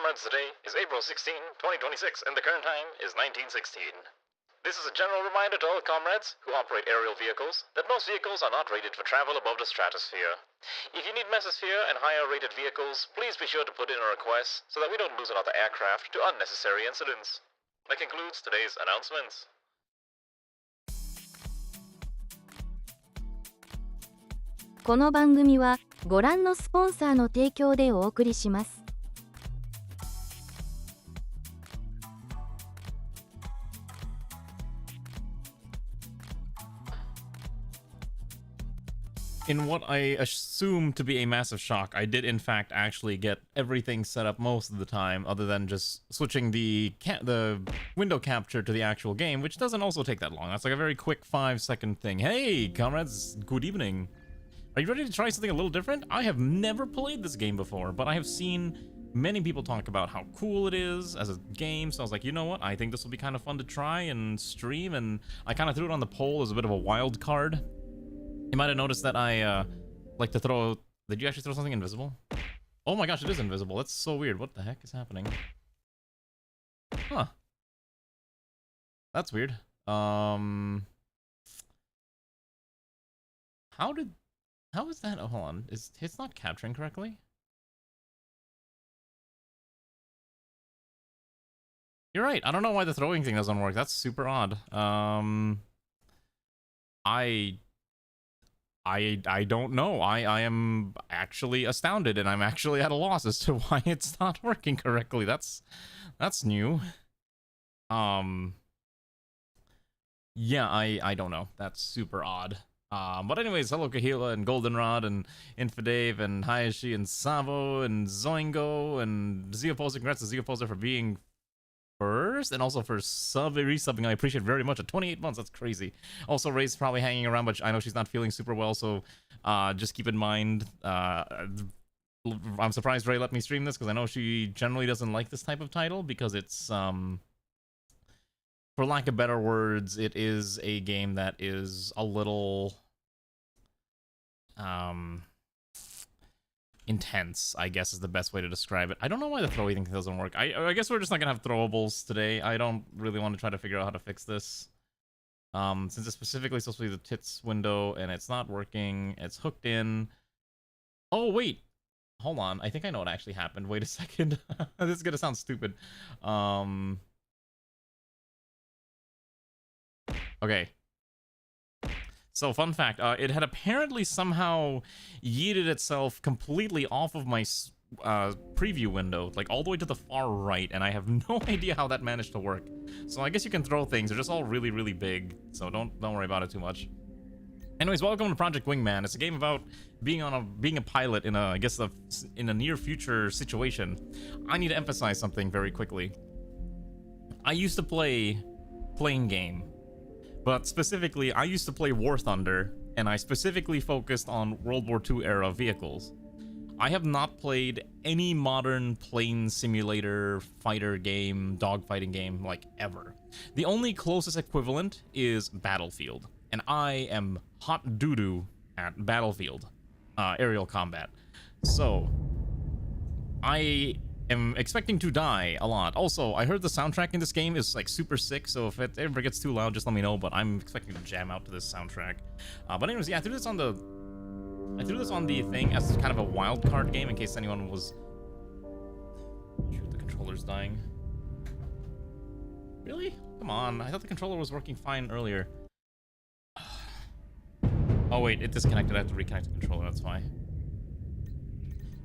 comrades, today is April 16, 2026, and the current time is 1916. This is a general reminder to all comrades who operate aerial vehicles that most vehicles are not rated for travel above the stratosphere. If you need mesosphere and higher rated vehicles, please be sure to put in a request so that we don't lose another aircraft to unnecessary incidents. That concludes today's announcements. この番組はご覧のスポンサーの提供でお送りします。In what I assume to be a massive shock, I did in fact actually get everything set up most of the time, other than just switching the window capture to the actual game, which doesn't also take that long. That's like a very quick 5-second thing. Hey, comrades, good evening. Are you ready to try something a little different? I have never played this game before, but I have seen many people talk about how cool it is as a game, so I was like, you know what? I think this will be kind of fun to try and stream, and I kind of threw it on the poll as a bit of a wild card. You might have noticed that I like to throw... Did you actually throw something invisible? Oh my gosh, it is invisible. That's so weird. What the heck is happening? Huh. That's weird. How is that? Oh, hold on. It's not capturing correctly? You're right. I don't know why the throwing thing doesn't work. That's super odd. I don't know. I am actually astounded, and I'm actually at a loss as to why it's not working correctly. That's new. Yeah, I don't know. That's super odd. But anyways, hello Kahila and Goldenrod and Infidave and Hayashi and Savo and Zoingo and Zeoposer. Congrats to Zeoposer for being first, and also for resubbing. I appreciate very much. At 28 months, that's crazy. Also, Ray's probably hanging around, but I know she's not feeling super well, so just keep in mind. I'm surprised Ray let me stream this, because I know she generally doesn't like this type of title, because it's for lack of better words, it is a game that is a little intense, I guess is the best way to describe it. I don't know why the throwy thing doesn't work. I guess we're just not gonna have throwables today. I don't really want to try to figure out how to fix this. Since it's specifically supposed to be the tits window and it's not working, it's hooked in. Oh wait, hold on. I think I know what actually happened. Wait a second. This is gonna sound stupid. Okay. So, fun fact, it had apparently somehow yeeted itself completely off of my preview window, like all the way to the far right, and I have no idea how that managed to work. So I guess you can throw things, they're just all really, really big, so don't worry about it too much. Anyways, welcome to Project Wingman. It's a game about being a pilot in a near future situation. I need to emphasize something very quickly. I used to play plane game. But specifically, I used to play War Thunder, and I specifically focused on World War II era vehicles. I have not played any modern plane simulator, fighter game, dogfighting game, like, ever. The only closest equivalent is Battlefield, and I am hot doo-doo at Battlefield, aerial combat. So, I am expecting to die a lot. Also, I heard the soundtrack in this game is like super sick, so if it ever gets too loud, just let me know, but I'm expecting to jam out to this soundtrack. But anyways, yeah, I threw this on the thing as kind of a wild card game in case anyone was... Shoot, the controller's dying. Really? Come on, I thought the controller was working fine earlier. Oh wait, it disconnected. I have to reconnect the controller, that's why.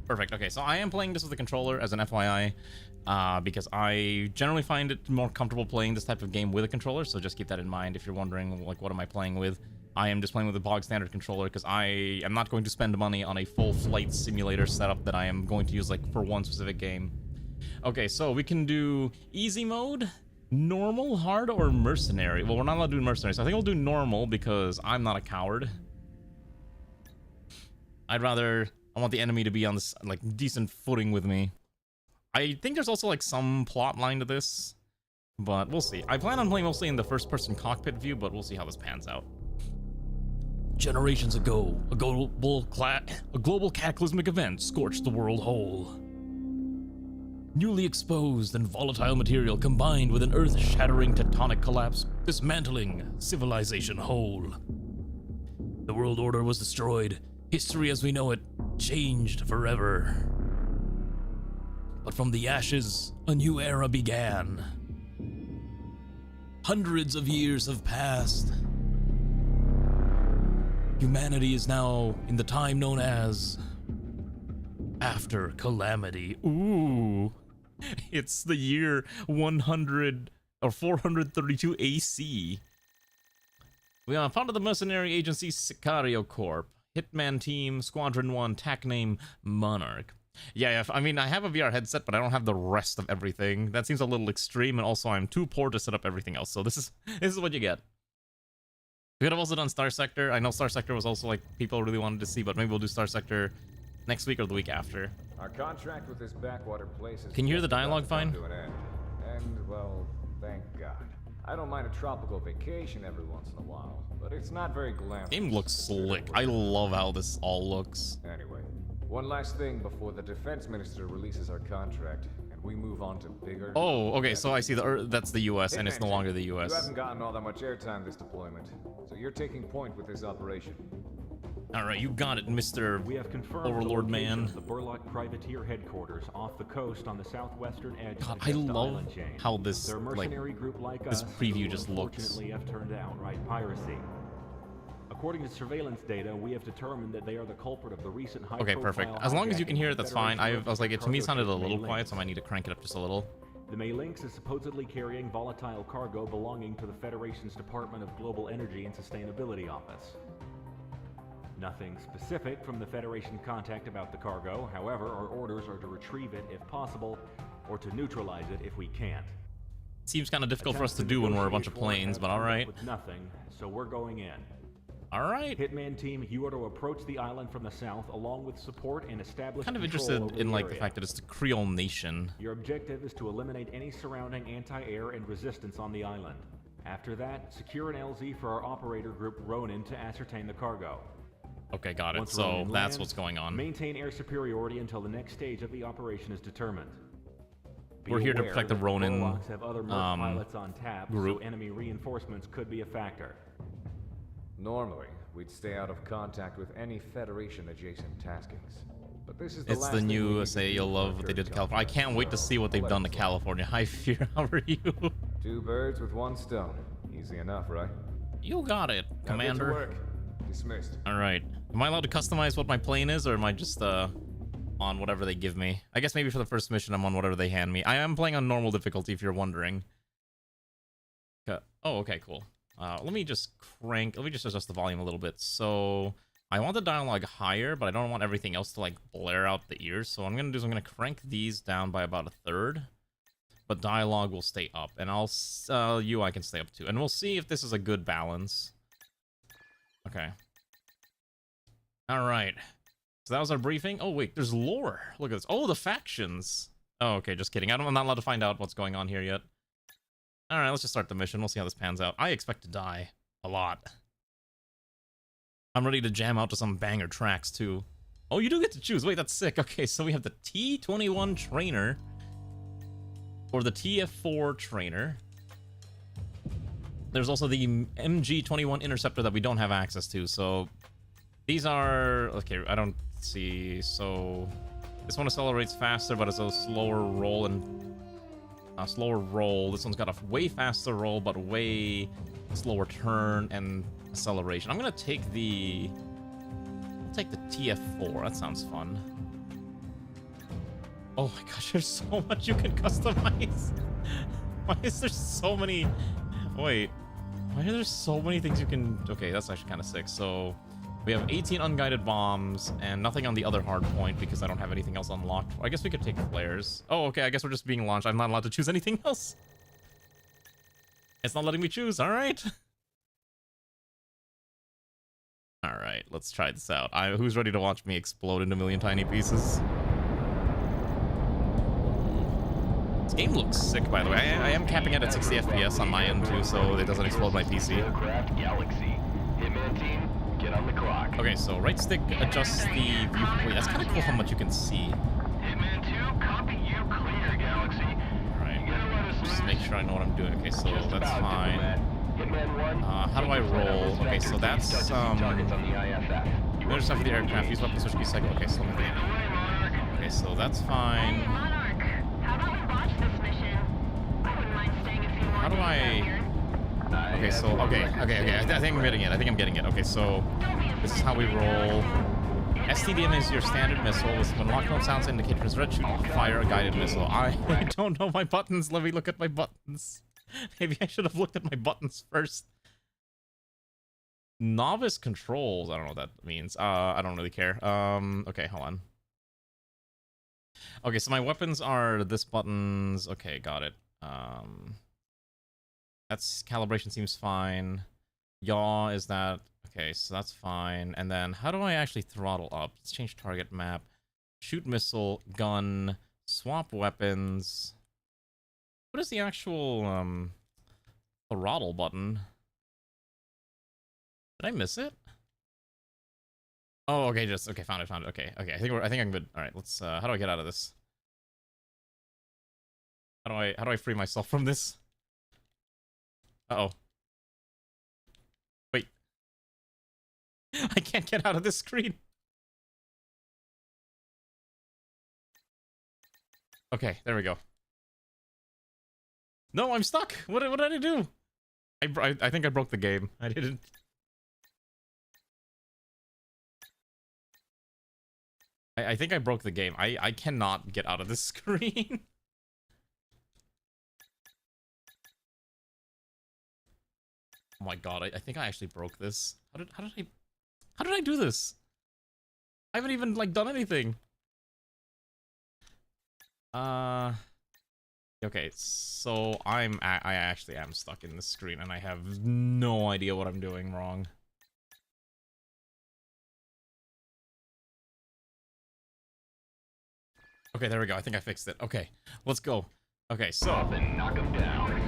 Perfect. Okay, so I am playing this with the controller as an FYI, because I generally find it more comfortable playing this type of game with a controller, so just keep that in mind if you're wondering, like, what am I playing with? I am just playing with a bog standard controller, because I am not going to spend money on a full flight simulator setup that I am going to use, like, for one specific game. Okay, so we can do easy mode, normal, hard, or mercenary. Well, we're not allowed to do mercenary, so I think we'll do normal, because I'm not a coward. I want the enemy to be on this, like, decent footing with me. I think there's also, like, some plot line to this, but we'll see. I plan on playing mostly in the first-person cockpit view, but we'll see how this pans out. Generations ago, a global cataclysmic event scorched the world whole. Newly exposed and volatile material combined with an earth-shattering tectonic collapse, dismantling civilization whole. The world order was destroyed. History as we know it changed forever. But from the ashes, a new era began. Hundreds of years have passed. Humanity is now in the time known as After Calamity. Ooh. It's the year 100 or 432 AC. We are founded the mercenary agency Sicario Corp. Hitman Team, Squadron 1, TAC name Monarch. Yeah, I mean, I have a VR headset, but I don't have the rest of everything. That seems a little extreme, and also I'm too poor to set up everything else. So this is what you get. We could have also done Star Sector. I know Star Sector was also like people really wanted to see, but maybe we'll do Star Sector next week or the week after. Our contract with this backwater place is Can you hear the dialogue fine? to an end. And well, thank God. I don't mind a tropical vacation every once in a while, but it's not very glamorous. Game looks slick. I love how this all looks. Anyway, one last thing before the defense minister releases our contract, and we move on to bigger. Oh, okay. So I see that's the U.S. and it's no longer the You U.S. haven't gotten all that much airtime this deployment, so you're taking point with this operation. All right, you got it, Mr. We have confirmed Overlord the location Man. of the BRRRRRT privateer headquarters off the coast on the southwestern edge God, of I the Vesta love Island chain. how this Their like mercenary group like this us preview who just looks. unfortunately have turned outright piracy. According to surveillance data, we have determined that they are the culprit of the recent high Okay, perfect. As long as you can hear it, that's fine. I was like, it to me sounded a little quiet, so I might need to crank it up just a little. The Maylynx is supposedly carrying volatile cargo belonging to the Federation's Department of Global Energy and Sustainability Office. Nothing specific from the Federation contact about the cargo. However, our orders are to retrieve it if possible, or to neutralize it if we can't. Seems kind of difficult for us to do when we're a bunch of planes, but all right. With nothing, so we're going in. All right. Hitman Team, you are to approach the island from the south, along with support and establish Kind of control interested over in the like the area. fact that it's the Creole nation. Your objective is to eliminate any surrounding anti-air and resistance on the island. After that, secure an LZ for our operator group Ronin to ascertain the cargo. Okay, got it. Once So Ronin that's lands, what's going on. Maintain air superiority until the next stage of the operation is determined. Be We're here to aware protect the that Ronin, Warlocks have other merc pilots on tap, group. so enemy reinforcements could be a factor. Normally, we'd stay out of contact with any Federation-adjacent taskings. But this is the It's last the thing we new can USA. do You'll for love our what they did to dirt California. I contract, can't wait to so see what they've let done it to fly. California. Hi, Fear. How are you? 2 birds with 1 stone. Easy enough, right? You got it, Now get to Commander. work. Dismissed. All right. Am I allowed to customize what my plane is, or am I just on whatever they give me? I guess maybe for the first mission, I'm on whatever they hand me. I am playing on normal difficulty, if you're wondering. Oh, okay, cool. Let me just adjust the volume a little bit. So I want the dialogue higher, but I don't want everything else to like blare out the ears. So what I'm gonna do is I'm gonna crank these down by about 1/3, but dialogue will stay up, and UI can stay up too, and we'll see if this is a good balance. Okay. All right. So that was our briefing. Oh wait, there's lore. Look at this. Oh, the factions. Oh, okay, just kidding. I'm not allowed to find out what's going on here yet. All right, let's just start the mission. We'll see how this pans out. I expect to die a lot. I'm ready to jam out to some banger tracks too. Oh, you do get to choose. Wait, that's sick. Okay, so we have the T-21 trainer or the TF-4 trainer. There's also the MG-21 interceptor that we don't have access to. So these are okay. I don't see. So this one accelerates faster, but it's a slower roll and slower roll. This one's got a way faster roll, but way slower turn and acceleration. I'm gonna take the TF4. That sounds fun. Oh my gosh, there's so much you can customize. Why is there so many? Wait, why are there so many things you can? Okay, that's actually kind of sick. So we have 18 unguided bombs and nothing on the other hard point because I don't have anything else unlocked. I guess we could take flares. Oh, okay, I guess we're just being launched. I'm not allowed to choose anything else. It's not letting me choose. All right. All right, let's try this out. Who's ready to watch me explode into a million tiny pieces? This game looks sick, by the way. I am capping it at 60 FPS on my end too, so it doesn't explode my PC. Hitman team, get on the clock. Okay, so right stick adjusts the view. Wait, that's kind of cool how much you can see. Hitman 2, copy you, clear, just make sure I know what I'm doing. Okay, so that's fine. How do I roll? Okay, so that's there's stuff for the aircraft. Use weapon switch key cycle. Okay, so okay, so that's fine. How do I? Okay, so okay. I think I'm getting it. Okay, so this is how we roll. STDM is your standard missile. When lockdown sounds indicate is red, shoot, fire a guided missile. I don't know my buttons. Let me look at my buttons. Maybe I should have looked at my buttons first. Novice controls. I don't know what that means. I don't really care. Okay, hold on. Okay, so my weapons are this buttons. Okay, got it. That's calibration seems fine. Yaw is that. Okay, so that's fine. And then how do I actually throttle up? Let's change target map. Shoot missile, gun, swap weapons. What is the actual throttle button? Did I miss it? Oh, okay, found it. Okay. I think I'm good. All right, let's how do I get out of this? How do I free myself from this? Uh-oh. Wait. I can't get out of this screen. Okay, there we go. No, I'm stuck. What did I do? I think I broke the game. I didn't. I think I broke the game. I cannot get out of this screen. Oh my god, I think I actually broke this. How did I do this? I haven't even like done anything. Okay, so I actually am stuck in this screen and I have no idea what I'm doing wrong. Okay, there we go. I think I fixed it. Okay, let's go. Okay, so knock him down.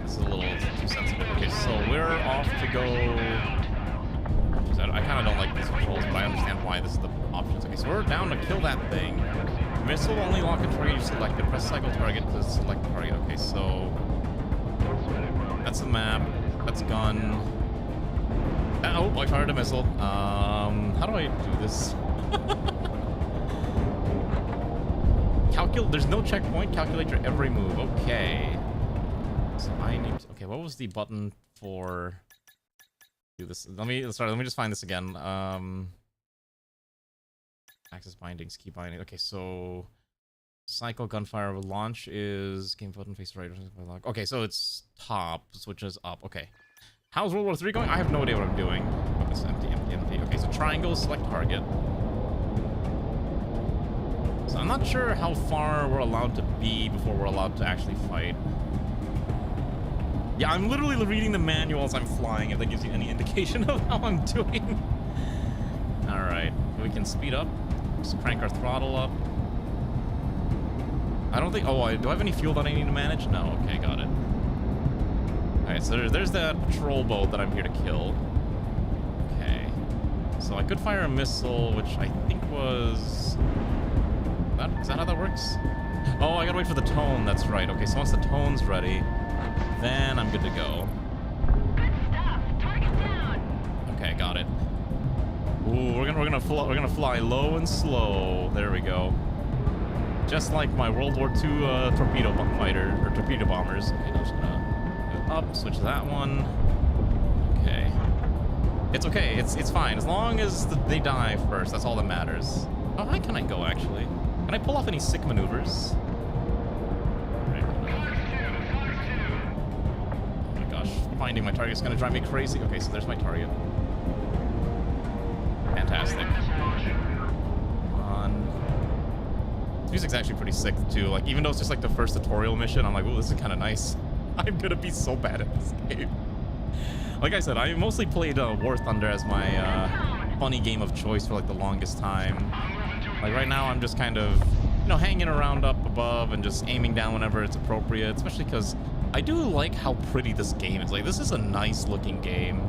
This is a little too sensitive. Okay, so we're off to go. I kind of don't like these controls, but I understand why this is the options. Okay, so we're down to kill that thing. Missile only lock and target you selected. Press cycle target to select target. Okay, so that's the map. That's gun. Oh, I fired a missile. How do I do this? There's no checkpoint. Calculate your every move. Okay. So I need. Okay, what was the button for? Do this. Let me just find this again. Access bindings, key binding. Okay, so cycle gunfire launch is game button face right. Okay, so it's top switches up. Okay, how's World War III going? I have no idea what I'm doing. It's empty. Okay, so triangle select target. So I'm not sure how far we're allowed to be before we're allowed to actually fight. Yeah, I'm literally reading the manual as I'm flying, if that gives you any indication of how I'm doing. Alright, we can speed up. Just crank our throttle up. I don't think... Oh, do I have any fuel that I need to manage? No. Okay, got it. Alright, so there's that patrol boat that I'm here to kill. Okay. So I could fire a missile, which I think was... Is that how that works? Oh, I gotta wait for the tone. That's right. Okay, so once the tone's ready, then I'm good to go. Good stuff. Target down. Okay, got it. Ooh, we're gonna fly low and slow. There we go. Just like my World War II torpedo fighter or torpedo bombers. Okay, I'm just gonna go up, switch that one. Okay. It's okay. It's fine as long as they die first. That's all that matters. How high can I go actually? Can I pull off any sick maneuvers? Right. Oh my gosh, finding my target's gonna drive me crazy. Okay, so there's my target. Fantastic. Come on. This music's actually pretty sick too. Like, even though it's just like the first tutorial mission, I'm like, oh, this is kind of nice. I'm gonna be so bad at this game. Like I said, I mostly played War Thunder as my funny game of choice for like the longest time. Like right now, I'm just kind of, you know, hanging around up above and just aiming down whenever it's appropriate. Especially because I do like how pretty this game is. Like, this is a nice looking game.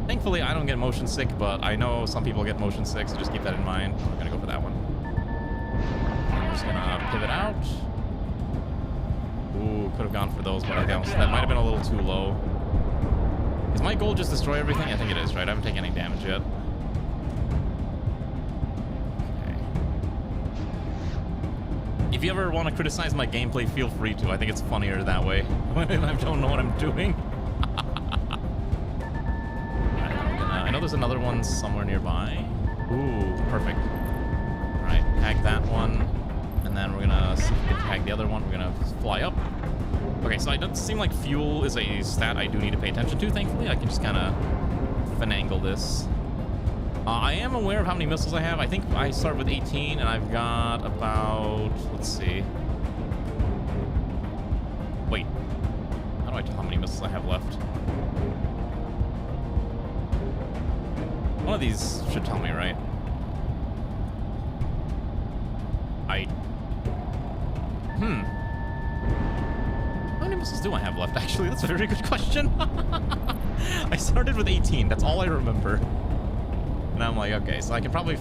Thankfully, I don't get motion sick, but I know some people get motion sick, so just keep that in mind. I'm gonna go for that one. just gonna pivot out. Ooh, could have gone for those, but I think that might have been a little too low. Is my goal just destroy everything? I think it is, right? I haven't taken any damage yet. Okay. If you ever want to criticize my gameplay, feel free to. I think it's funnier that way when I don't know what I'm doing. I know there's another one somewhere nearby. Ooh, perfect. Alright, tag that one. And then we're gonna see if we can tag the other one. We're gonna fly up. Okay, so it doesn't seem like fuel is a stat I do need to pay attention to, thankfully. I can just kind of finagle this. I am aware of how many missiles I have. I think I start with 18, and I've got about... Let's see. Wait. How do I tell how many missiles I have left? One of these should tell me, right? How many missiles do I have left, actually? That's a very good question. I started with 18. That's all I remember. And I'm like, okay, so I could probably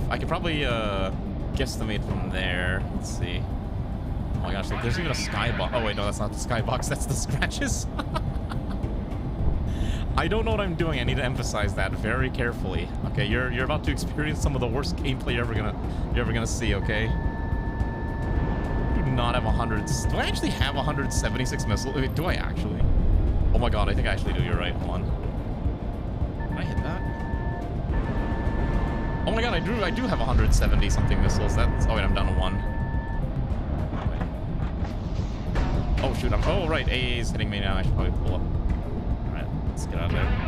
guesstimate from there. Let's see. Oh my gosh, there's even a skybox. Oh wait, no, that's not the skybox. That's the scratches. I don't know what I'm doing. I need to emphasize that very carefully. Okay, you're about to experience some of the worst gameplay you're ever gonna see. Okay. Not have 100. Do I actually have 176 missiles? Wait, do I actually? Oh my god, I think I actually do. You're right. Hold on. Did I hit that? Oh my god, I do have 170 something missiles. That's... Oh wait, I'm down to 1. Wait. Oh shoot, oh right, AA is hitting me now. I should probably pull up. Alright, let's get out of there.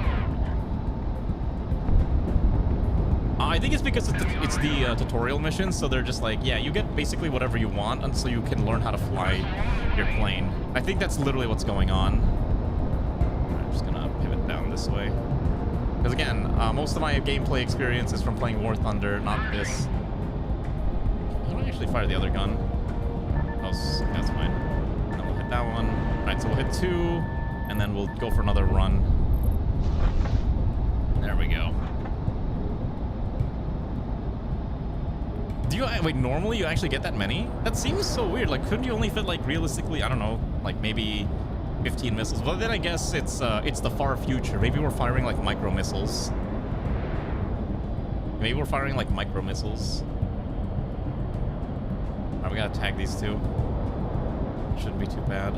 I think it's because it's the tutorial mission, so they're just like, yeah, you get basically whatever you want until you can learn how to fly your plane. I think that's literally what's going on. I'm just gonna pivot down this way. Because again, most of my gameplay experience is from playing War Thunder, not this. How do I actually fire the other gun? Oh, that's fine. Then we'll hit that one. Alright, so we'll hit 2, and then we'll go for another run. There we go. Do you, wait, normally you actually get that many? That seems so weird. Like, couldn't you only fit, like, realistically, I don't know, like maybe 15 missiles? But then I guess it's the far future. Maybe we're firing, like, micro missiles. Maybe we're firing, like, micro missiles. Alright, we gotta tag these two. Shouldn't be too bad.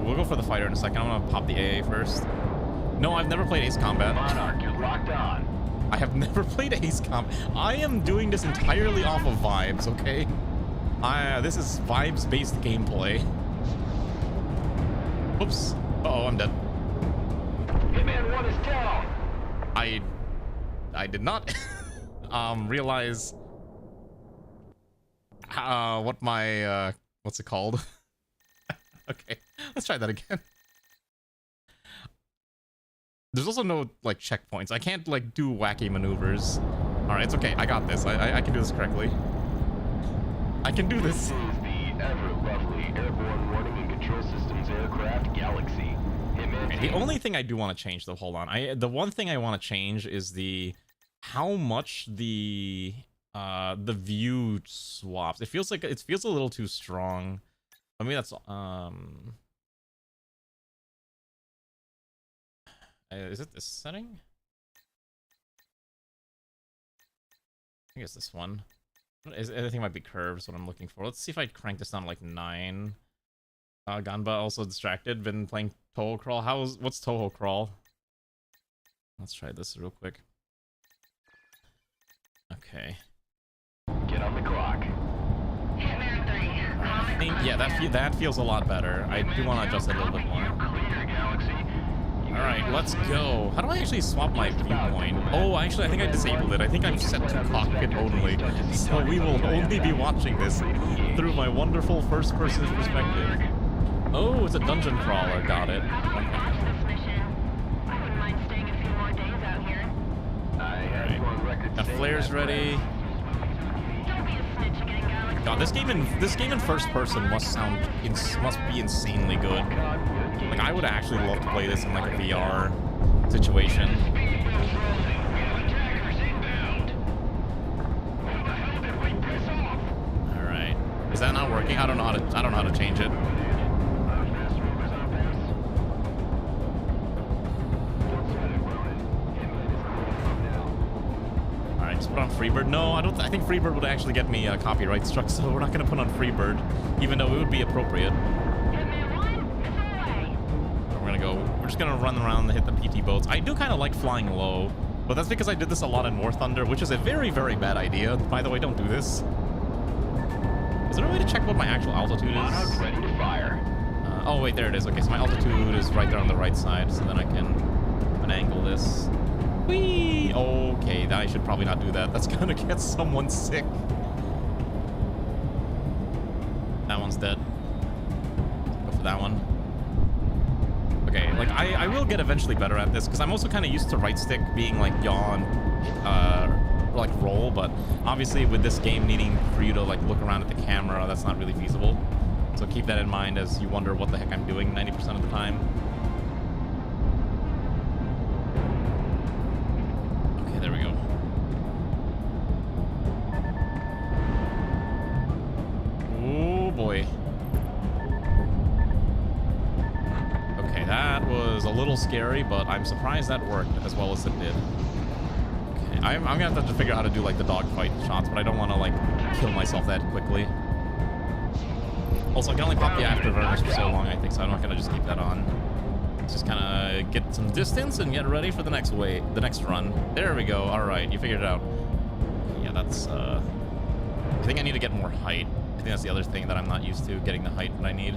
We'll go for the fighter in a second. I'm gonna pop the AA first. No, I've never played Ace Combat. Monarch is locked on. I have never played Ace Combat. I am doing this entirely off of vibes, okay? This is vibes-based gameplay. Oops. Uh-oh, I'm dead. Hitman 1 is down. I did not realize what my what's it called? Okay, let's try that again. There's also no, like, checkpoints. I can't, like, do wacky maneuvers. Alright, it's okay. I got this. I can do this correctly. I can do this. This is the ever-lovely airborne warning and control systems aircraft Galaxy. Okay, the only thing I do want to change, though, hold on. The one thing I want to change is how much the view swaps. It feels a little too strong. I mean, that's, is it this setting? I think it's this one. I think it might be curves, what I'm looking for. Let's see if I crank this down to like 9. Ganba also distracted, been playing Toho Crawl. What's Toho Crawl? Let's try this real quick. Okay. Get on the clock. Hitman 3. I think, yeah, that feels a lot better. I do want to adjust it a little bit more. Clear, Galaxy. Alright, let's go. How do I actually swap my viewpoint? Oh, actually, I think I disabled it. I think I'm set to cockpit only. So we will only be watching this through my wonderful first-person perspective. Oh, it's a dungeon crawler. Got it. Alright. Got flares ready. God, this game in first person must be insanely good. Like, I would actually love to play this in like a VR situation. Alright. Is that not working? I don't know how to change it. Alright, just put on Freebird. No, I think Freebird would actually get me copyright struck, so we're not gonna put on Freebird, even though it would be appropriate. We're just gonna run around and hit the PT boats. I do kind of like flying low, but that's because I did this a lot in War Thunder, which is a very, very bad idea. By the way, don't do this. Is there a way to check what my actual altitude is? Ready to fire. Oh wait, there it is. Okay, so my altitude is right there on the right side, so then I can angle this. Whee! Okay, I should probably not do that. That's gonna get someone sick. That one's dead. Go for that one. Okay, like I will get eventually better at this because I'm also kind of used to right stick being like yaw, like roll, but obviously with this game needing for you to like look around at the camera, that's not really feasible. So keep that in mind as you wonder what the heck I'm doing 90% of the time. Okay, there we go. Oh boy. Okay, that was a little scary, but I'm surprised that worked as well as it did. Okay, I'm gonna have to figure out how to do like the dogfight shots, but I don't want to like kill myself that quickly. Also, I can only pop the afterburners for so long, I think, so I'm not gonna just keep that on. Let's just kind of get some distance and get ready for the next run. There we go. All right, you figured it out. Yeah, that's. I think I need to get more height. I think that's the other thing that I'm not used to, getting the height that I need.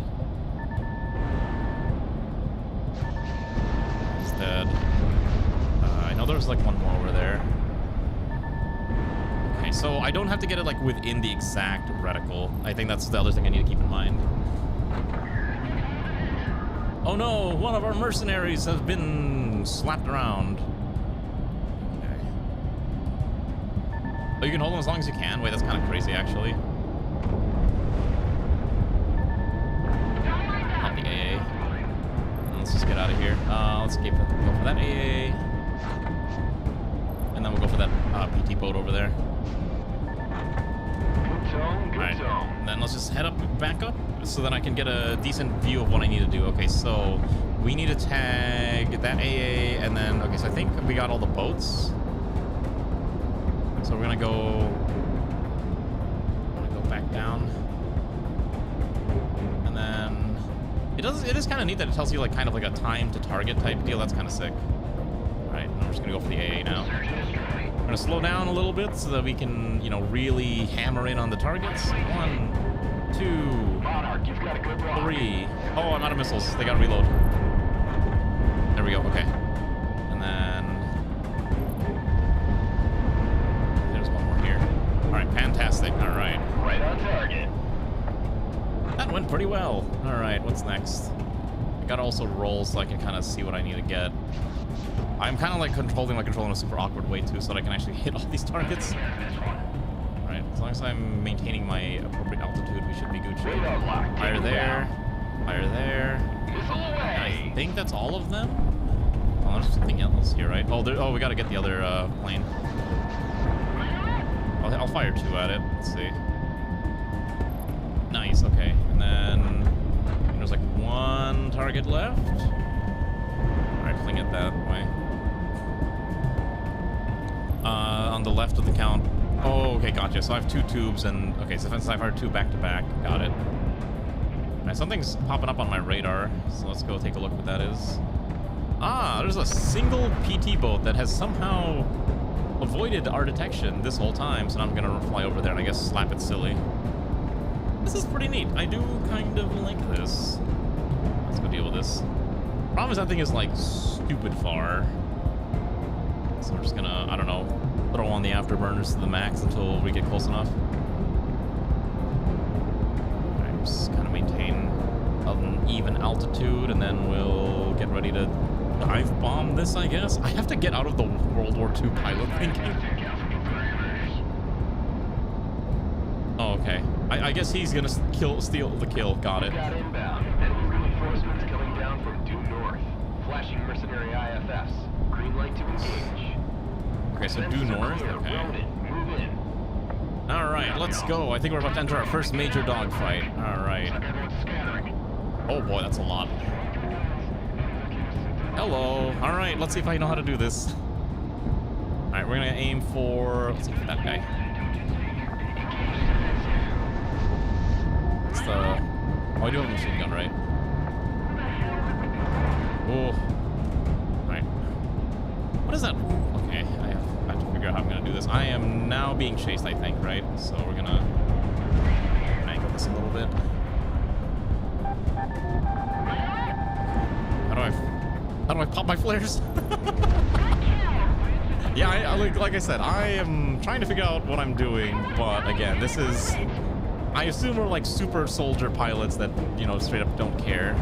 Instead, I know there's like one more over there. Okay, so I don't have to get it like within the exact reticle. I think that's the other thing I need to keep in mind. Oh no, one of our mercenaries has been slapped around. Okay. Oh, you can hold him as long as you can? Wait, that's kind of crazy actually. Not the AA. Let's just get out of here. Let's go for that AA. And then we'll go for that PT boat over there. Alright, and then let's just head back up, so then I can get a decent view of what I need to do. Okay, so we need to tag that AA, and then, okay, so I think we got all the boats. So we're gonna go back down. And then, it is kind of neat that it tells you like kind of like a time to target type deal. That's kind of sick. Alright, and we're just gonna go for the AA now. We're gonna slow down a little bit so that we can, you know, really hammer in on the targets. 1, 2, 3. Oh, I'm out of missiles. They gotta reload. There we go. Okay. And then there's one more here. All right, fantastic. All right. Right on target. That went pretty well. All right, what's next? I gotta also roll so I can kind of see what I need to get. I'm kind of like controlling my control in a super awkward way too, so that I can actually hit all these targets. Alright, as long as I'm maintaining my appropriate altitude, we should be Gucci. Fire there. Fire there. I think that's all of them. Oh, there's something else here, right? Oh, we gotta get the other plane. I'll fire 2 at it. Let's see. Nice, okay. And then there's like 1 target left. Alright, fling it that way. On the left of the count. Oh, okay, gotcha. So I have 2 tubes and... Okay, so since I fired 2 back-to-back. Got it. Alright, something's popping up on my radar. So let's go take a look what that is. Ah, there's a single PT boat that has somehow avoided our detection this whole time. So now I'm gonna fly over there and I guess slap it silly. This is pretty neat. I do kind of like this. Let's go deal with this. Problem is that thing is like stupid far. So we're just gonna, I don't know, throw on the afterburners to the max until we get close enough. Alright, just kind of maintain an even altitude and then we'll get ready to dive bomb this, I guess. I have to get out of the World War II pilot thinking. Oh, okay. I guess he's gonna steal the kill. Got it. Got inbound. Enemy reinforcements coming down from due north. Flashing mercenary IFS. Green light to engage. Okay, so due north. Okay. Alright, let's go. I think we're about to enter our first major dogfight. Alright. Oh boy, that's a lot. Hello. Alright, let's see if I know how to do this. Alright, we're gonna aim for... Let's see for that guy. It's the... Oh, I do have a machine gun, right? Oh. Alright. What is that? Okay, I have to figure out how I'm gonna do this. I am now being chased, I think, right? So we're gonna angle this a little bit. How do I pop my flares? Yeah, like I said, I am trying to figure out what I'm doing, but again, this is... I assume we're like super soldier pilots that, you know, straight up don't care.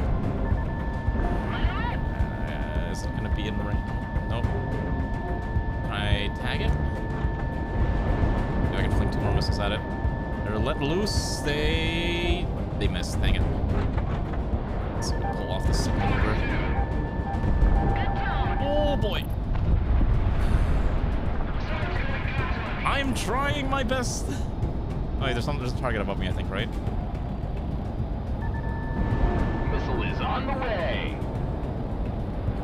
Is it gonna be in range? Nope. Can I tag it? Maybe I can fling 2 more missiles at it. They're let loose. They missed. Dang it. Let's see if we can pull off this maneuver. Oh boy. I'm trying my best. Oh, wait, there's a target above me, I think, right? Missile is on the way.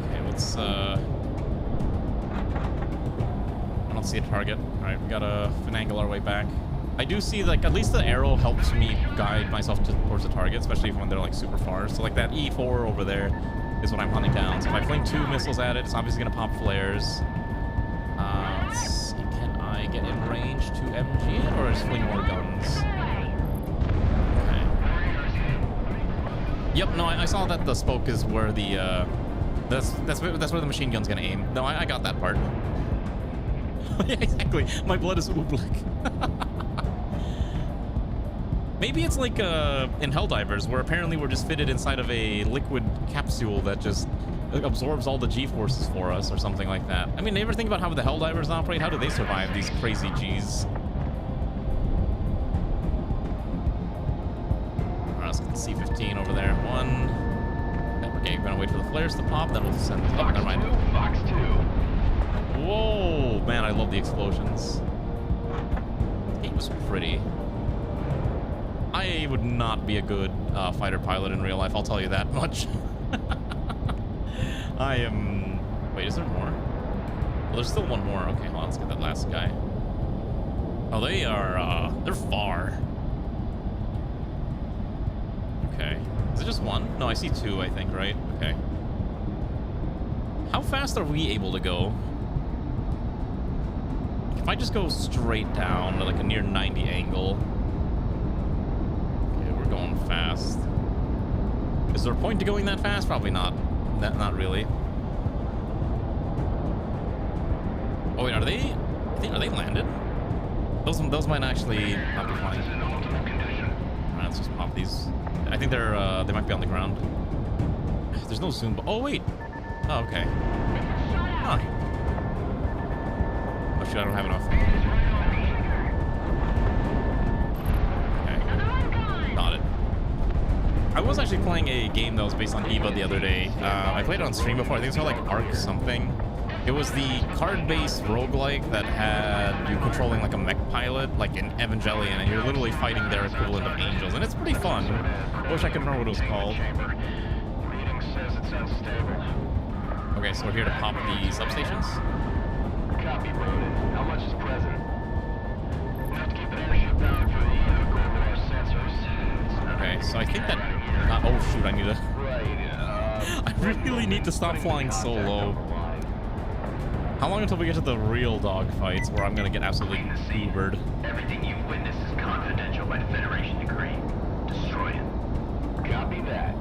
Okay, let's I don't see a target. Alright, we gotta finagle our way back. I do see, like, at least the arrow helps me guide myself towards the target, especially when they're, like, super far. So, like, that E4 over there is what I'm hunting down. So if I fling 2 missiles at it, it's obviously gonna pop flares. Let's see, can I get in range to MG it, or just fling more guns? Okay. Yep, no, I saw that the spoke is where the, that's where the machine gun's gonna aim. No, I got that part. Yeah, exactly. My blood is ooblik. Maybe it's like in Helldivers, where apparently we're just fitted inside of a liquid capsule that just absorbs all the G-forces for us, or something like that. I mean, ever think about how the Helldivers operate? How do they survive these crazy Gs? Alright, let's get the C-15 over there. 1. Okay, we're gonna wait for the flares to pop, then we'll send... Oh, never mind. Fox 2. Whoa! Man, I love the explosions. The game was pretty. I would not be a good fighter pilot in real life, I'll tell you that much. I am... Wait, is there more? Well, there's still one more. Okay, hold on, let's get that last guy. Oh, they are, they're far. Okay. Is it just one? No, I see 2, I think, right? Okay. How fast are we able to go? If I just go straight down to like a near 90 angle... Going fast. Is there a point to going that fast? Probably not. Not really. Oh wait, are they landed? Those might actually not be flying. Alright, let's just pop these. I think they might be on the ground. There's no zoom. Oh wait. Oh okay. Huh. Oh shoot, I don't have enough. I was actually playing a game that was based on EVA the other day. I played it on stream before. I think it's called like Arc something. It was the card-based roguelike that had you controlling like a mech pilot, like in Evangelion, and you're literally fighting their equivalent of angels. And it's pretty fun. I wish I could remember what it was called. Okay, so we're here to pop the substations. Copy, Ronan. How much is present? We'll have to keep an airship down for the global sensors. Okay, so I think that... oh shoot, I need to... I really need to stop flying so low. How long until we get to the real dogfights where I'm gonna get absolutely goobered? Everything you've witnessed is confidential by Federation decree. Destroy it. Copy that.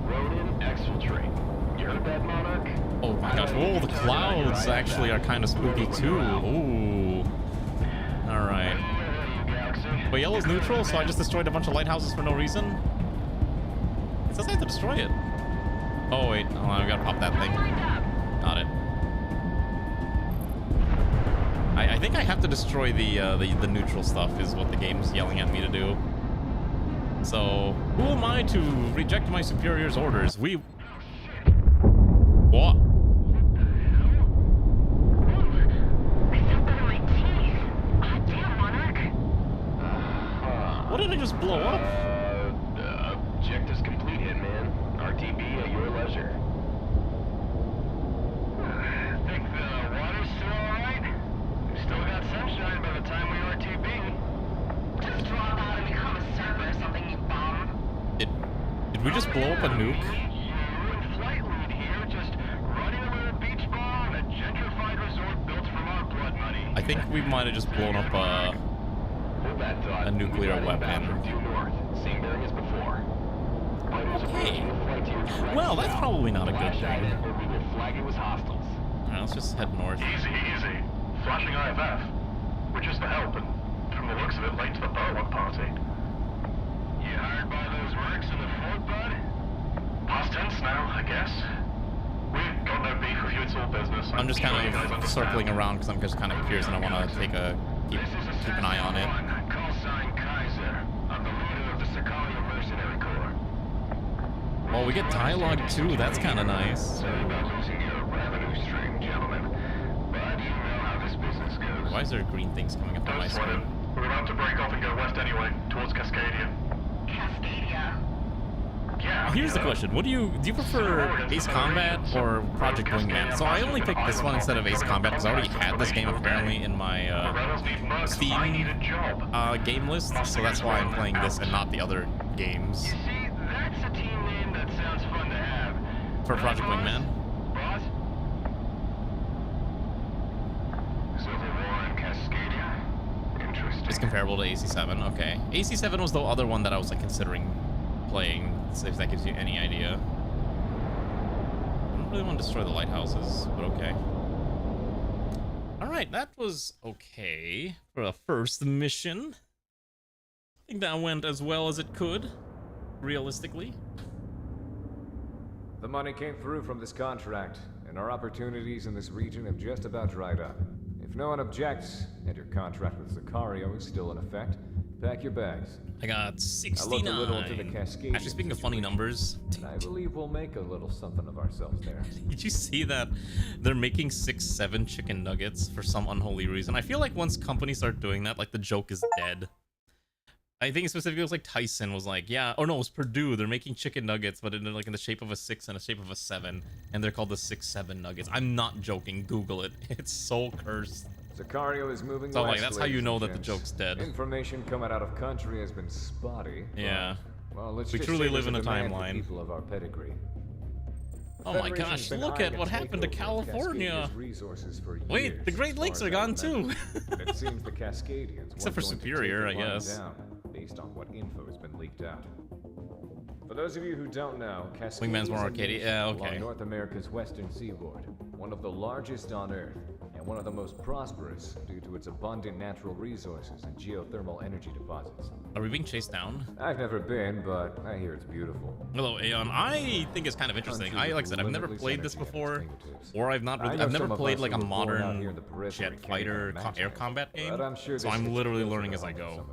Ronan, exfiltrate. You heard that, Monarch? Oh my gosh, whoa, the clouds actually are kind of spooky too. Ooh. Alright. But yellow's neutral, so I just destroyed a bunch of lighthouses for no reason? It says I have to destroy it. Oh wait, hold on, I gotta pop that thing. Got it. I think I have to destroy the neutral stuff is what the game's yelling at me to do. So, who am I to reject my superior's orders? What? just blow up? Objectives complete, Hitman. RTB at your leisure. Think the water's still alright? We've still got sunshine by the time we RTB. Just drop out and become a surfer or something, you bum. Did we just blow up a nuke? You and Flight Lead here just running a little beach bar on a gentrified resort built from our blood money. I think we might have just blown up a nuclear weapon. Due north, same bearing as before. Okay. Well, that's probably not a good thing. We will flag it as hostiles. Alright, let's just head north. Easy, easy. Flashing IFF. We're just the help, and from the looks of it, late to the BRRRRRT party. You hired by those mercs in the fort, bud? Past tense now, I guess. We've got no beef with you, it's all business. I'm just kind of circling around because I'm just kind of curious and I want to take a keep an eye on it. Call sign Kaiser. I'm the leader of the Sicario Mercenary Corps. Well, we get dialogue too. That's kind of nice. Sorry about losing your revenue stream, gentlemen. But you know how this business goes. Why is there green things coming up on my Don't sweat it. screen? We're about to break off and go west anyway, towards Cascadia. Cascadia. Yeah. Here's the question: do you prefer Ace Combat or Project Wingman? So I only picked this one instead of Ace Combat because I already had this game apparently in my Steam game list, so that's why I'm playing this and not the other games. You see, that's a team name that sounds fun to have. For Project Boss? Wingman. Boss? Civil War in Cascadia? Interesting. It's comparable to AC7. Okay, AC7 was the other one that I was like considering playing. See if that gives you any idea. I don't really want to destroy the lighthouses, but okay. All right, that was okay for a first mission. I think that went as well as it could, realistically. The money came through from this contract, and our opportunities in this region have just about dried up. If no one objects, and your contract with Sicario is still in effect, pack your bags. I got 69. I looked a little into the Cascadian Actually, speaking of funny numbers, and I believe we'll make a little something of ourselves there. did you see that they're making 6-7 chicken nuggets for some unholy reason? I feel like once companies start doing that, like the joke is dead. I think specifically it was like Tyson was like, yeah, or no, it was Purdue. They're making chicken nuggets, but in like in the shape of a 6 and the shape of a 7, and they're called the 6-7 nuggets. I'm not joking. Google it. It's so cursed. Sicario is moving So west, like that's how you ladies know and that the gents. joke's dead. Information coming out of country has been spotty. Yeah. Well, let's We just truly say live there's in a demand for timeline. People of our pedigree. Oh my Federation's gosh, been look eyeing at what a happened to takeover of California. Cascadia's resources for Wait, years, the Great as Lakes far are as I gone too. remember. It seems the Cascadians Except for weren't going to Superior, take the I line guess. down, based on what info has been leaked out. For those of you who don't know, Cascadia Wingman's more is a arcadey. nation Yeah, along okay. North America's western seaboard, one of the largest on Earth, and one of the most prosperous due to its abundant natural resources and geothermal energy deposits. Are we being chased down? I've never been, but I hear it's beautiful. Hello, Aeon. I think it's kind of interesting. Like I said, I've never played this before, or I've never played like a modern jet fighter air combat game. So I'm literally learning as I go.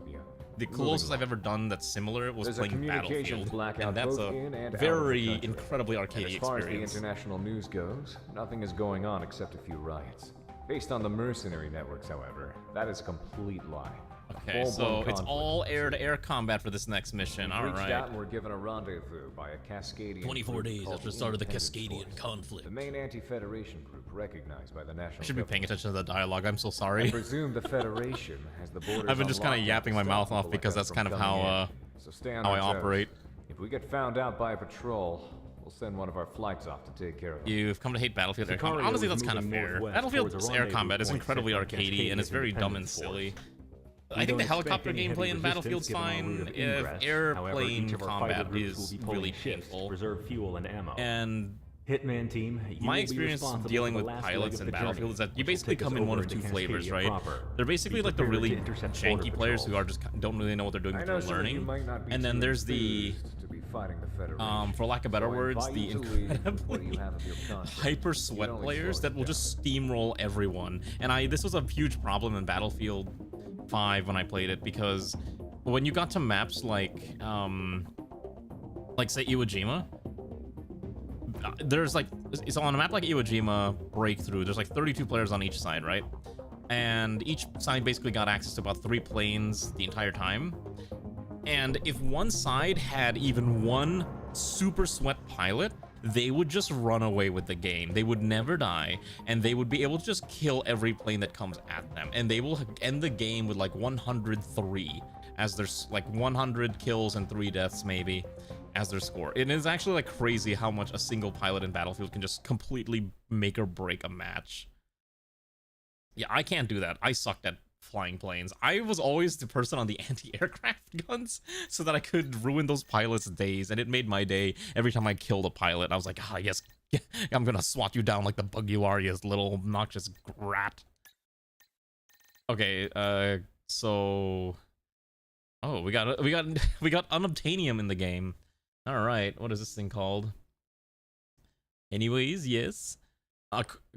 The closest I've ever done that's similar was There's a playing communications Battlefield, blackout and that's both a in and out of the very country. incredibly And arcadey as far as the experience. international news goes, nothing is going on except a few riots. Based on the mercenary networks, however, that is a complete lie. A Okay, full-blown so it's conflict. all air-to-air combat for this next mission. All Reached out right. and were given a rendezvous by a Cascadian 24 group days called after the start of the Independence Cascadian Force, conflict. the main anti-Federation group recognized by the national I should be paying government. attention to the dialogue. I'm so I sorry. presume the Federation has the borders. I've been just on kind of lockdown yapping to my stop mouth people off like because us that's from kind of coming how in. So stay on how our I toes. operate. If we get found out by a patrol, we'll send one of our flights off to take care of it. You've come to hate Battlefield air combat. Sicario Honestly, is that's kind of moving fair. northwest Battlefield's towards a air rendezvous combat is point incredibly set by arcadey and it's very dumb and Independence Force. silly. We I think don't the expect helicopter any heavy gameplay in resistance Battlefield's given our fine. route of If ingress. However, airplane each of our combat fighter groups will is be pulling really shifts to painful. preserve fuel and ammo. And Hitman team, you my will be experience responsible dealing for the with last pilots leg in of the Battlefield journey, is that you which will basically take us come in one over of two into flavors, Cascadia right? proper. They're basically Be like the prepared really to intercept janky border players who patrols. are just don't really know what they're doing I but know they're some of you learning. might not be And then too there's the enthused to be fighting the Federation. for lack of better So I words, invite the you to lead. What do incredibly you have of your conscience? hyper You sweat can only players slow that it will down. just steamroll everyone. And this was a huge problem in Battlefield 5 when I played it, because when you got to maps like say Iwo Jima, there's like, so on a map like Iwo Jima Breakthrough, there's like 32 players on each side, right? And each side basically got access to about 3 planes the entire time. And if one side had even one super sweat pilot, they would just run away with the game. They would never die, and they would be able to just kill every plane that comes at them. And they will end the game with like 103 as there's like 100 kills and 3 deaths maybe as their score. It is actually like crazy how much a single pilot in Battlefield can just completely make or break a match. Yeah, I can't do that. I sucked at flying planes. I was always the person on the anti-aircraft guns so that I could ruin those pilots' days, and it made my day every time I killed a pilot. I was like, ah, yes, I'm gonna swat you down like the bug you are, you little obnoxious rat. Okay, so... Oh, we got unobtainium in the game. All right, what is this thing called? Anyways, yes.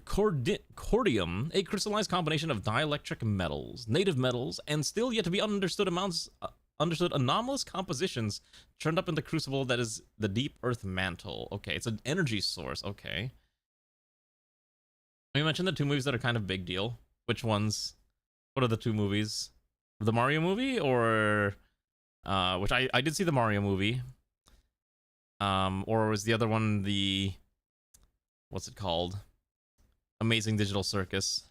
Cordium, a crystallized combination of dielectric metals, native metals, and still yet to be understood anomalous compositions turned up in the crucible that is the deep earth mantle. Okay, it's an energy source. Okay. We mentioned the 2 movies that are kind of big deal. Which ones? What are the 2 movies? The Mario movie, or which I did see the Mario movie. Or was the other one the, what's it called? Amazing Digital Circus.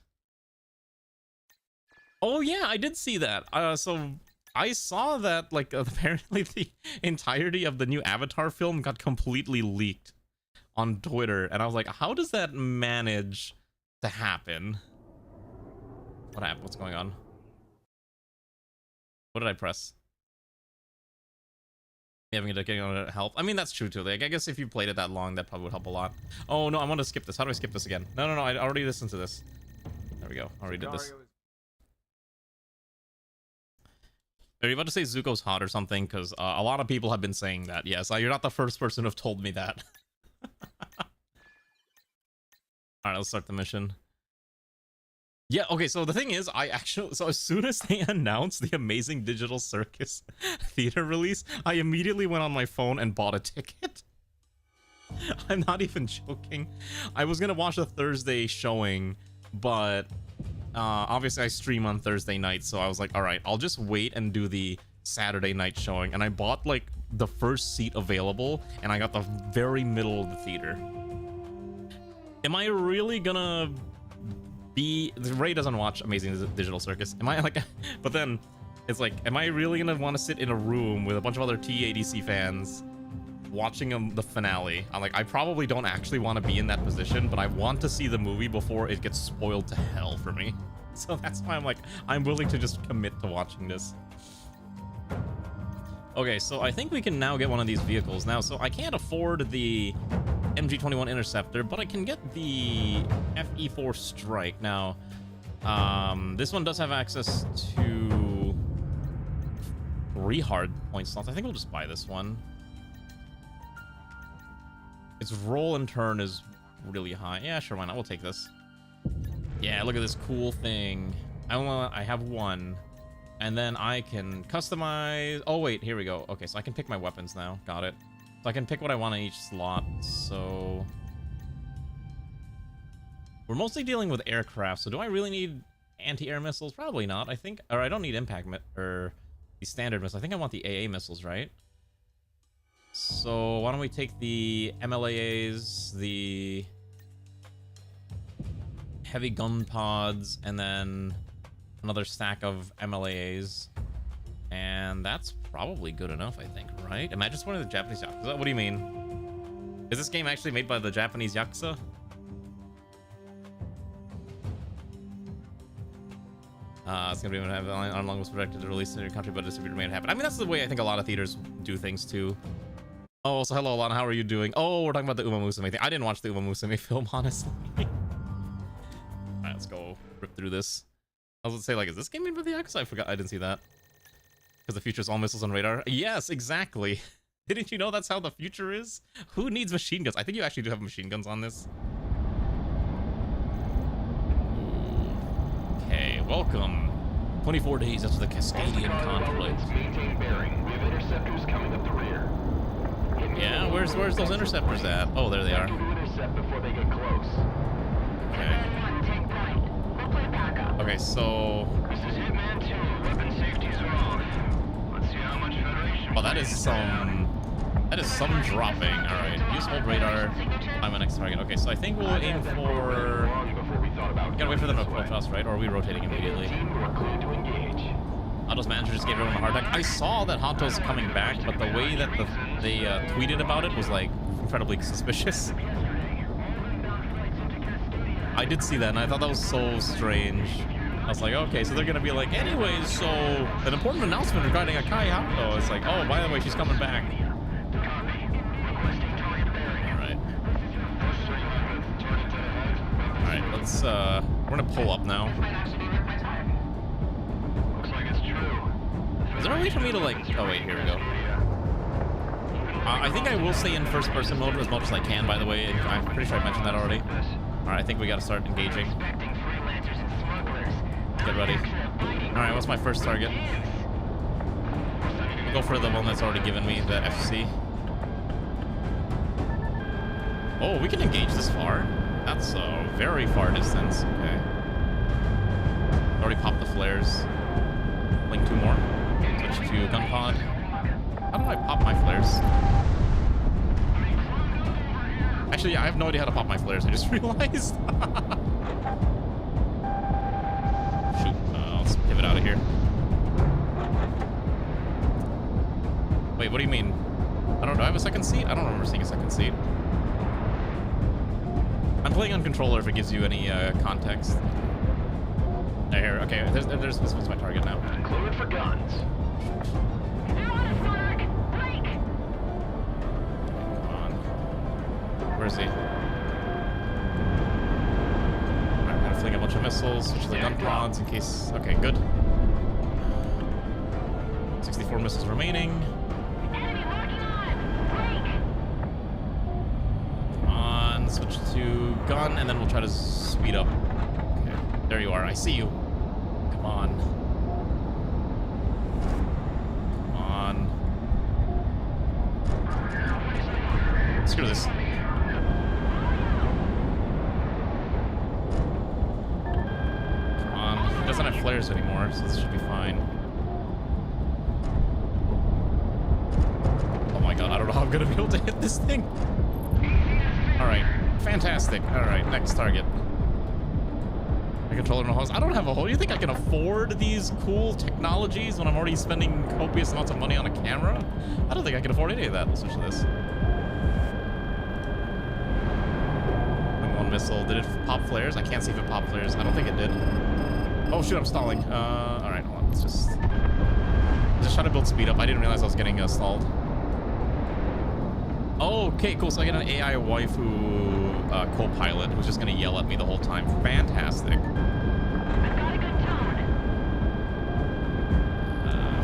Oh yeah, I did see that. So I saw that like apparently the entirety of the new Avatar film got completely leaked on Twitter, and I was like, how does that manage to happen? What happened? What's going on? What did I press? Having a getting on help. I mean, that's true too. Like, I guess if you played it that long, that probably would help a lot. Oh no, I want to skip this. How do I skip this again? No, I already listened to this. There we go. I already did this. Are you about to say Zuko's hot or something? Because a lot of people have been saying that. Yes, you're not the first person to have told me that. All right, let's start the mission. Yeah, okay, so the thing is, so as soon as they announced the Amazing Digital Circus theater release, I immediately went on my phone and bought a ticket. I'm not even joking. I was gonna watch the Thursday showing, but obviously I stream on Thursday night, so I was like, all right, I'll just wait and do the Saturday night showing, and I bought like the first seat available, and I got the very middle of the theater. Am I really gonna... Ray doesn't watch Amazing Digital Circus. Am I like, but then it's like, am I really gonna want to sit in a room with a bunch of other TADC fans watching the finale? I'm like, I probably don't actually want to be in that position, but I want to see the movie before it gets spoiled to hell for me. So that's why I'm like, I'm willing to just commit to watching this. Okay, so I think we can now get one of these vehicles now. So I can't afford the MG-21 Interceptor, but I can get the FE-4 Strike. Now, this one does have access to 3 hard point slots. I think we'll just buy this one. Its roll and turn is really high. Yeah, sure, why not? We'll take this. Yeah, look at this cool thing. I have one. And then I can customize... Oh, wait, here we go. Okay, so I can pick my weapons now. Got it. So I can pick what I want in each slot, so... We're mostly dealing with aircraft, so do I really need anti-air missiles? Probably not, I think. Or I don't need impact or the standard missiles. I think I want the AA missiles, right? So why don't we take the MLAAs, the heavy gun pods, and then another stack of MLAAs. And that's probably good enough, I think, right? Imagine one of the Japanese Yakuza. What do you mean? Is this game actually made by the Japanese Yakuza? It's gonna be on long was projected to release in your country, but distributor made it happen. I mean, that's the way I think a lot of theaters do things too. Oh, so hello, Alana. How are you doing? Oh, we're talking about the Uma Musume thing. I didn't watch the Uma Musume film, honestly. All right, let's go rip through this. I was gonna say, like, is this game made by the Yakuza? I forgot. I didn't see that. Because the future is all missiles on radar. Yes, exactly. Didn't you know that's how the future is? Who needs machine guns? I think you actually do have machine guns on this. Okay, welcome. 24 days after the Cascadian conflict. Maintain bearing. We have interceptors coming up the rear. Yeah, where's those interceptors at? Oh, there they are. Intercept before they get close. Okay. Take point. We'll play backup. Okay, so This is Hitman 2. Weapon safety is wrong. Let's see how much Federation Oh, that is some dropping. All right, use hold radar. I'm my next target. Okay, so I think we'll aim for. We gotta wait for them to approach us, right? Or are we rotating immediately? Hanto's manager just gave everyone a hard time. I saw that Hanto's coming back, but the way that they tweeted about it was like incredibly suspicious. I did see that, and I thought that was so strange. I was like, okay, so they're gonna be like, anyways, so an important announcement regarding Akai Hanto. It's like, oh, by the way, she's coming back. Alright, let's, we're gonna pull up now. Is there a way for me to, like, oh, wait, here we go. I think I will stay in first-person mode as much as I can, by the way. I'm pretty sure I mentioned that already. Alright, I think we gotta start engaging. Get ready. Alright, what's my first target? I'll go for the one that's already given me, the FC. Oh, we can engage this far. That's a very far distance. Okay. Already popped the flares. Link 2 more. Switch to gun pod. How do I pop my flares? Actually, I have no idea how to pop my flares. I just realized. Shoot. Let's pivot out of here. Wait, what do you mean? I don't know. Do I have a second seat? I don't remember seeing a second seat. I'm playing on controller if it gives you any context. Here, okay, there's this one's my target now. Cleared for guns. Come on. Where is he? Alright, I'm gonna fling a bunch of missiles, switch to the gun pods in case. Okay, good. 64 missiles remaining. Switch to gun, and then we'll try to speed up. Okay, there you are. I see you. Come on. Come on. Screw this. Come on. He doesn't have flares anymore, so this should be fine. Oh my god, I don't know how I'm gonna be able to hit this thing. Alright. Fantastic. Alright, next target. My controller no hose. I don't have a hose. You think I can afford these cool technologies when I'm already spending copious amounts of money on a camera? I don't think I can afford any of that. Let's switch to this. One missile. Did it pop flares? I can't see if it popped flares. I don't think it did. Oh shoot, I'm stalling. Alright, hold on. Let's just try to build speed up. I didn't realize I was getting stalled. Okay, cool. So I get an AI waifu co-pilot who's just gonna yell at me the whole time. Fantastic. I've got a good tone.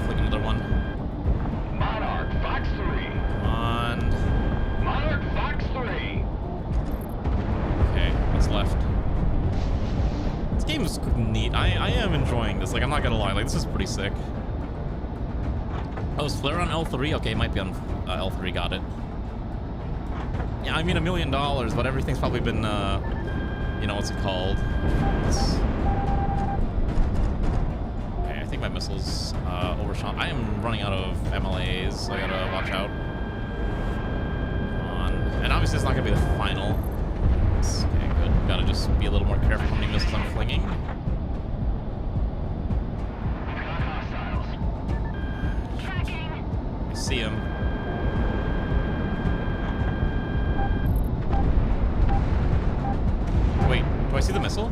Flick another one. Monarch Fox 3. Come on. Monarch Fox 3. Okay, what's left? This game is neat. I am enjoying this. Like, I'm not gonna lie. Like, this is pretty sick. Oh, is flare on L3? Okay, it might be on L3. Got it. Yeah, I mean $1 million, but everything's probably been, you know, what's it called? Okay, I think my missiles overshot. I am running out of MLAs, so I gotta watch out. Come on. And obviously it's not gonna be the final. Okay, good. Gotta just be a little more careful how many missiles I'm flinging. I see him. Wait, do I see the missile?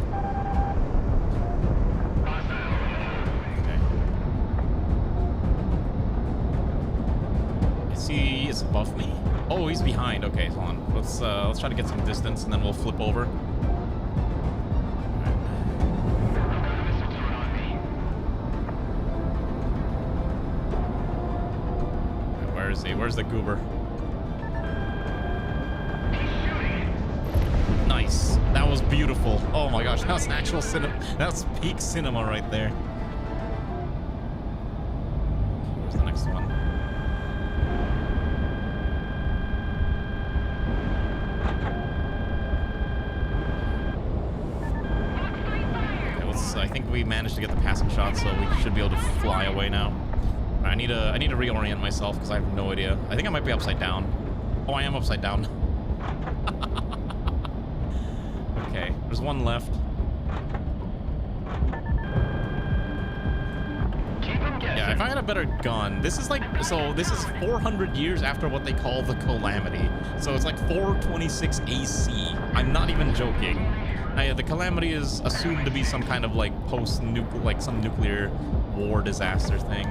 Okay. I see it's above me. Oh, he's behind. Okay, hold on. Let's try to get some distance, and then we'll flip over. Right, where is he? Where's the goober? Nice. That was beautiful. Oh my gosh, that was actual cinema. That's peak cinema right there. Where's the next one? Okay, I think we managed to get the passing shot, so we should be able to fly away now. I need to reorient myself because I have no idea. I think I might be upside down. Oh, I am upside down. Okay, there's one left. Yeah, if I had a better gun, this is like, so this is 400 years after what they call the Calamity. So it's like 426 AC. I'm not even joking. Now, the Calamity is assumed to be some kind of like post-nuclear, like some nuclear war disaster thing.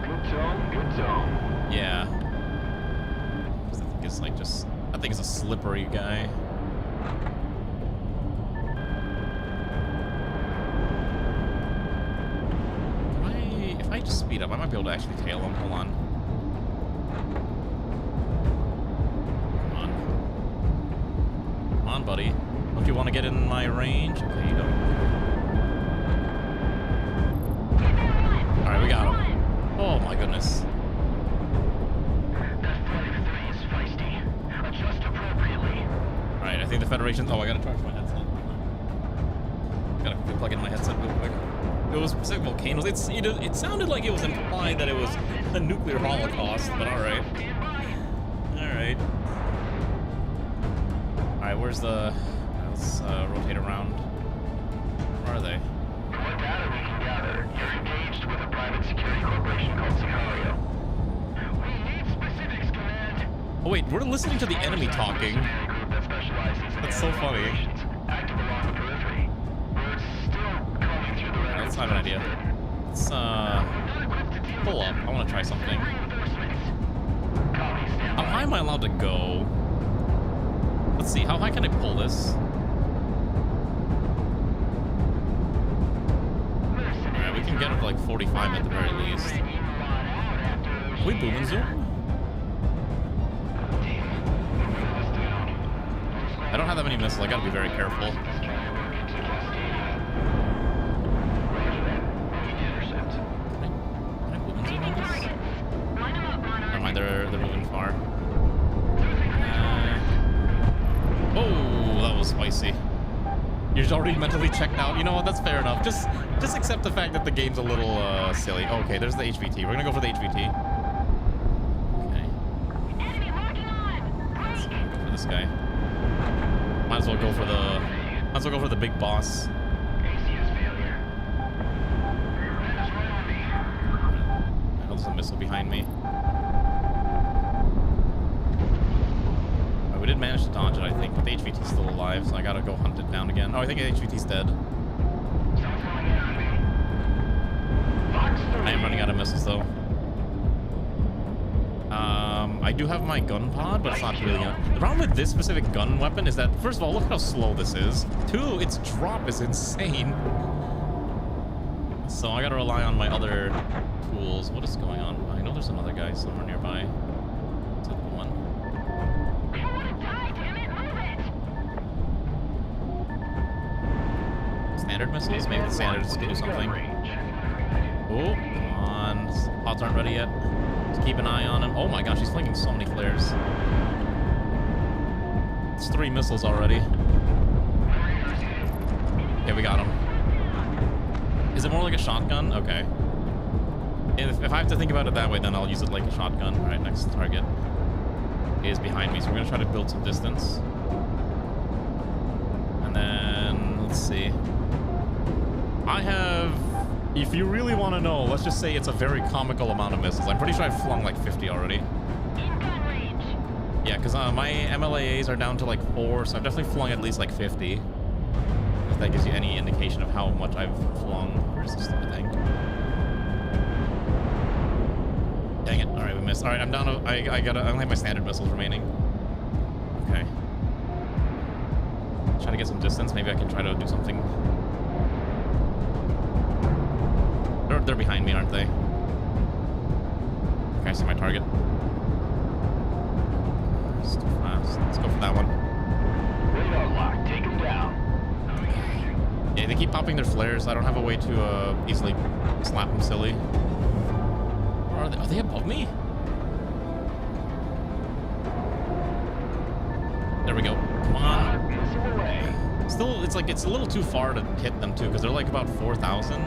Good tone, good tone. Yeah. I think it's like just, I think it's a slippery guy. If I just speed up, I might be able to actually tail him. Hold on. Come on. Come on, buddy. Don't you want to get in my range? Okay, you don't. Alright, we got him. Oh my goodness. Alright, I think the Federation... Oh, I gotta charge my headset. Gotta quickly plug in my headset real quick. It was specific volcanoes. It sounded like it was implied that it was a nuclear holocaust, but alright. Alright. Alright, where's the... Let's rotate around. Where are they? From what data we can gather, you're engaged with a private security corporation called Sicario. We need specifics, Command. Oh wait, we're listening to the enemy talking. That's so funny. Active along the periphery. We're still combing through the Let's have an idea. Let's pull up. I want to try something. How high am I allowed to go? Let's see. How high can I pull this? Alright, we can get it to like 45 at the very least. Can we boom and zoom? I don't have that many missiles. I gotta be very careful. Never mind, they're moving far. Oh, that was spicy. You're already mentally checked out. You know what? That's fair enough. Just accept the fact that the game's a little silly. Oh, okay, there's the HVT. We're gonna go for the HVT. Okay. Let's go for this guy. Might as well go for the big boss. Oh, there's a missile behind me. We did manage to dodge it, I think, but the HVT's still alive, so I gotta go hunt it down again. Oh, I think the HVT's dead. I am running out of missiles, though. I do have my gun pod, but it's not really enough. The problem with this specific gun weapon is that, first of all, look how slow this is. Two, its drop is insane. So I gotta rely on my other tools. What is going on? I know there's another guy somewhere nearby. Is that the one? Standard missiles? Maybe the standards can do something. Oh, come on. Pods aren't ready yet. Just keep an eye on him. Oh my gosh, he's flinging so many flares. It's 3 missiles already. Okay, we got him. Is it more like a shotgun? Okay. If I have to think about it that way, then I'll use it like a shotgun. All right, next target is behind me, so we're gonna try to build some distance. And then, let's see. I have, if you really want to know, let's just say it's a very comical amount of missiles. I'm pretty sure I've flung like 50 already. Yeah, because my MLAAs are down to like 4, so I've definitely flung at least like 50. If that gives you any indication of how much I've flung. Where's this stupid thing? Dang it. Alright, we missed. Alright, I'm down to, I only have my standard missiles remaining. Okay. Try to get some distance. Maybe I can try to do something. They're behind me, aren't they? Okay, I see my target. It's too fast. Let's go for that one. Radar lock. Take him down. Yeah, they keep popping their flares. I don't have a way to easily slap them silly. Where are they? Are they above me? There we go. Come on. Still, it's like it's a little too far to hit them too, because they're like about 4,000.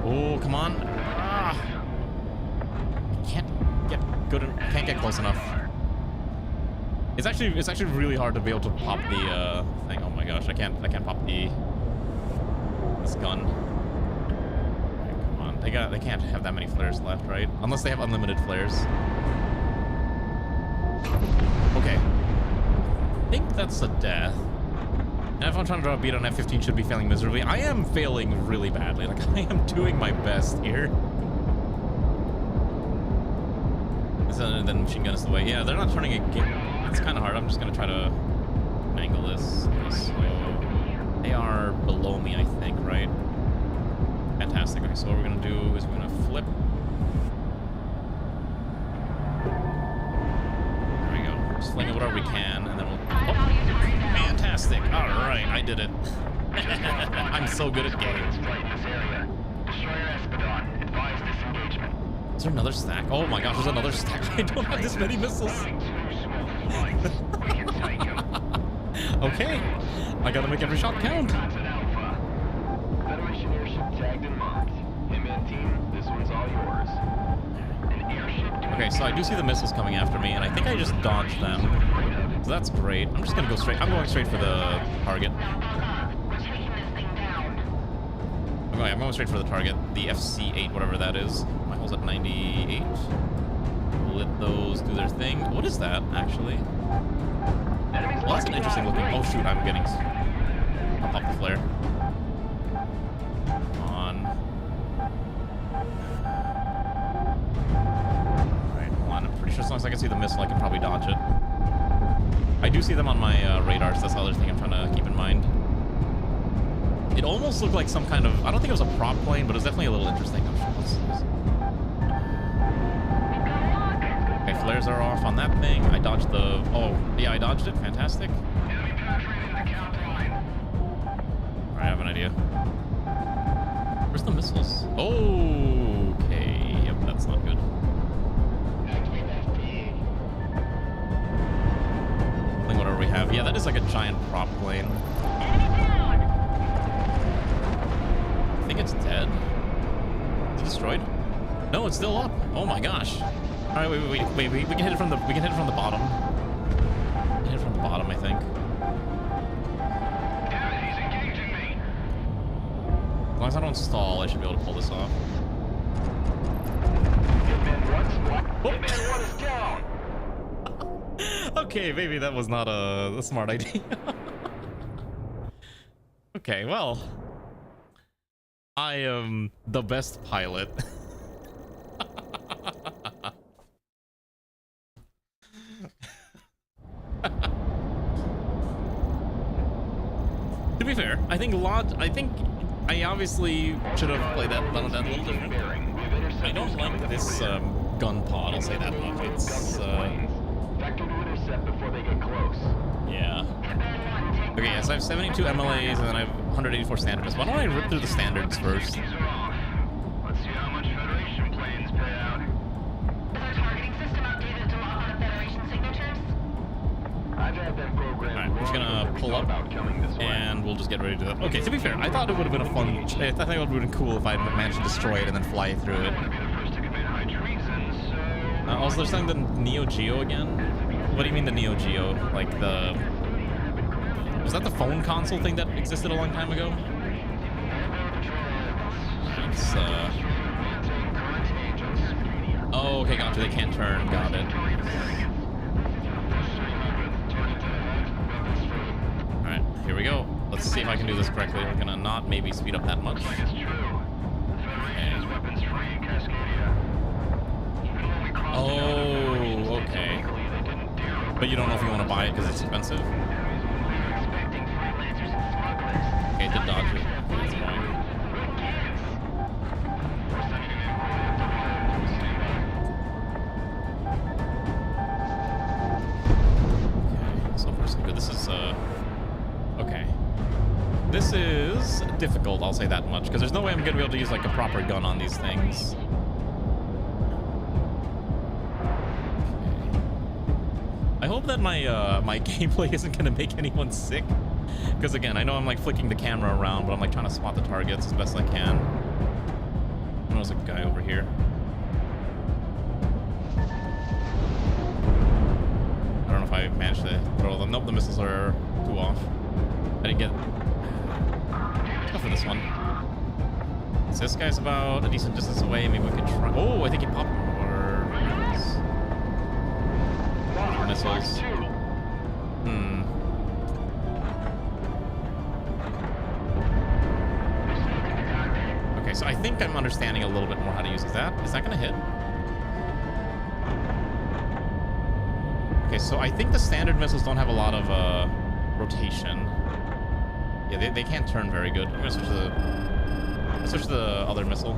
Oh, come on. Ah. Can't get good. Can't get close enough. It's actually really hard to be able to pop the thing. Oh my gosh, I can't pop this gun. Okay, come on, they can't have that many flares left, right? Unless they have unlimited flares. Okay, I think that's a death. And if I'm trying to draw a beat on F-15, should be failing miserably. I am failing really badly. Like I am doing my best here. Then machine gun is the way. Yeah, they're not turning again. It's kind of hard. I'm just gonna try to angle this. So they are below me, I think, right? Fantastic. Okay, so what we're gonna do is we're gonna flip. There we go. Just fling it whatever we can, and then we'll. Oh, fantastic! All right, I did it. I'm so good at games. Is there another stack? Oh my gosh, there's another stack. I don't have this many missiles. Okay, I gotta make every shot count. Federation airship tagged and marked. Hitman team, this one's all yours. An airship. Okay, so I do see the missiles coming after me, and I think I just dodged them. So that's great. I'm just gonna go straight. I'm going straight for the target. Okay, I'm going straight for the target. The FC-8, whatever that is. My hull's at 98. Let those do their thing. What is that, actually? Well, that's an interesting looking. Oh shoot, I'm getting. I'll pop the flare. Come on. Alright, hold on. I'm pretty sure as long as I can see the missile, I can probably dodge it. I do see them on my radar, so that's the other thing I'm trying to keep in mind. It almost looked like some kind of. I don't think it was a prop plane, but it's definitely a little interesting. Oh, okay, flares are off on that thing. I dodged the. Oh, yeah, I dodged it. Fantastic. Alright, I have an idea. Where's the missiles? Oh, okay. Yep, that's not good. Thing, whatever we have. Yeah, that is like a giant prop plane. I think it's dead. Is it destroyed? No, it's still up. Oh my gosh. All right, wait. We can hit it from the. We can hit it from the bottom. We can hit it from the bottom, I think. Damn it, he's engaging me. As long as I don't stall, I should be able to pull this off. Hitman 1 is down. Okay, maybe that was not a smart idea. Okay, well, I am the best pilot. To be fair, I think I obviously should have played that a little different. I don't like this gun pod, I'll say that much. It's Vector to intercept before they get close. yeah. Okay, yes, I have 72 MLAs and then I have 184 standards. Why don't I rip through the standards first? Let's see how much Federation planes pay out. Is our targeting system updated to lock on the Federation signatures? I've had them programmed. Alright, we're just gonna pull up and we'll just get ready to do that. Okay, to be fair, I thought it would have been a fun. I think it would have been cool if I had managed to destroy it and then fly through it. Also, they're saying the Neo Geo again. What do you mean the Neo Geo? Like the. Was that the phone console thing that existed a long time ago? It's, oh, okay, gotcha. They can't turn. Got it. Alright, here we go. Let's see if I can do this correctly. We're gonna not maybe speed up that much. Okay. Oh, okay. But you don't know if you want to buy it because it's expensive? Okay, did dodge it. That's fine. Okay, so far so good. This is, okay. This is difficult, I'll say that much, because there's no way I'm going to be able to use, like, a proper gun on these things. I hope that my my gameplay isn't gonna make anyone sick, because again, I know I'm like flicking the camera around, but I'm like trying to spot the targets as best I can. There's a guy over here. I don't know if I managed to throw them. Nope, the missiles are too off. I didn't get... Let's go for this one. So this guy's about a decent distance away. Maybe we could try... Oh, I think he popped more missiles. Okay, so I think I'm understanding a little bit more how to use that. Is that going to hit? Okay, so I think the standard missiles don't have a lot of rotation. Yeah, they can't turn very good. I'm going to switch to the other missile.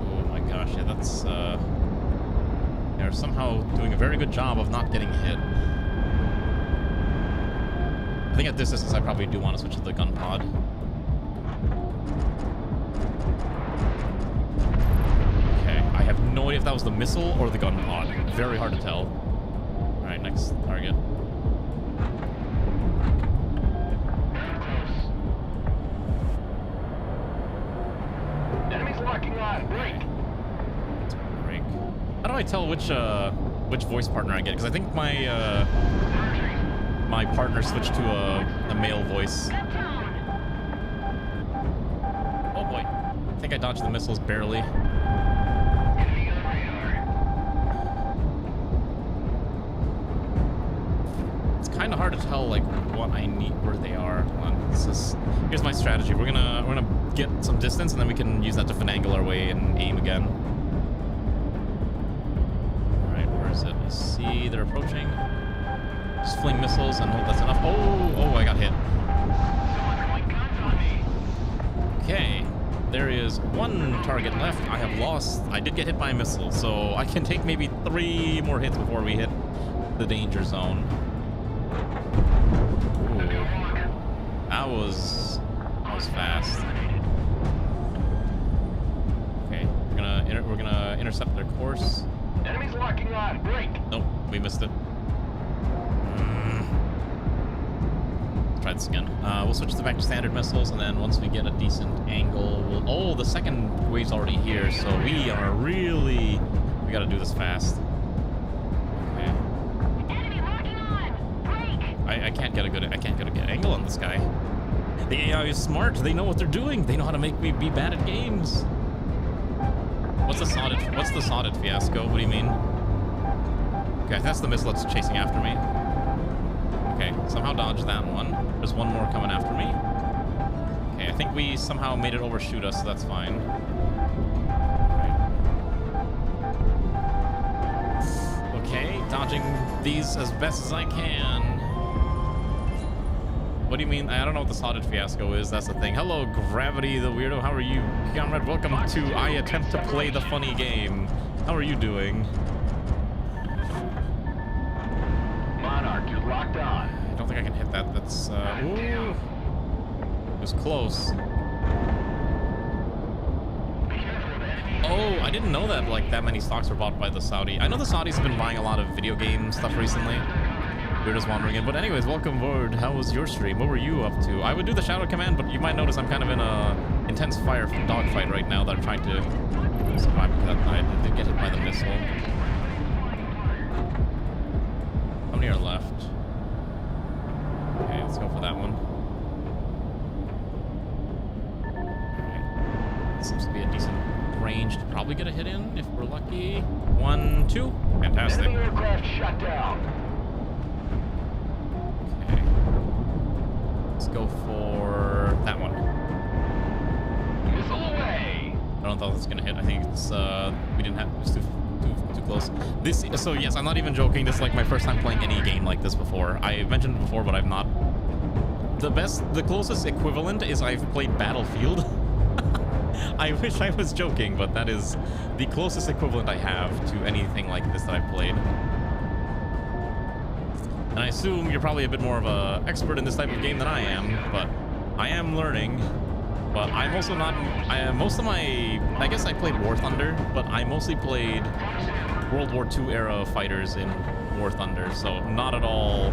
Oh my gosh, yeah, that's... They're somehow doing a very good job of not getting hit. I think at this distance I probably do want to switch to the gun pod. Okay, I have no idea if that was the missile or the gun pod. Very hard to tell. Alright, next target. Enemies locking on. Break. Break. How do I tell which voice partner I get? Because I think my my partner switched to a male voice. Oh boy. I think I dodged the missiles barely. It's kind of hard to tell like what I need, where they are. Hold on. Here's my strategy. We're gonna get some distance and then we can use that to finagle our way and aim again. Alright, where is it? I see they're approaching. Just fling missiles and hope that's enough. Oh, I got hit. Okay, there is one target left. I have lost. I did get hit by a missile, so I can take maybe 3 more hits before we hit the danger zone. Ooh. That was fast. Okay, we're gonna intercept their course. Enemies locking on. Break. Nope, we missed it. Try this again. We'll switch back to standard missiles, and then once we get a decent angle, we'll... Oh, the second wave's already here, so we are really... We gotta do this fast. Okay. Enemy locking on. Break. I can't get a good angle on this guy. The AI is smart. They know what they're doing. They know how to make me be bad at games. What's the sodded fiasco? What do you mean? Okay, that's the missile that's chasing after me. Okay, somehow dodged that one. There's one more coming after me. Okay, I think we somehow made it overshoot us, so that's fine. Right. Okay, dodging these as best as I can. What do you mean? I don't know what the sodded fiasco is. That's the thing. Hello, Gravity the Weirdo. How are you? Comrade, welcome to I Attempt to Play the Funny Game. How are you doing? Monarch is locked on. I don't think I can hit that. That's, ooh. It was close. Oh, I didn't know that, like, that many stocks were bought by the Saudi. I know the Saudis have been buying a lot of video game stuff recently. We're just wandering in. But anyways, welcome aboard. How was your stream? What were you up to? I would do the shadow command, but you might notice I'm kind of in a intense dogfight right now that I'm trying to survive. I did get hit by the missile. How many are left? Okay, let's go for that one. Okay. Seems to be a decent range to probably get a hit in if we're lucky. 1, 2. Fantastic. Enemy aircraft shut down. Okay. Let's go for that one. Missile away. I don't know if that's gonna hit. I think it's we didn't have, it was too close. So yes, I'm not even joking. This is like my first time playing any game like this before. I mentioned it before, but I've not. The closest equivalent is I've played Battlefield. I wish I was joking, but that is the closest equivalent I have to anything like this that I've played. And I assume you're probably a bit more of an expert in this type of game than I am, but I am learning. But I'm also not... I guess I played War Thunder, but I mostly played World War II era fighters in War Thunder, so not at all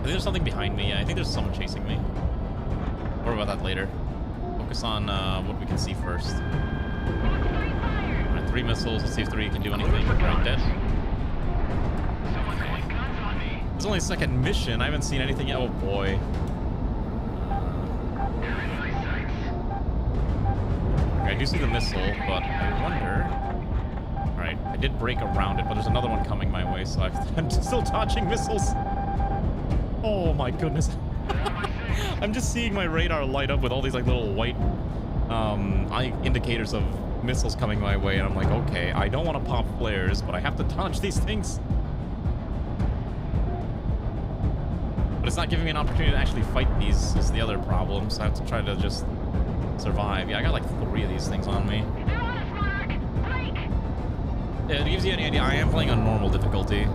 think there's something behind me. Yeah, I think there's someone chasing me. More about that later. Focus on what we can see first. Alright, 3 missiles. Let's see if 3 can do anything. Alright, dead. Okay. It's only a second mission. I haven't seen anything yet. Oh boy. Okay, I do see the missile, but I wonder... Alright, I did break around it, but there's another one coming my way, so I'm still dodging missiles. Oh my goodness. I'm just seeing my radar light up with all these like little white indicators of missiles coming my way, and I'm like, okay, I don't want to pop flares, but I have to dodge these things. But it's not giving me an opportunity to actually fight these, is the other problem, so I have to try to just survive. Yeah, I got like 3 of these things on me. Yeah, it gives you any idea, I am playing on normal difficulty.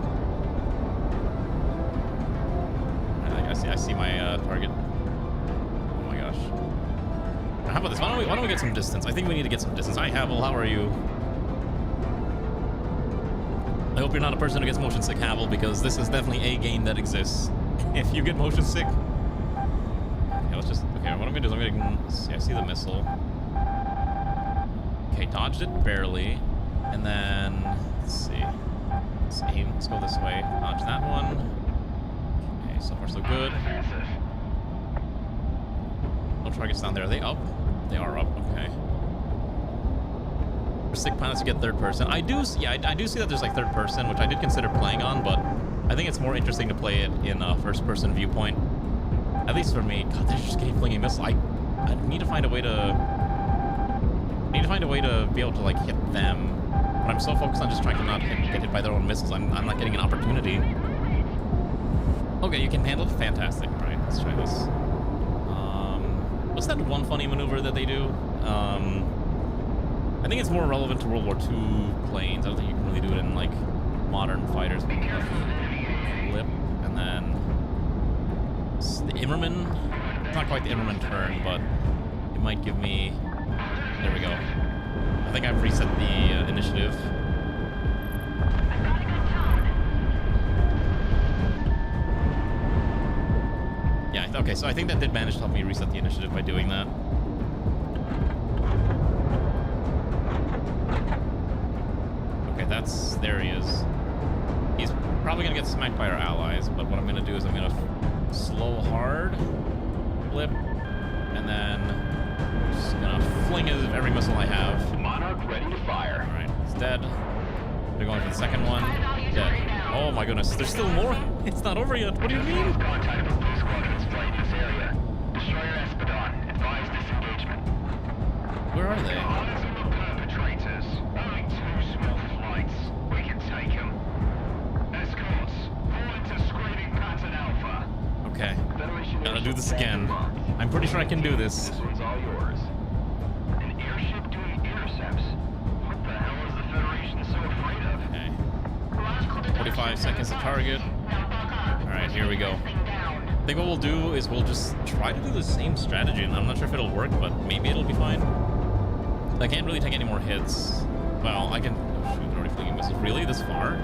I see my target. Oh my gosh. How about this? Why don't we get some distance? I think we need to get some distance. Hi, Havel. How are you? I hope you're not a person who gets motion sick, Havel, because this is definitely a game that exists. If you get motion sick... Okay, let's just... Okay, what I'm gonna do is I'm gonna... See, I see the missile. Okay, dodged it barely. And then... Let's see. Let's aim. Let's go this way. Dodge that one. So far so good. No targets down there. Are they up? They are up. Okay. For sick pilots to get third person. I do see that there's like third person, which I did consider playing on, but I think it's more interesting to play it in a first person viewpoint. At least for me. God, they're just getting flinging missiles. I need to find a way to be able to like hit them. But I'm so focused on just trying to not get hit by their own missiles. I'm not getting an opportunity. Okay, you can handle it. Fantastic. All right, let's try this. What's that one funny maneuver that they do? I think it's more relevant to World War II planes. I don't think you can really do it in like modern fighters. Flip, and then it's the Immerman. It's not quite the Immerman turn, but it might give me. There we go. I think I've reset the initiative. Yeah, okay, so I think that did manage to help me reset the initiative by doing that. Okay, there he is. He's probably gonna get smacked by our allies, but what I'm gonna do is I'm gonna slow hard, flip, and then just gonna fling every missile I have. Monarch ready to fire. Alright, it's dead. They're going for the second one. Dead. Oh my goodness, there's still more? It's not over yet. What do you mean? Contact with blue squadrons flight in this area. Destroyer Espadon. Advise disengagement. Where are they? Perpetrators. Only 2 small flights. We can take them. Escorts. Fall into screening pattern Alpha. Okay. Gotta do this again. I'm pretty sure I can do this. This one's all yours. An airship doing intercepts. What the hell is the Federation so afraid of? Okay. 45 seconds to target. Alright, here we go. I think what we'll do is we'll just try to do the same strategy, and I'm not sure if it'll work, but maybe it'll be fine. I can't really take any more hits. Well, I can... Oh, shoot, they're already flinging missiles. Really? This far?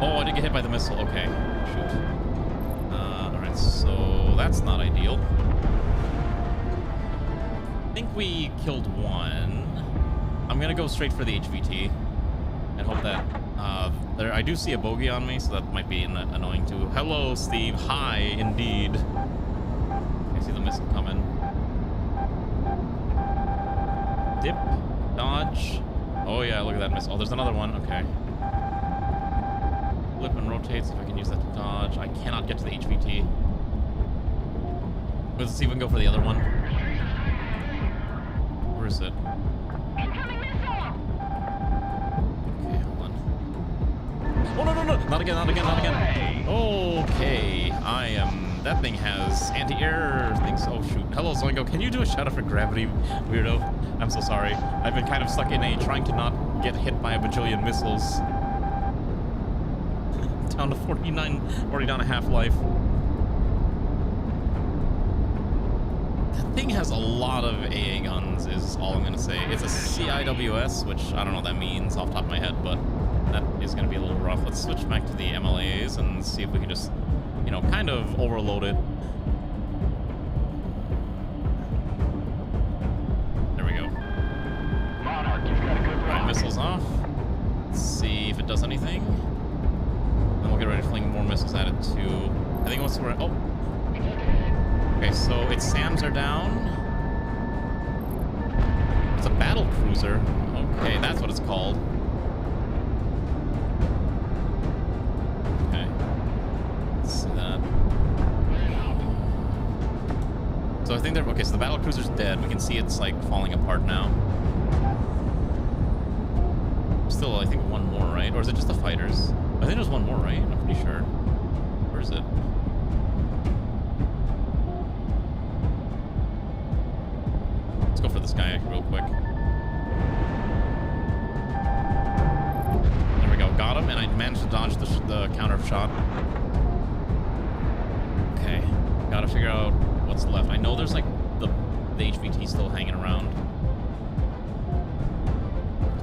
Oh, I did get hit by the missile. Okay. Shoot. Alright, so that's not ideal. I think we killed one. I'm gonna go straight for the HVT and hope that there. I do see a bogey on me, so that might be annoying too. Hello, Steve. Hi, indeed. I see the missile coming. Dip, dodge. Oh yeah, look at that missile. Oh, there's another one. Okay. Flip and rotate. See if I can use that to dodge. I cannot get to the HVT. Let's see if we can go for the other one. Where is it? Oh, no, no, no. Not again, not again, not again. Okay. That thing has anti-air things. Oh, shoot. Hello, Zoingo. Can you do a shout out for gravity, weirdo? I'm so sorry. I've been kind of stuck in trying to not get hit by a bajillion missiles. Down to 49, already down a half-life. That thing has a lot of AA guns, is all I'm going to say. It's a CIWS, which I don't know what that means off the top of my head, but that is going to be a little rough. rough. Let's switch back to the MLAs and see if we can just, you know, kind of overload it. There we go. Monarch, you've got a good Alright, rock. missiles off. Let's see if it does anything. Then we'll get ready to fling more missiles at it too. I think once we're... Oh! Okay, so its SAMs are down. It's a battle cruiser. Okay, that's what it's called. Okay. Let's see that. So I think they're... Okay, so the battle cruiser's dead. We can see it's, like, falling apart now. Still, I think, one more, right? Or is it just the fighters? I think there's one more, right? I'm pretty sure. Where is it? Let's go for this guy real quick. There we go. Got him, and I managed to dodge the counter shot. Okay. Gotta figure out what's left. I know there's, like, the HVT still hanging around.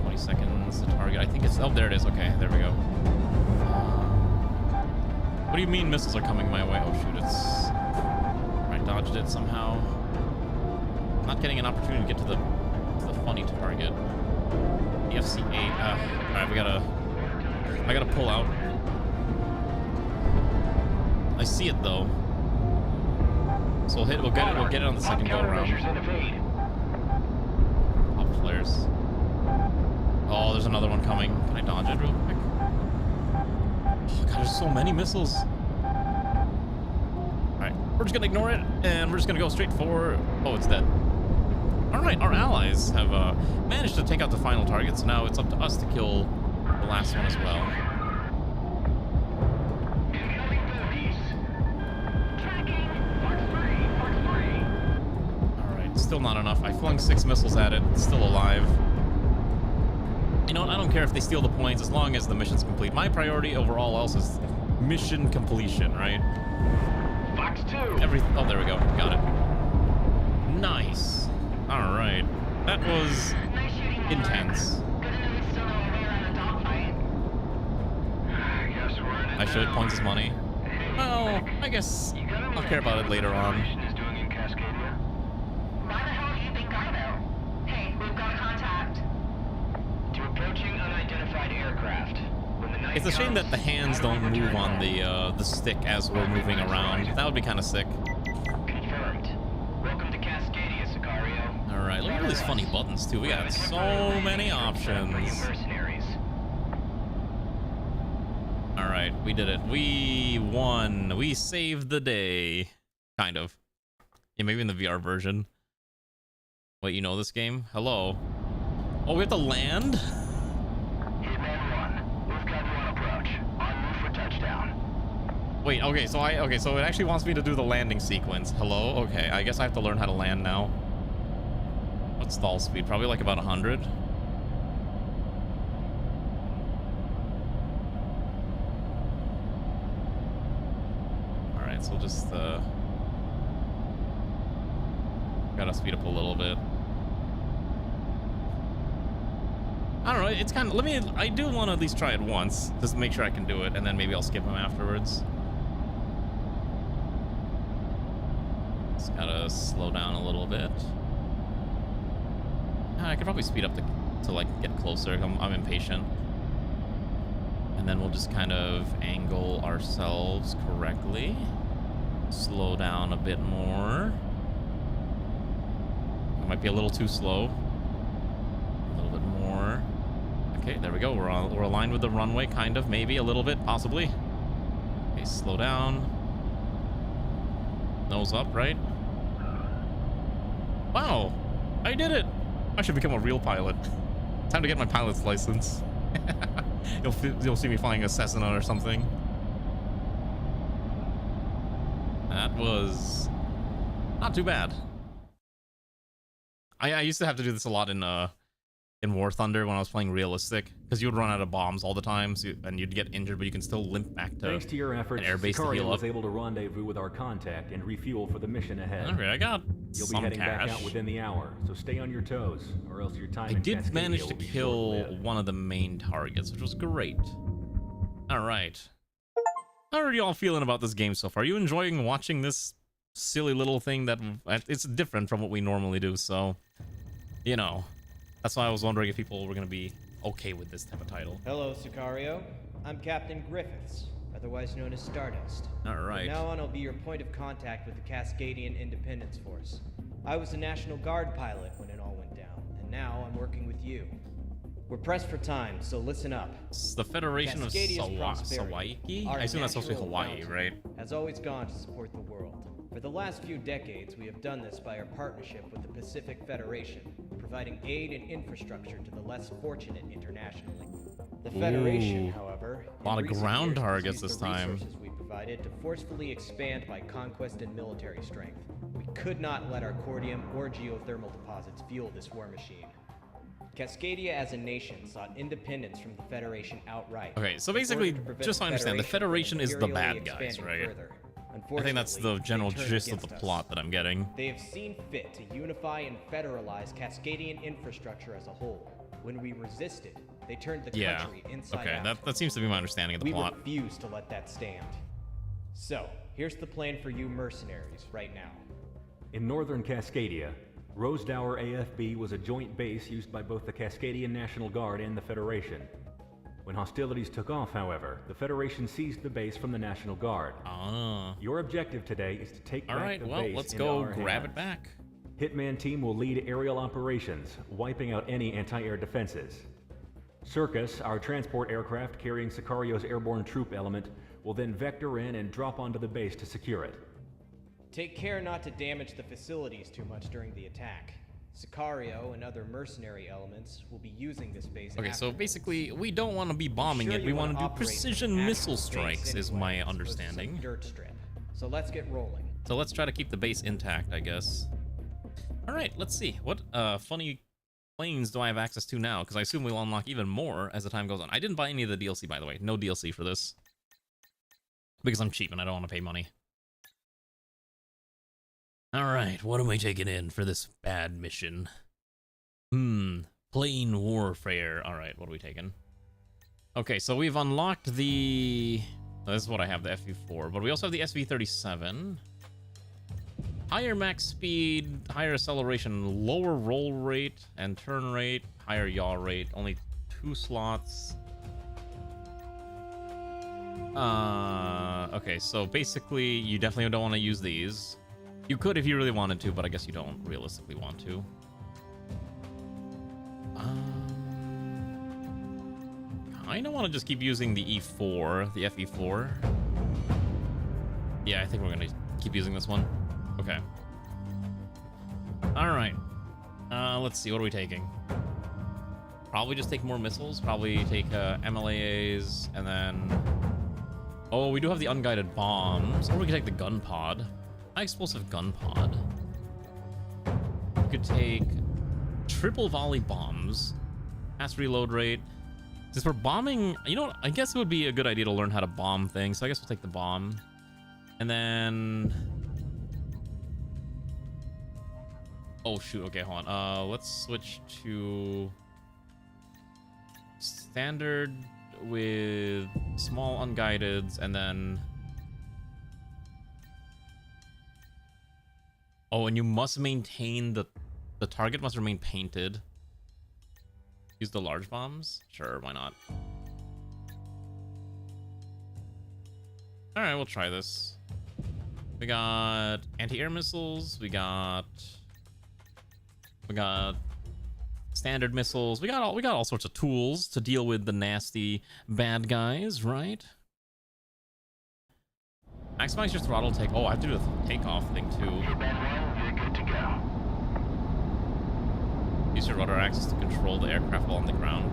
20 seconds, the target. I think it's... Oh, there it is. Okay, there we go. What do you mean missiles are coming my way? Oh, shoot, it's... I dodged it somehow. Not getting an opportunity to get to the funny target. The FC-8. Alright, I gotta pull out. I see it, though. So we'll get it on the second go around. Pop flares. Oh, there's another one coming. Can I dodge it real quick? Oh, God, there's so many missiles. Alright, we're just gonna ignore it, and we're just gonna go straight for... Oh, it's dead. Alright, our allies have managed to take out the final target, so now it's up to us to kill the last one as well. Alright, still not enough. I flung 6 missiles at it. It's still alive. You know what? I don't care if they steal the points as long as the mission's complete. My priority over all else is mission completion, right? Fox 2. Oh, there we go. Got it. Nice. All right. That was intense. I should. Points is money. Well, I guess I'll care about it later on. Why the hell do you think I know? Hey, we've got a contact. To approaching unidentified aircraft. When the night It's a shame that the comes, hands don't move on the stick as we're moving around. That would be kind of sick. Confirmed. Welcome to Cascadia, Sicario. All right, look at all these funny buttons too. We got so many options. Mercenaries. All right, we did it. We won. We saved the day. Kind of. Yeah, maybe in the VR version. Wait, you know this game? Hello. Oh, we have to land? Hitman 1. We've got you on approach. En route for touchdown. Wait, okay, so it actually wants me to do the landing sequence. Hello? Okay, I guess I have to learn how to land now. What's stall speed? Probably like about 100. Alright, so just gotta speed up a little bit. I don't know, it's kind of... I do want to at least try it once, just to make sure I can do it, and then maybe I'll skip them afterwards. Just gotta slow down a little bit. I could probably speed up to like get closer. I'm impatient. And then we'll just kind of angle ourselves correctly. Slow down a bit more. It might be a little too slow. A little bit more. Okay, there we go. We're aligned with the runway, kind of, maybe a little bit, possibly. Okay, slow down. Nose up, right? Wow, I did it. I should become a real pilot. Time to get my pilot's license. You'll see me flying a Cessna or something. That was not too bad. I used to have to do this a lot in War Thunder when I was playing realistic, because you would run out of bombs all the time, and you'd get injured, but you can still limp back to Thanks to your efforts, an airbase to heal Sicario up. was able to rendezvous with our contact and refuel for the mission ahead. Alright, I got You'll be some heading cash. back out within the hour, so stay on your toes, or else your time I in did Cascadia manage to will be kill short-lived. one of the main targets, which was great. Alright. How are y'all feeling about this game so far? Are you enjoying watching this silly little thing that it's different from what we normally do, so you know, that's why I was wondering if people were gonna be okay with this type of title. Hello, Sicario. I'm Captain Griffiths, otherwise known as Stardust. Alright. From now on, I'll be your point of contact with the Cascadian Independence Force. I was a National Guard pilot when it all went down, and now I'm working with you. We're pressed for time, so listen up. It's the Federation of Sawaiki? I assume that's supposed to be Hawaii, right? Has always gone to support the world. For the last few decades, we have done this by our partnership with the Pacific Federation, providing aid and infrastructure to the less fortunate internationally. The Federation, however, a lot of ground targets this time. Resources we provided to forcefully expand by conquest and military strength. We could not let our cordium or geothermal deposits fuel this war machine. Cascadia as a nation sought independence from the Federation outright. Okay, so basically, just so I understand, the Federation is the bad guys, right? I think that's the general gist of the plot that I'm getting. They have seen fit to unify and federalize Cascadian infrastructure as a whole. When we resisted, they turned the country inside out. Okay, that seems to be my understanding of the plot. We refuse to let that stand. So, here's the plan for you mercenaries right now. In northern Cascadia, Rosedower AFB was a joint base used by both the Cascadian National Guard and the Federation. When hostilities took off, however, the Federation seized the base from the National Guard. Your objective today is to take back the base. Alright, well, let's go grab it back. Hitman Team will lead aerial operations, wiping out any anti-air defenses. Circus, our transport aircraft carrying Sicario's airborne troop element, will then vector in and drop onto the base to secure it. Take care not to damage the facilities too much during the attack. Sicario and other mercenary elements will be using this base. Okay, so basically, we don't want to be bombing it. We want to do precision missile strikes, is my understanding. Dirt strip. So let's get rolling. So let's try to keep the base intact, I guess. Alright, let's see. What funny planes do I have access to now? Because I assume we'll unlock even more as the time goes on. I didn't buy any of the DLC, by the way. No DLC for this. Because I'm cheap and I don't want to pay money. Alright, what am I taking in for this bad mission? Plane warfare. Alright, what are we taking? Okay, so we've unlocked the... Oh, this is what I have, the FV4. But we also have the SV-37. Higher max speed, higher acceleration, lower roll rate and turn rate, higher yaw rate. Only 2 slots. Okay, so basically, you definitely don't want to use these. You could if you really wanted to, but I guess you don't realistically want to. I don't want to just keep using the E4, the FE4. Yeah, I think we're going to keep using this one. Okay. Alright. Let's see, what are we taking? Probably just take more missiles. Probably take MLAAs, and then... Oh, we do have the unguided bombs. Or we could take the gun pod. High explosive gun pod. We could take triple volley bombs. Fast reload rate. Since we're bombing, you know what? I guess it would be a good idea to learn how to bomb things. So I guess we'll take the bomb. And then... Oh shoot, okay, hold on. Let's switch to... standard with small unguideds, and then... Oh, and you must maintain the target must remain painted. Use the large bombs? Sure, why not? Alright, we'll try this. We got anti-air missiles, we got standard missiles, we got all sorts of tools to deal with the nasty bad guys, right? Maximize your throttle take. Oh, I have to do the takeoff thing too. You're good to go. Use your rudder axis to control the aircraft while on the ground.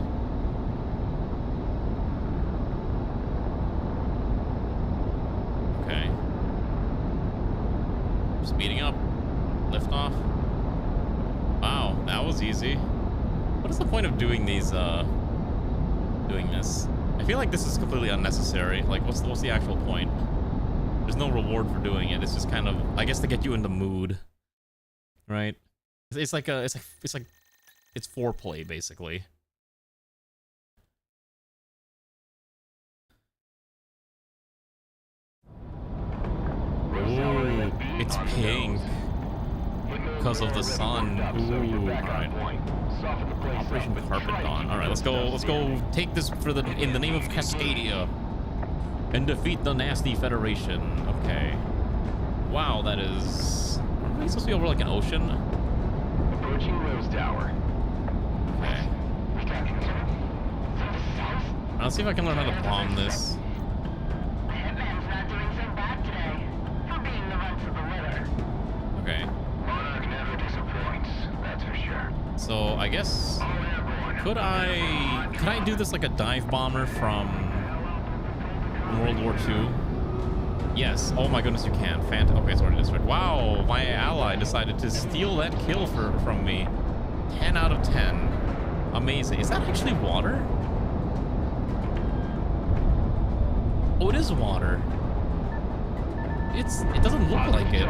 Okay. Speeding up. Lift off. Wow, that was easy. What is the point of doing these, doing this? I feel like this is completely unnecessary. Like, what's the actual point? There's no reward for doing it. It's just kind of, I guess, to get you in the mood, right? It's foreplay basically. It's pink because of the sun. Ooh, alright. Operation Carpet Dawn. Alright, let's go take this in the name of Cascadia. And defeat the nasty Federation. Okay. Wow, that is... Are we supposed to be over like an ocean? Approaching Rose Tower. Okay. Let's see if I can learn how to bomb this. Hitman's not doing so bad today. For being the runt of the litter. Okay. Monarch never disappoints, that's for sure. So I guess could I do this like a dive bomber from World War II? Yes. Oh my goodness, you can. Okay, it's already destroyed. Wow, my ally decided to steal that kill from me. 10 out of 10. Amazing. Is that actually water? Oh, it is water. It doesn't look like it.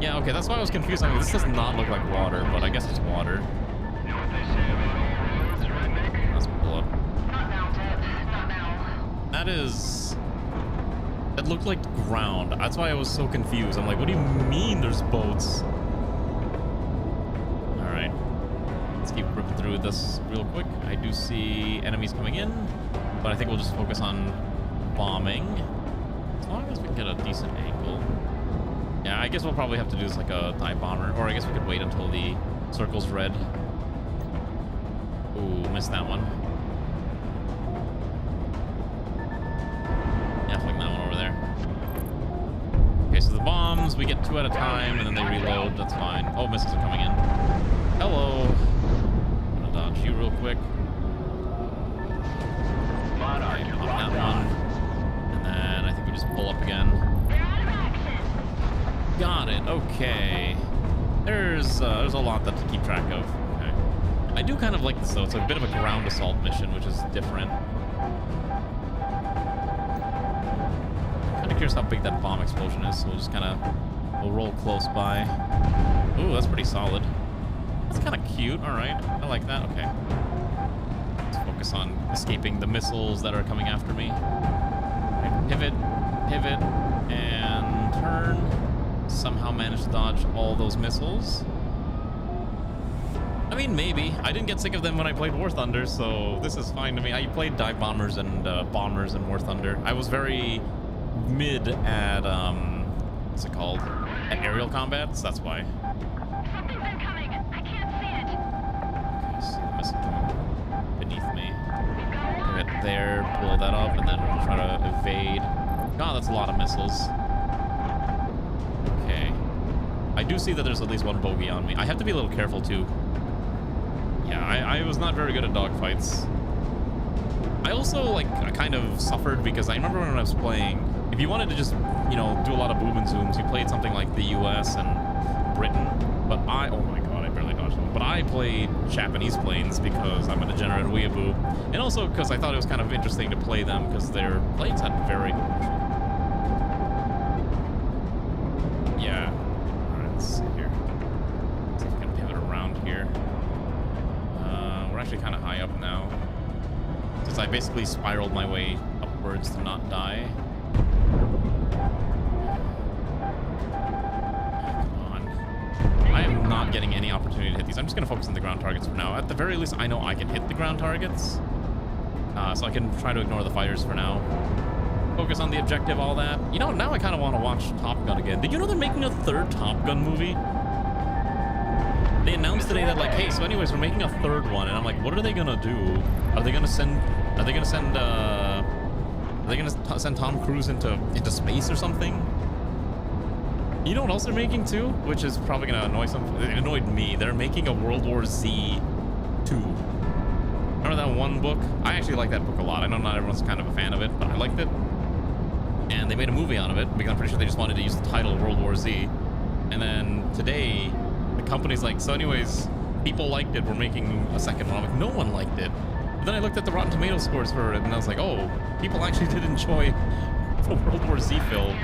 Yeah, okay, that's why I was confused. I mean, this does not look like water, but I guess it's water. You know what they say about all roads, right, Nick? Let's pull up. Not now, Ted. Not now. That looked like ground. That's why I was so confused. I'm like, what do you mean there's boats? Alright. Let's keep ripping through this real quick. I do see enemies coming in, but I think we'll just focus on bombing. As long as we can get a decent angle. Yeah, I guess we'll probably have to do this like a dive bomber, or I guess we could wait until the circle's red. Ooh, missed that one. Yeah, fling that one over there. Okay, so the bombs, we get 2 at a time, and then they reload. That's fine. Oh, missiles are coming in. Hello. I'm gonna dodge you real quick. Okay, pop that one. And then I think we just pull up again. Got it. Okay. There's a lot that to keep track of. Okay. I do kind of like this though. It's a bit of a ground assault mission, which is different. Kind of curious how big that bomb explosion is. So we'll just we'll roll close by. Ooh, that's pretty solid. That's kind of cute. All right, I like that. Okay. Let's focus on escaping the missiles that are coming after me. Okay, pivot, and turn. Somehow managed to dodge all those missiles. I mean, maybe. I didn't get sick of them when I played War Thunder, so this is fine to me. I played dive bombers and bombers in War Thunder. I was very mid at, what's it called? At aerial combat, so that's why. Something's incoming. I can't see it. Okay, see the missile coming beneath me. Pivot there, pull that up, and then we'll try to evade. God, that's a lot of missiles. Okay. I do see that there's at least one bogey on me. I have to be a little careful too. Yeah, I was not very good at dogfights. I also, I kind of suffered because I remember when I was playing, if you wanted to just, you know, do a lot of boom and zooms, you played something like the US and Britain. But oh my god, I barely dodged them. But I played Japanese planes because I'm a degenerate weeaboo. And also because I thought it was kind of interesting to play them because their planes had very... Yeah. Alright, let's see here. Let's see if we can pivot around here. We're actually kind of high up now. Since I basically spiraled my way upwards to not die. Come on. I am not getting any opportunity to hit these. I'm just going to focus on the ground targets for now. At the very least, I know I can hit the ground targets. So I can try to ignore the fighters for now. Focus on the objective, all that. You know, now I kind of want to watch Top Gun again. Did you know they're making a third Top Gun movie? They announced today that, like, hey, so anyways, we're making a third one, and I'm like, what are they gonna do? Are they gonna send Tom Cruise into space or something? You know what else they're making too? Which is probably gonna annoy it annoyed me. They're making a World War Z 2. Remember that one book? I actually like that book a lot. I know not everyone's kind of a fan of it, but I liked it. And they made a movie out of it because I'm pretty sure they just wanted to use the title World War Z. And then today, the company's like, so anyways, people liked it, we're making a second one. I'm like, no one liked it. But then I looked at the Rotten Tomatoes scores for it, and I was like, oh, people actually did enjoy the World War Z film,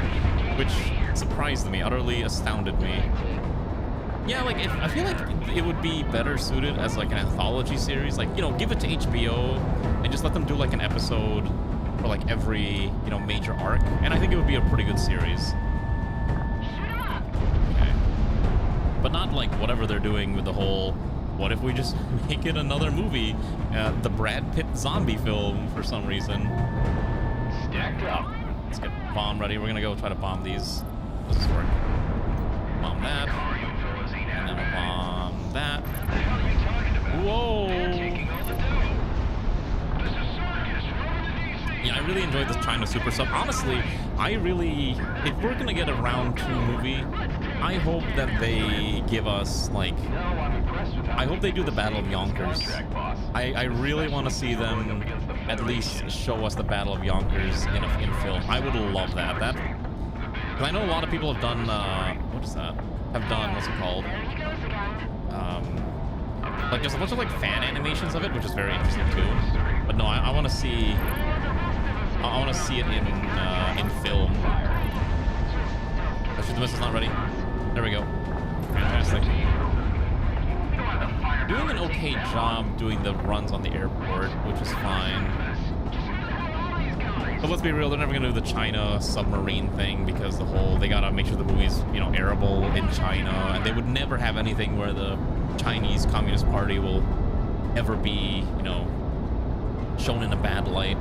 which surprised me, utterly astounded me. Yeah, like, I feel like it would be better suited as, like, an anthology series. Like, you know, give it to HBO and just let them do, like, an episode for like every, you know, major arc, and I think it would be a pretty good series. Okay. But not like whatever they're doing with the whole, what if we just make it another movie, the Brad Pitt zombie film for some reason. Stacked up. Let's get bomb ready. We're gonna go try to bomb these. Does this work? Bomb that. And then we'll bomb that. Whoa! Yeah, I really enjoyed this China Super Sub. Honestly, if we're gonna get a round 2 movie, I hope that they give us, like, I hope they do the Battle of Yonkers. I really want to see them at least show us the Battle of Yonkers in film. I would love that. Because I know a lot of people have done, what is that? What's it called? Like, there's a bunch of, like, fan animations of it, which is very interesting, too. But no, I want to see... I want to see it in film. Actually, the missile's not ready. There we go. Fantastic. Doing an okay job doing the runs on the airport, which is fine. But let's be real, they're never going to do the China submarine thing because they got to make sure the movie's, you know, airable in China, and they would never have anything where the Chinese Communist Party will ever be, you know, shown in a bad light.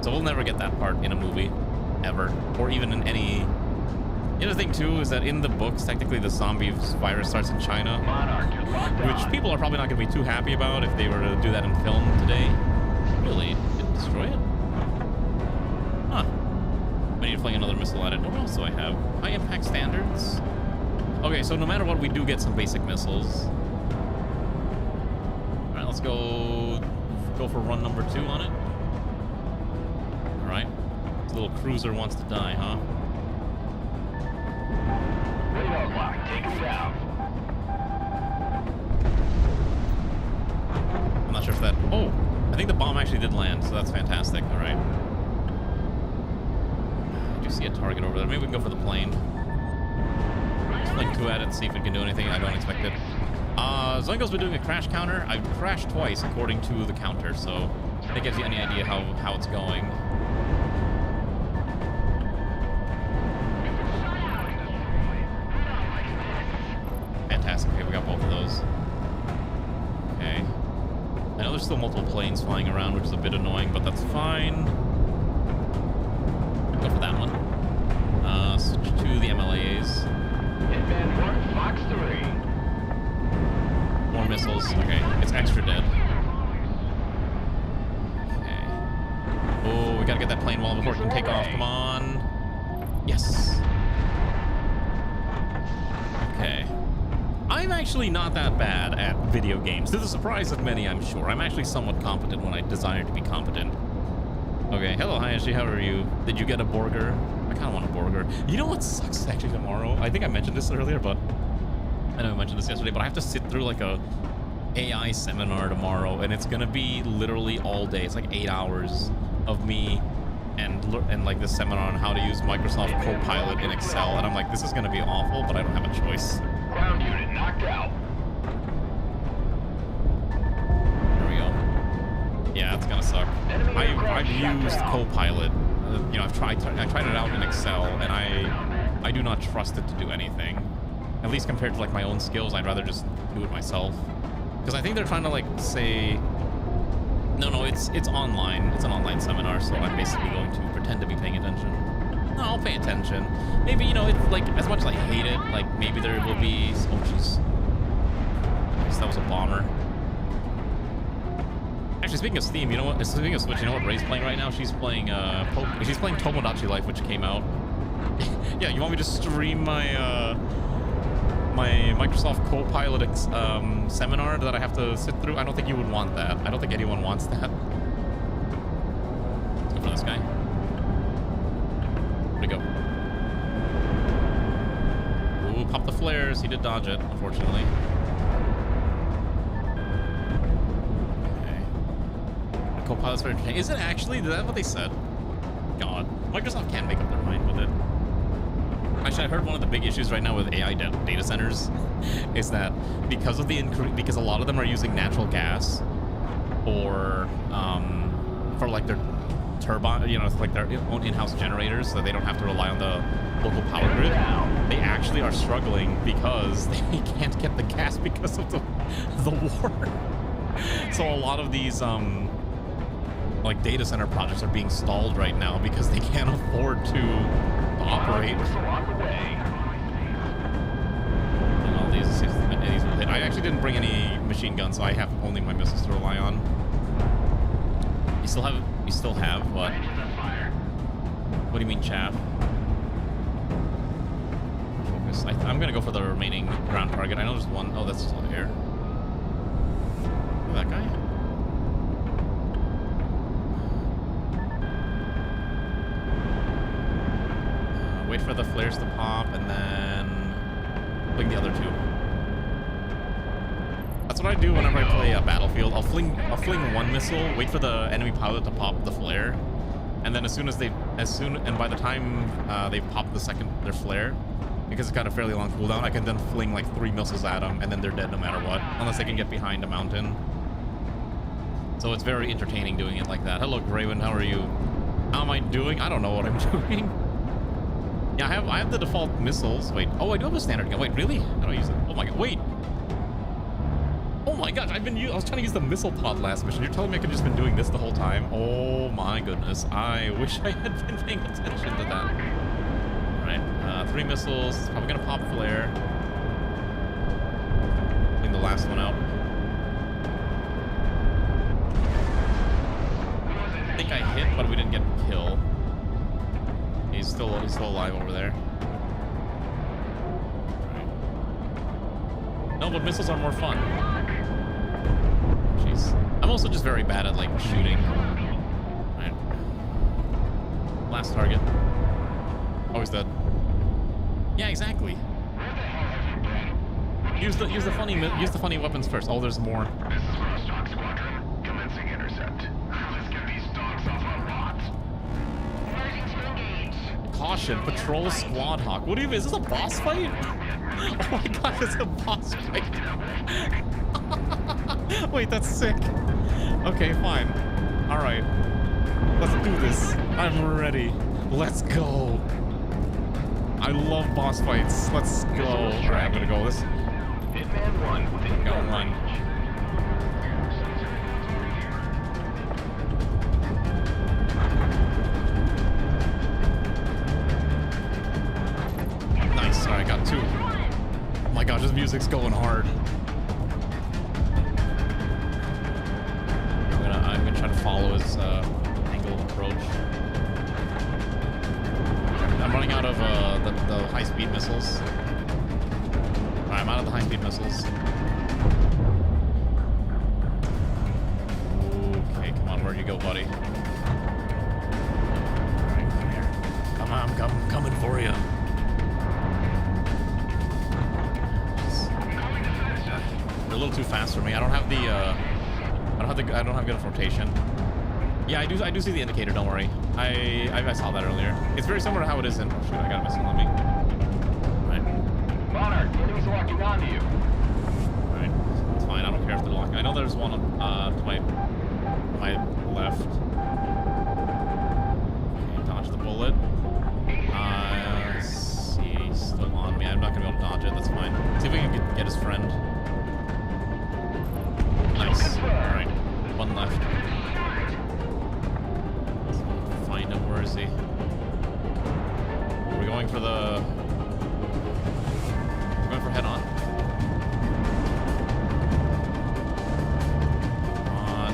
So we'll never get that part in a movie, ever, or even in any... The other thing, too, is that in the books, technically the zombie virus starts in China, which people are probably not going to be too happy about if they were to do that in film today. Really? Didn't destroy it? Huh. I need to fling another missile at it. What else do I have? High impact standards? Okay, so no matter what, we do get some basic missiles. Alright, let's go for run number 2 on it. Alright. This little cruiser wants to die, huh? Radar lock, take him down. I'm not sure if that... Oh! I think the bomb actually did land, so that's fantastic. Alright. I do see a target over there. Maybe we can go for the plane. Just fling 2 at it and see if it can do anything. I don't expect it. Zongo's been doing a crash counter. I've crashed twice according to the counter, so that gives you any idea how it's going. Fantastic. Okay, we got both of those. Okay. I know there's still multiple planes flying around, which is a bit annoying, but that's fine. Go for that one. Switch to the MLAs. Hitman 1, Fox 3. More missiles. Okay, it's extra dead. Okay. Oh, we gotta get that plane wall before it can take off. Come on. Yes. Okay. I'm actually not that bad at video games. To the surprise of many, I'm sure. I'm actually somewhat competent when I desire to be competent. Okay, hello Hayashi, how are you? Did you get a burger? I kind of want a burger. You know what sucks actually tomorrow? I think I mentioned this earlier, but... I know I mentioned this yesterday, but I have to sit through like a AI seminar tomorrow, and it's gonna be literally all day. It's like 8 hours of me and like this seminar on how to use Microsoft Copilot in Excel, and I'm like, this is gonna be awful, but I don't have a choice. Ground unit knocked out. There we go. Yeah, it's gonna suck. I've used Copilot. You know, I tried it out in Excel, and I do not trust it to do anything. At least compared to like my own skills, I'd rather just do it myself. Because I think they're trying to like say, no, it's online. It's an online seminar, so I'm basically going to pretend to be paying attention. No, I'll pay attention. Maybe, you know, it's like, as much as I hate it, like maybe there will be, oh jeez. That was a bomber. Actually, speaking of Steam, you know what? Speaking of Switch, you know what Ray's playing right now? She's playing Tomodachi Life, which came out. Yeah, you want me to stream my my Microsoft Copilot seminar that I have to sit through? I don't think you would want that. I don't think anyone wants that. Let's go for this guy. Where'd he go? Ooh, pop the flares. He did dodge it, unfortunately. Okay. The Copilot's very entertaining. Is it actually? Is that what they said? God. Microsoft can't make up their mind with it. Actually, I heard one of the big issues right now with AI data centers is that because a lot of them are using natural gas for like their turbine, you know, it's like their own in-house generators, so they don't have to rely on the local power grid. They actually are struggling because they can't get the gas because of the war. So a lot of these like data center projects are being stalled right now because they can't afford to operate. And all these I actually didn't bring any machine guns, so I have only my missiles to rely on. You still have what? What do you mean, chaff? Focus. I'm gonna go for the remaining ground target. I know there's one. Oh, that's still here. That guy? Wait for the flares to pop and then fling the other two. That's what I do whenever I play a Battlefield. I'll fling one missile, wait for the enemy pilot to pop the flare, and then and by the time they've popped their flare, because it's got a fairly long cooldown, I can then fling like 3 missiles at them, and then they're dead no matter what, unless they can get behind a mountain. So it's very entertaining doing it like that. Hello, Graywind, how are you? How am I doing? I don't know what I'm doing. Yeah, I have the default missiles. Wait, oh, I do have a standard gun. Wait, really? How do I use it? Oh my god, wait. Oh my gosh, I was trying to use the missile pod last mission. You're telling me I could have just been doing this the whole time? Oh my goodness, I wish I had been paying attention to that. Alright, 3 missiles. Probably gonna pop flare. Clean the last one out. I think I hit, but we didn't get a kill. He's still alive over there. Right. No, but missiles are more fun. Jeez. I'm also just very bad at like shooting. Right. Last target. Oh, he's dead. Yeah, exactly. Use the funny weapons first. Oh, there's more. This is Rostock Squadron. Commencing intercept. Let's get these dogs off our lot. Ready to engage. Caution, patrol squad hawk. What do you mean? Is this a boss fight? Oh my god, it's a boss fight. Wait, that's sick. Okay, fine. Alright. Let's do this. I'm ready. Let's go. I love boss fights. Let's go. Alright, I'm gonna go this. Hitman 1 within Go gun run. range. Nice. Alright, got 2. Oh my gosh, this music's going hard. I'm gonna try to follow his angle approach. I'm running out of the high-speed missiles. Alright, I'm out of the high-speed missiles. Okay, come on, where'd you go, buddy? Alright, come here. Come on, I'm coming for you. They're a little too fast for me. I don't have good enough rotation. Yeah, I do see the indicator, don't worry. I saw that earlier. It's very similar to how it is in... Oh shoot, I got a missile on me. Alright. Monarch, the enemy's locking onto you. Alright. It's fine, I don't care if they're locking. I know there's one to my left. Okay, dodge the bullet. Let's see, he's still on me. I'm not gonna be able to dodge it, that's fine. See if we can get his friend. Nice. Alright. One left. Find him. Where is he? Are we going for the... We're going for head on. Come on.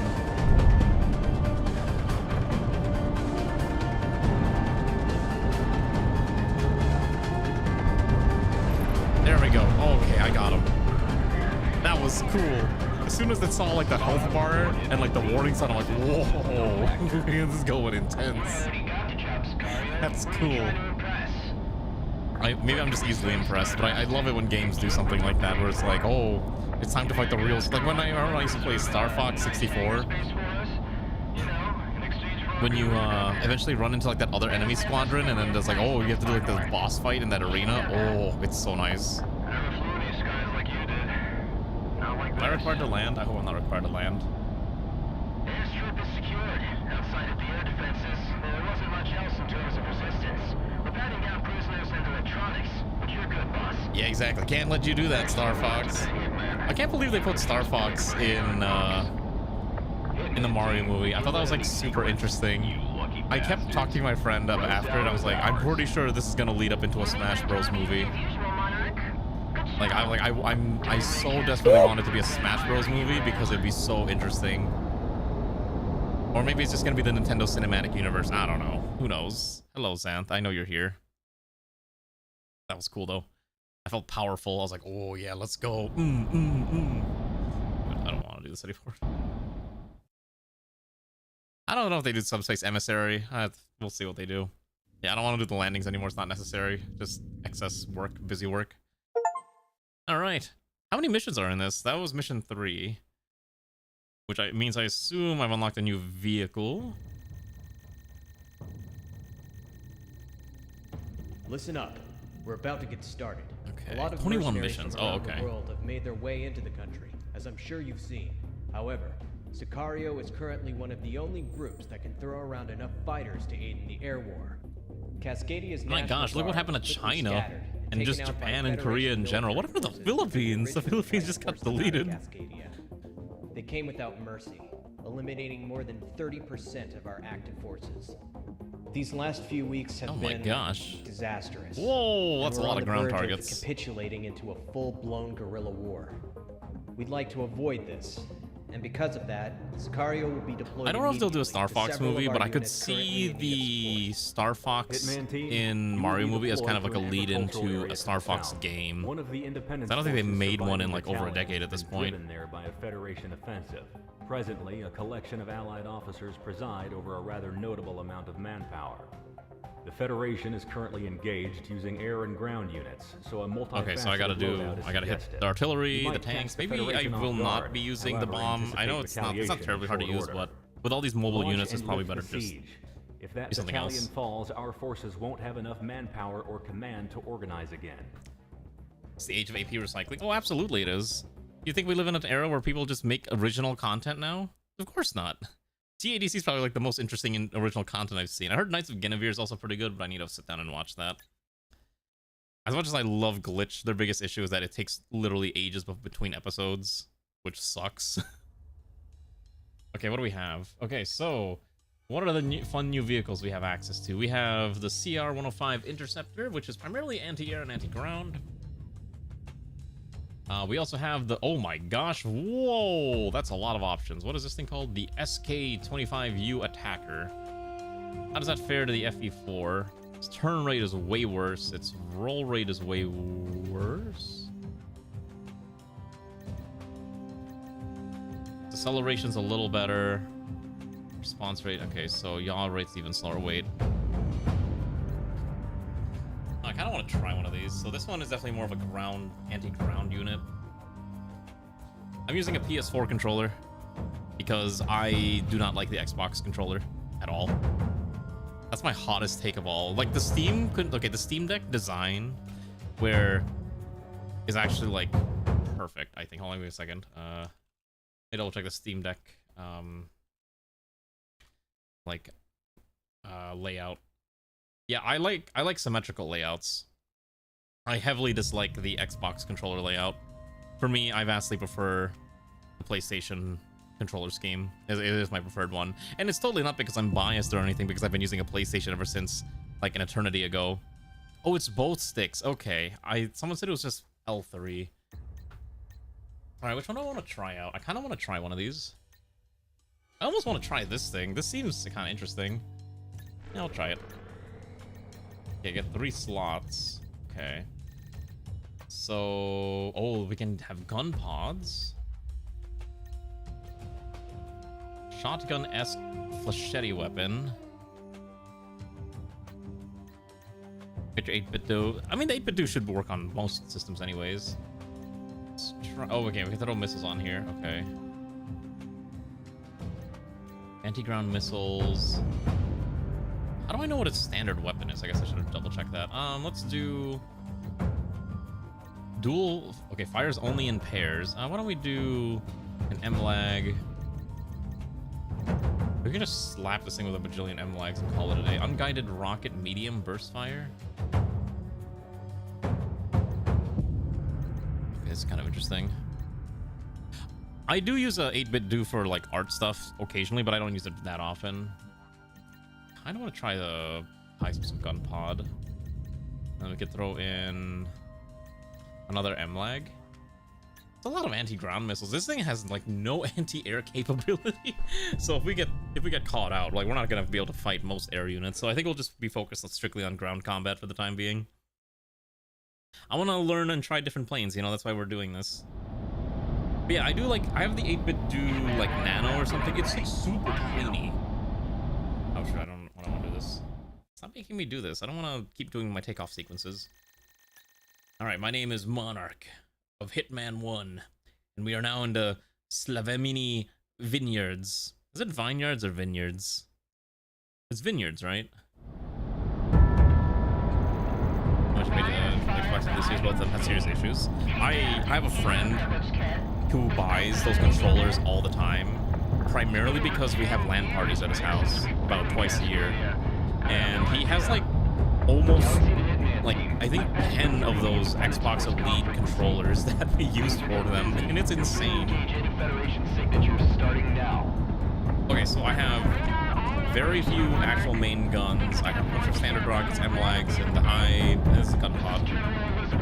There we go. Okay, I got him. That was cool. As soon as it saw like the health bar and like the warning sign, I'm like, whoa, this is going intense. That's cool. Maybe I'm just easily impressed, but I love it when games do something like that, where it's like, oh, it's time to fight the real. Like when I used to play Star Fox 64, when you eventually run into like that other enemy squadron, and then there's like, oh, you have to do like the boss fight in that arena. Oh, it's so nice. Am I required to land? I hope I'm not required to land. Airstrip is secured. Outside of the air defenses, Yeah, exactly. Can't let you do that, Star Fox. I can't believe they put Star Fox in the Mario movie. I thought that was like super interesting. I kept talking to my friend up after it. I was like, I'm pretty sure this is gonna lead up into a Smash Bros. Movie. Like I so desperately want it to be a Smash Bros. Movie because it'd be so interesting. Or maybe it's just gonna be the Nintendo Cinematic Universe. I don't know. Who knows? Hello, Xanth. I know you're here. That was cool though. I felt powerful. I was like, oh yeah, let's go. But I don't want to do this anymore. I don't know if they do Subspace Emissary. We'll see what they do. Yeah, I don't want to do the landings anymore. It's not necessary. Just excess work, busy work. All right. How many missions are in this? That was mission 3. Which means I assume I've unlocked a new vehicle. Listen up. We're about to get started. Okay. A lot of 21 mercenaries missions. from Oh, around okay. the world have made their way into the country, as I'm sure you've seen. However, Sicario is currently one of the only groups that can throw around enough fighters to aid in the air war. Cascadia's My National gosh, look what Guard happened to was quickly China scattered and taken just out by Japan and Korea in Federation general. What military happened to the forces that Philippines? The originally Philippines tried just to got force them out of deleted. Cascadia. They came without mercy, eliminating more than 30% of our active forces. These last few weeks have been disastrous. Whoa, and that's a we're lot on of the ground verge targets. Of capitulating into a full-blown guerrilla war. We'd like to avoid this, and because of that, Sicario will be deployed. I don't know if they'll do a Star immediately to Fox several of movie, our but I could units currently see in need the of Star Fox Hitman team, in you Mario will be movie as kind of like deployed a to an lead agricultural into area a Star to the Fox south. game. One of the Independence I don't think they Forces made one in surviving like over a battalion decade at this has been point. driven there by a Federation offensive. Presently, a collection of Allied officers preside over a rather notable amount of manpower. The Federation is currently engaged using air and ground units, so a multifaceted Okay, so I gotta loadout is hit suggested. the artillery, You the might tanks. catch the Maybe I Federation will off not guard. be using the However, bomb. I know it's not anticipate terribly hard to retaliation use, in but short with all these mobile Launch units, it's and probably lift better the just siege. If that do something battalion else. falls, our forces won't have enough manpower or command to organize again. It's the age of AP recycling. Oh, absolutely it is. You think we live in an era where people just make original content now? Of course not. TADC is probably like the most interesting and original content I've seen. I heard Knights of Guinevere is also pretty good, but I need to sit down and watch that. As much as I love Glitch, their biggest issue is that it takes literally ages between episodes, which sucks. Okay, what do we have? Okay, so what are the fun new vehicles we have access to? We have the CR-105 Interceptor, which is primarily anti-air and anti-ground. We also have the, oh my gosh, whoa, that's a lot of options. What is this thing called? The SK-25U Attacker. How does that fare to the FE4? Its turn rate is way worse. Its roll rate is way worse. Acceleration's a little better. Response rate, okay, so yaw rate's even slower. Wait. I kind of want to try one of these. So this one is definitely more of a ground, anti-ground unit. I'm using a PS4 controller because I do not like the Xbox controller at all. That's my hottest take of all. Like the Steam Deck design where is actually like perfect, I think. Hold on, wait a second. Let me double check the Steam Deck layout. Yeah, I like symmetrical layouts. I heavily dislike the Xbox controller layout. For me, I vastly prefer the PlayStation controller scheme. It is my preferred one. And it's totally not because I'm biased or anything, because I've been using a PlayStation ever since like an eternity ago. Oh, it's both sticks. Okay. Someone said it was just L3. Alright, which one do I want to try out? I kind of want to try one of these. I almost want to try this thing. This seems kind of interesting. Yeah, I'll try it. Okay, get 3 slots. Okay. So, oh, we can have gun pods. Shotgun-esque flechette weapon. Get your 8-bit do. I mean, the 8-bit do should work on most systems anyways. Let's try. Oh, okay, we can throw missiles on here. Okay. Anti-ground missiles. How do I know what its standard weapon is? I guess I should have double-checked that. Let's do dual. Okay, fires only in pairs. Why don't we do an M-lag? We can just slap this thing with a bajillion M-lags and call it a day. Unguided rocket medium burst fire. this is kind of interesting. I do use a 8-bit do for like art stuff occasionally, but I don't use it that often. I don't want to try the high-speed gun pod. And we could throw in another M-lag. It's a lot of anti-ground missiles. This thing has like no anti-air capability. So if we get caught out, like we're not gonna be able to fight most air units. So I think we'll just be focused strictly on ground combat for the time being. I want to learn and try different planes, you know, that's why we're doing this. But yeah, I have the 8-bit do like nano or something. It's like super tiny. Oh shit, I don't want to do this. Stop making me do this. I don't want to keep doing my takeoff sequences. Alright, my name is Monarch of Hitman 1, and we are now in the Slavemini Vineyards. Is it vineyards or vineyards? It's vineyards, right? Much this year's both of them have serious issues. I have a friend who buys those controllers all the time, primarily because we have LAN parties at his house about twice a year, and he has like almost like I think 10 of those Xbox Elite controllers that we use for them, and it's insane. Okay, so I have very few actual main guns. I have a bunch of standard rockets, M-lags, and the high... This is a gun pod.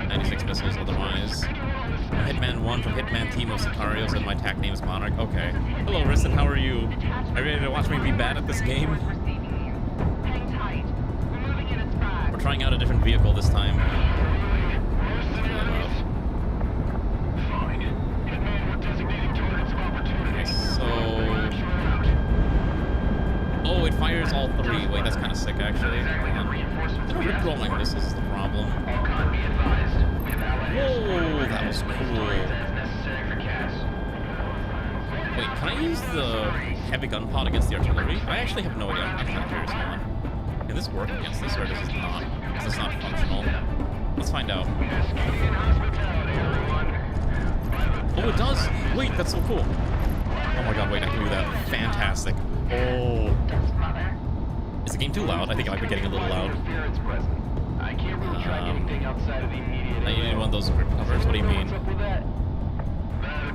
96 missiles otherwise. I'm Hitman 1 from Hitman Team of Sicarios, and my attack name is Monarch. Okay. Hello, Riston, how are you? Are you ready to watch me be bad at this game? We're trying out a different vehicle this time. Okay, so... Oh, it fires all three. Wait, that's kind of sick, actually. Did I rickroll my missiles is the problem. Whoa, that was cool. Wait, can I use the heavy gun pod against the artillery? I actually have no idea. I'm kind of curious. Can this work against this, or does it not? Is this not functional? Let's find out. Oh, it does! Wait, that's so cool. Oh my god, wait, I can do that. Fantastic. Oh. Is the game too loud? I think I might be getting a little loud. I need one of those grip covers. What do you mean? That'd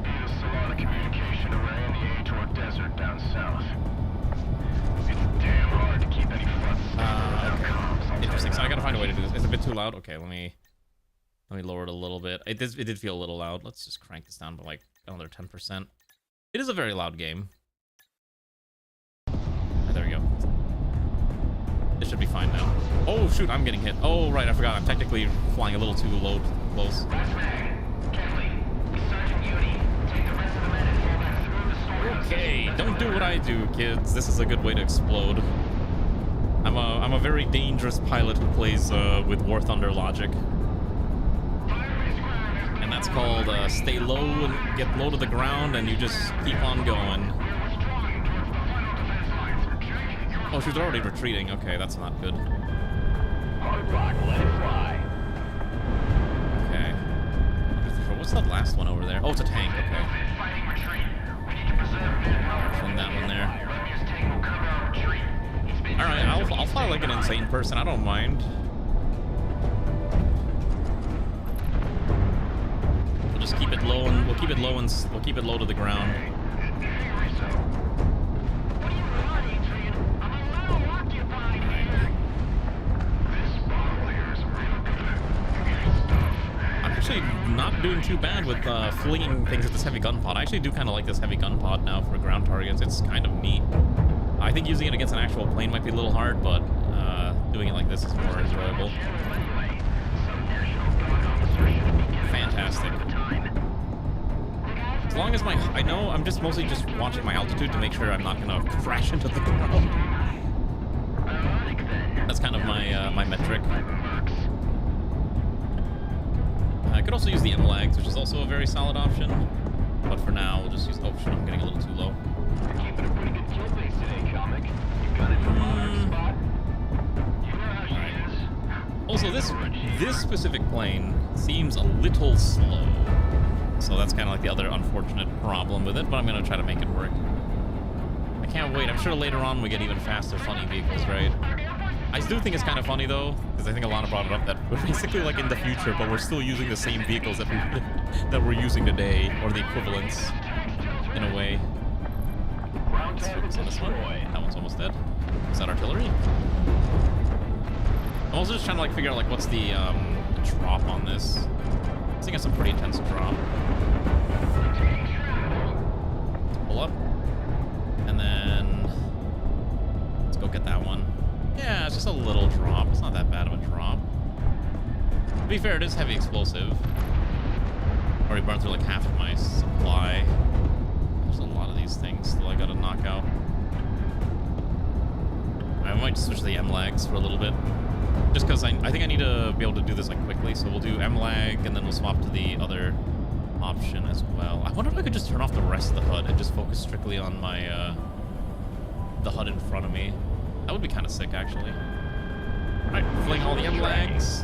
be a lot of communication around the Ator Desert down south. It's damn hard to keep any fuss. Okay. Interesting. So I gotta find a way to do this. It's a bit too loud. Okay, let me lower it a little bit. It did feel a little loud. Let's just crank this down to like another 10%. It is a very loud game. There we go. This should be fine now. Oh shoot, I'm getting hit. Oh right, I forgot. I'm technically flying a little too low, close. Okay, don't do what I do, kids. This is a good way to explode. I'm a very dangerous pilot who plays with War Thunder logic. And that's called stay low and get low to the ground, and you just keep on going. Oh, she's already retreating. Okay, that's not good. Hard rock, let it fly. Okay. What's that last one over there? Oh, it's a tank. Okay. From that one there. Alright, I'll fly like an insane person. I don't mind. We'll just keep it low, and we'll keep it low to the ground. Actually not doing too bad with flinging things at this heavy gun pod. I actually do kind of like this heavy gun pod now for ground targets. It's kind of neat. I think using it against an actual plane might be a little hard, but doing it like this is more enjoyable. Fantastic. As long as I know I'm just mostly just watching my altitude to make sure I'm not gonna crash into the ground. That's kind of my metric. I could also use the M-lags, which is also a very solid option. But for now, we'll just use... Oh, shit, I'm getting a little too low. Keeping a pretty good kill base today, comic. You got it from our spot. You know how she is. Also, this specific plane seems a little slow. So that's kind of like the other unfortunate problem with it, but I'm going to try to make it work. I can't wait. I'm sure later on we get even faster, funny vehicles, right? I do think it's kind of funny though, because I think Alana brought it up that we're basically like in the future, but we're still using the same vehicles that we're using today, or the equivalents, in a way. Let's focus on this one. That one's almost dead. Is that artillery? I'm also just trying to like figure out like what's the drop on this. I think it's a pretty intense drop. Pull up, and then let's go get that one. Yeah, it's just a little drop. It's not that bad of a drop. To be fair, it is heavy explosive. Already burned through like half of my supply. There's a lot of these things still I gotta knock out. I might switch to the M-lags for a little bit. Just because I think I need to be able to do this like quickly. So we'll do M-lag and then we'll swap to the other option as well. I wonder if I could just turn off the rest of the HUD and just focus strictly on my the HUD in front of me. That would be kind of sick, actually. Alright, fling all the M-lags.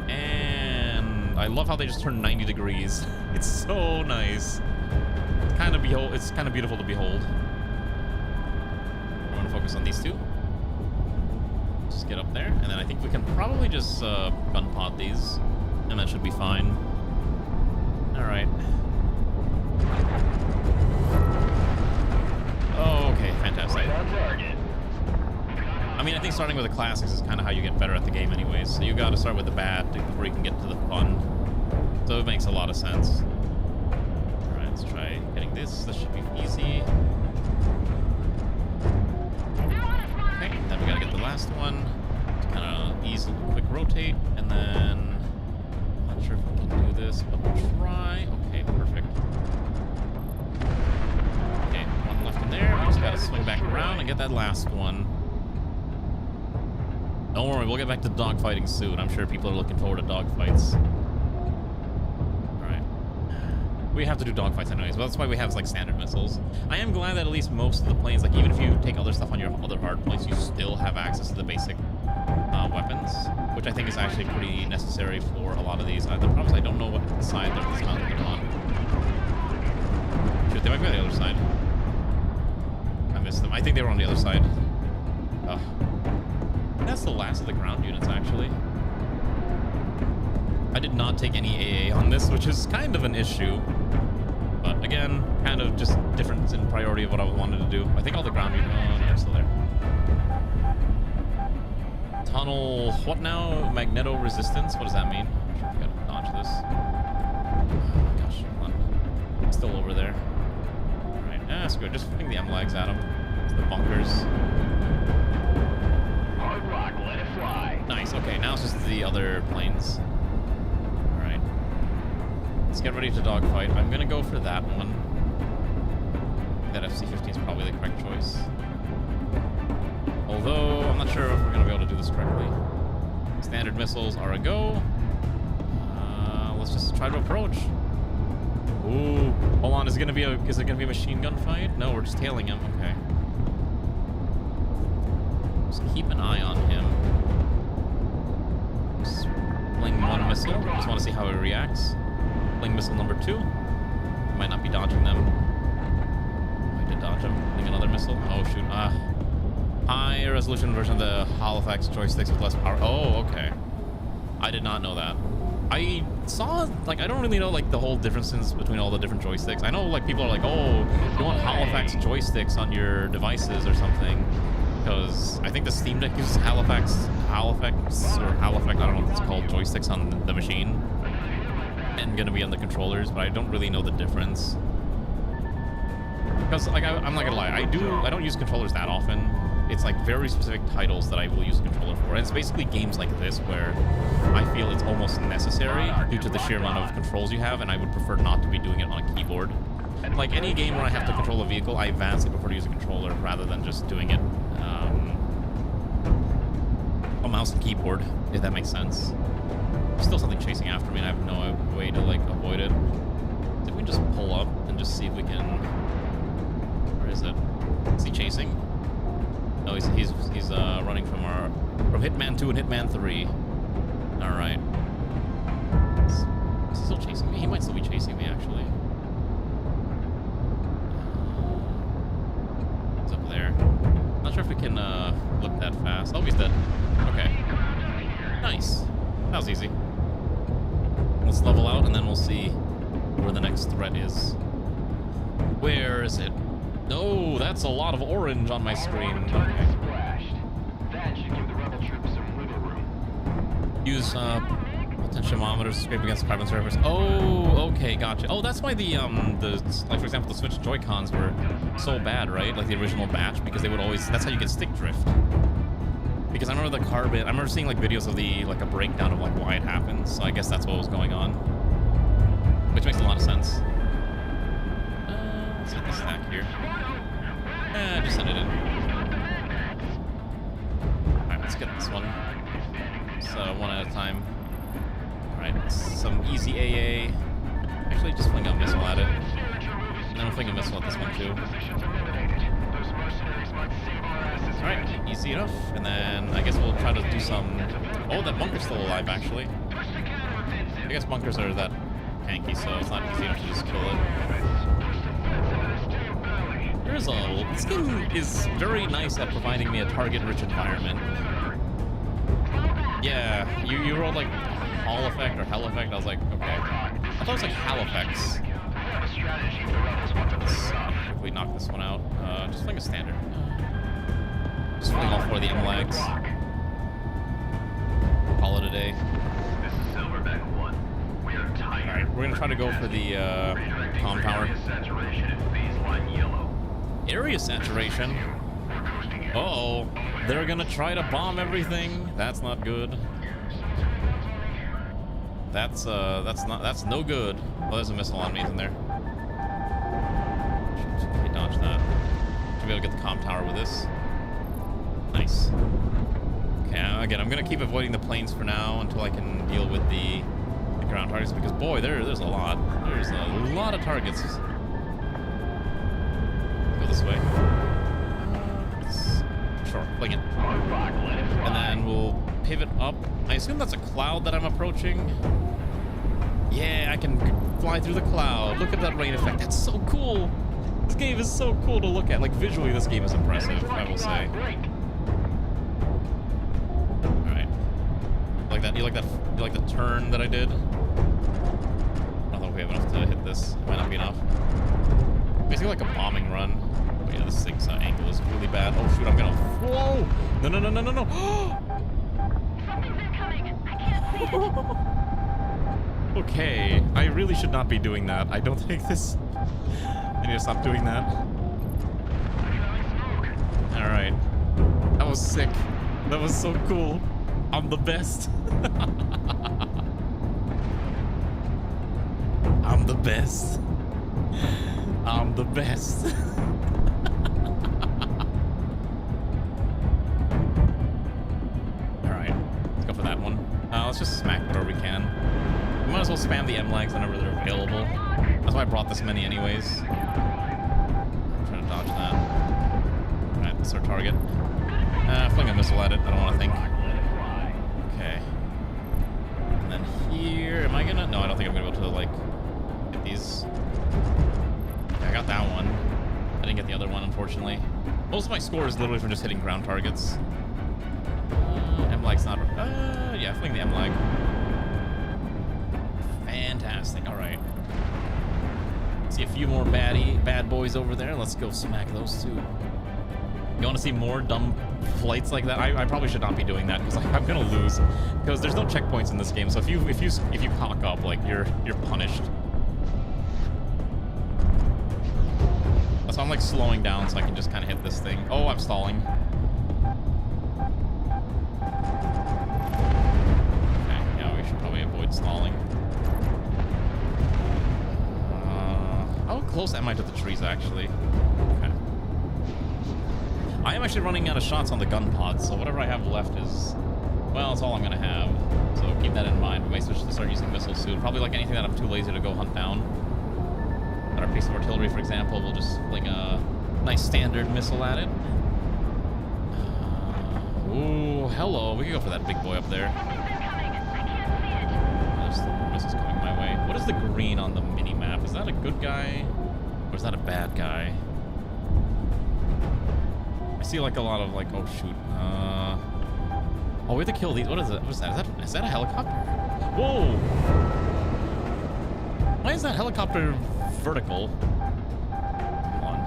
And I love how they just turn 90 degrees. It's so nice. It's kind of beautiful to behold. I want to focus on these two. Just get up there, and then I think we can probably just gun pod these, and that should be fine. Alright. Oh, okay, fantastic. I mean, I think starting with the classics is kind of how you get better at the game anyways. So you got to start with the bad before you can get to the fun. So it makes a lot of sense. Alright, let's try getting this. This should be easy. Okay, then we got to get the last one. Kind of easy, quick rotate, and then I'm not sure if we can do this, but we'll try. Okay, perfect. Okay, one left in there. We just gotta swing back around and get that last one. Don't worry, we'll get back to dogfighting soon. I'm sure people are looking forward to dogfights. Alright. We have to do dogfights anyways, but that's why we have like standard missiles. I am glad that at least most of the planes, like even if you take other stuff on your other hard planes, you still have access to the basic weapons, which I think is actually pretty necessary for a lot of these. The problem is I don't know what side they're mounted on. Shoot, they might be on the other side. I missed them. I think they were on the other side. That's the last of the ground units, actually. I did not take any AA on this, which is kind of an issue. But again, kind of just difference in priority of what I wanted to do. I think all the ground units are still there. Tunnel, what now? Magneto resistance? What does that mean? I'm sure we gotta dodge this. Oh my gosh, hold on. It's still over there. Alright, that's good. Just fling the M-lags at them. It's the bunkers. Hard rock, let it fly. Nice, okay, now it's just the other planes. Alright. Let's get ready to dogfight. I'm gonna go for that one. That FC-15 is probably the correct choice. Although, I'm not sure if we're going to be able to do this correctly. Standard missiles are a go. Let's just try to approach. Ooh, hold on. Is it going to be a machine gun fight? No, we're just tailing him. Okay. Just keep an eye on him. Just fling one missile. Just want to see how he reacts. Fling missile number 2. Might not be dodging them. I did dodge him. Fling another missile. Oh, shoot. High resolution version of the Halifax joysticks with less power. Oh, okay. I did not know that. I saw, like, I don't really know, like, the whole differences between all the different joysticks. I know, like, people are like, oh, you want Halifax joysticks on your devices or something. Because I think the Steam Deck uses Halifax, I don't know what it's called, joysticks on the machine. And gonna be on the controllers, but I don't really know the difference. Because, like, I'm not gonna lie, I don't use controllers that often. It's like very specific titles that I will use a controller for. And it's basically games like this where I feel it's almost necessary due to the sheer amount of controls you have, and I would prefer not to be doing it on a keyboard. Like any game where I have to control a vehicle, I vastly prefer to use a controller rather than just doing it a mouse and keyboard, if that makes sense. There's still something chasing after me and I have no way to like avoid it. So if we can just pull up and just see if we can... Where is it? Is he chasing? No, he's running from Hitman 2 and Hitman 3. All right. Is he still chasing me? He might still be chasing me, actually. He's up there. Not sure sure if we can look that fast. Oh, he's dead. Okay. Nice. That was easy. Let's level out and then we'll see where the next threat is. Where is it? No, that's a lot of orange on my screen. Okay. That should give the rebel troops some wiggle room. Use potentiometers to scrape against carbon surface. Oh, okay, gotcha. Oh, that's why the like for example the Switch Joy-Cons were so bad, right? Like the original batch, because they would always, that's how you get stick drift. Because I remember the carbon, I remember seeing like videos of the like a breakdown of like why it happens. So I guess that's what was going on, which makes a lot of sense. Let's get the stack here. Just send it in. Alright, let's get this one. So one at a time. Alright, some easy AA. Actually, just fling a missile at it. And then we'll fling a missile at this one too. Alright, easy enough. And then I guess we'll try to do some... Oh, that bunker's still alive, actually. I guess bunkers are that hanky, so it's not easy enough to just kill it. There's a... This game is very nice at providing me a target-rich environment. Yeah, you rolled like Hall effect or Hell effect. I was like, okay. I thought it was like Hell effects. Let's quickly knock this one out. Just fling a standard. Just fling all four of the M-lags. Call it a day. This is Silverback 1. We are tired. Alright, we're gonna try to go for the comm tower. Area saturation at baseline yellow. Area saturation? Uh-oh. They're gonna try to bomb everything. That's not good. That's no good. Oh, there's a missile on me, isn't there? Should dodge that. Should be able to get the comm tower with this. Nice. Okay, again, I'm gonna keep avoiding the planes for now until I can deal with the ground targets, because boy, there's a lot. There's a lot of targets. Let's go this way. Sure, fling it. And then we'll pivot up. I assume that's a cloud that I'm approaching. Yeah, I can fly through the cloud. Look at that rain effect. That's so cool. This game is so cool to look at. Like, visually, this game is impressive, I will say. Alright. Like that? You like that? You like the turn that I did? I don't know if we have enough to hit this. It might not be enough. Basically like a bombing run. Oh yeah, this thing's angle is really bad. Oh shoot, I'm gonna... Whoa! No, no, no, no, no, no! Something's incoming. I can't see it. Okay, I really should not be doing that. I don't think this... I need to stop doing that. Alright. That was sick. That was so cool. I'm the best. I'm the best. I'm the best. Alright, let's go for that one. Let's just smack whatever we can. We might as well spam the M-lags whenever they're available. That's why I brought this many anyways. I'm trying to dodge that. Alright, that's our target. Fling a missile at it, I don't want to think. Okay. And then here, am I gonna? No, I don't think I'm gonna be able to, like, get these. Okay, I got that one. I didn't get the other one, unfortunately. Most of my score is literally from just hitting ground targets. M-lag's not... yeah, fling the M-lag. Fantastic, alright. See a few more bad boys over there. Let's go smack those too. You want to see more dumb flights like that? I probably should not be doing that because I'm gonna lose. Because there's no checkpoints in this game, so if you cock up, like you're punished. So I'm like slowing down so I can just kind of hit this thing. Oh, I'm stalling. Okay, yeah, we should probably avoid stalling. How close am I to the trees, actually? Okay. I am actually running out of shots on the gun pods, so whatever I have left is... Well, it's all I'm gonna have. So keep that in mind. We may switch to start using missiles soon. Probably like anything that I'm too lazy to go hunt down. But our piece of artillery, for example, we'll just fling a nice standard missile at it. Ooh, hello. We can go for that big boy up there. There's still more missiles coming my way. What is the green on the mini-map? Is that a good guy? Or is that a bad guy? I see like a lot of like, oh shoot. Oh, we have to kill these. What is it? What is that? Is that a helicopter? Whoa! Why is that helicopter vertical? Come on.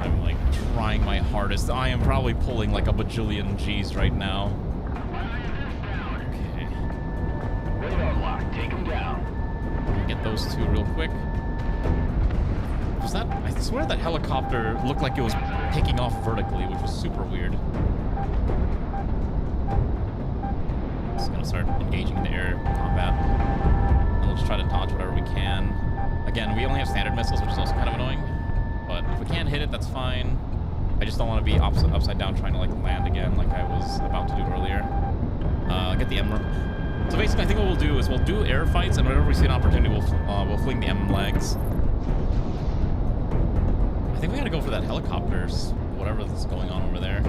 I'm like trying my hardest. I am probably pulling like a bajillion G's right now. Okay. Radar lock, take him down. Get those two real quick. Was that? I swear that helicopter looked like it was taking off vertically, which was super weird. Just gonna start engaging in the air combat. And we'll just try to dodge whatever we can. Again, we only have standard missiles, which is also kind of annoying. But if we can't hit it, that's fine. I just don't want to be upside down trying to like land again, like I was about to do earlier. Get the M. So basically, I think what we'll do is we'll do air fights, and whenever we see an opportunity, we'll fling the M legs. I think we gotta go for that helicopters, whatever is going on over there.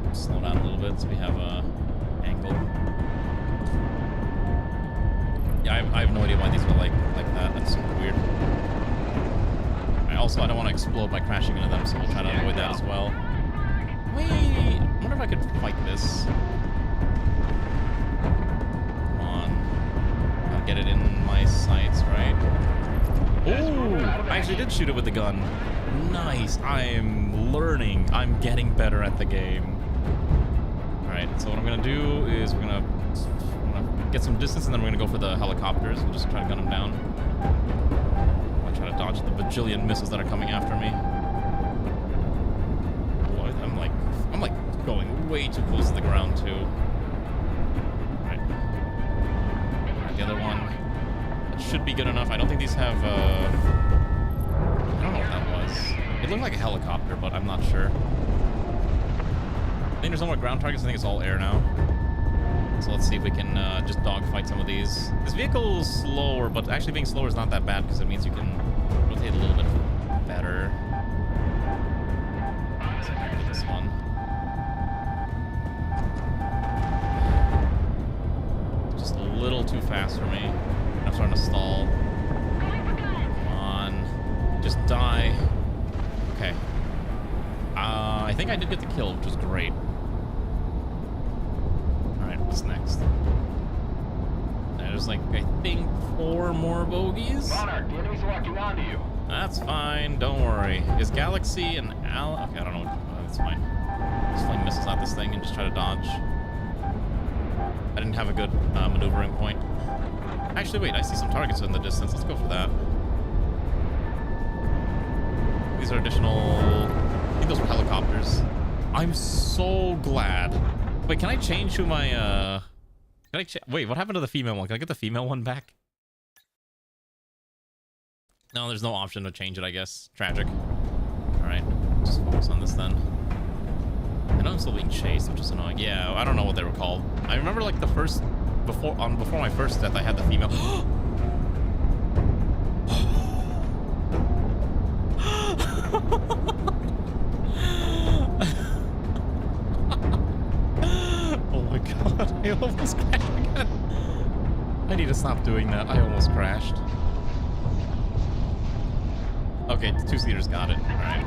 Let's slow down a little bit so we have a angle. Yeah, I have no idea why these are like that. That's super weird. I don't want to explode by crashing into them, so we'll try to avoid that as well. Wait, I wonder if I could fight this. Come on. I'll get it in my sights, right? Ooh, I actually did shoot it with the gun. Nice. I'm learning. I'm getting better at the game. Alright, so what I'm going to do is we're going to get some distance, and then we're going to go for the helicopters and just try to gun them down. I'll try to dodge the bajillion missiles that are coming after me. What? I'm like going way too close to the ground, too. Alright. The other one. Should be good enough. I don't think these have, I don't know what that was. It looked like a helicopter, but I'm not sure. I think there's no more ground targets. I think it's all air now. So let's see if we can just dogfight some of these. This vehicle is slower, but actually being slower is not that bad because it means you can rotate a little bit better. Let's see if I can get this one. Just a little too fast for me. I'm starting to stall. Come on. Just die. Okay. I think I did get the kill, which was great. Alright, what's next? There's like, I think, 4 more bogeys. Monarch, the enemy's locking onto you. That's fine, don't worry. Is Galaxy and Al... Okay, I don't know. That's fine. Just fling missiles at this thing and just try to dodge. I didn't have a good maneuvering point. Actually, wait, I see some targets in the distance. Let's go for that. These are additional... I think those were helicopters. I'm so glad. Wait, can I change who my... Can I wait, what happened to the female one? Can I get the female one back? No, there's no option to change it, I guess. Tragic. Alright, just focus on this then. I know I'm still being chased, which is annoying. Yeah, I don't know what they were called. I remember like the first... Before my first death, I had the female. Oh my god, I almost crashed again. I need to stop doing that. I almost crashed. Okay, the 2-seaters got it. Alright.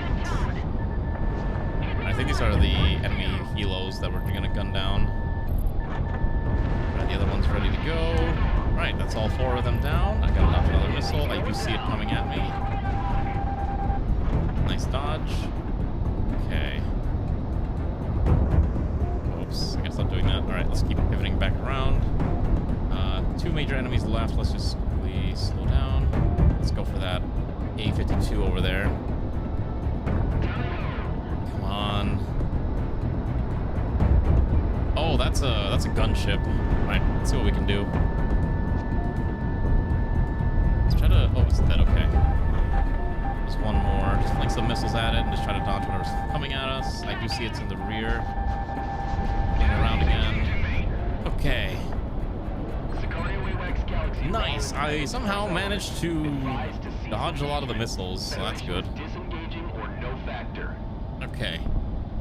I think these are the enemy helos that we're gonna gun down. The other one's ready to go. Right, that's all 4 of them down. I got another missile. I do see it coming at me. Nice dodge. Okay. Oops, I gotta stop doing that. Alright, let's keep pivoting back around. 2 major enemies left. Let's just quickly slow down. Let's go for that A-52 over there. Come on. Oh, that's a gunship. Right, let's see what we can do. Let's try to... Oh, it's dead, okay. Just one more. Just fling some missiles at it and just try to dodge whatever's coming at us. I do see it's in the rear. Getting around again. Okay. Nice! I somehow managed to dodge a lot of the missiles, so that's good. Okay.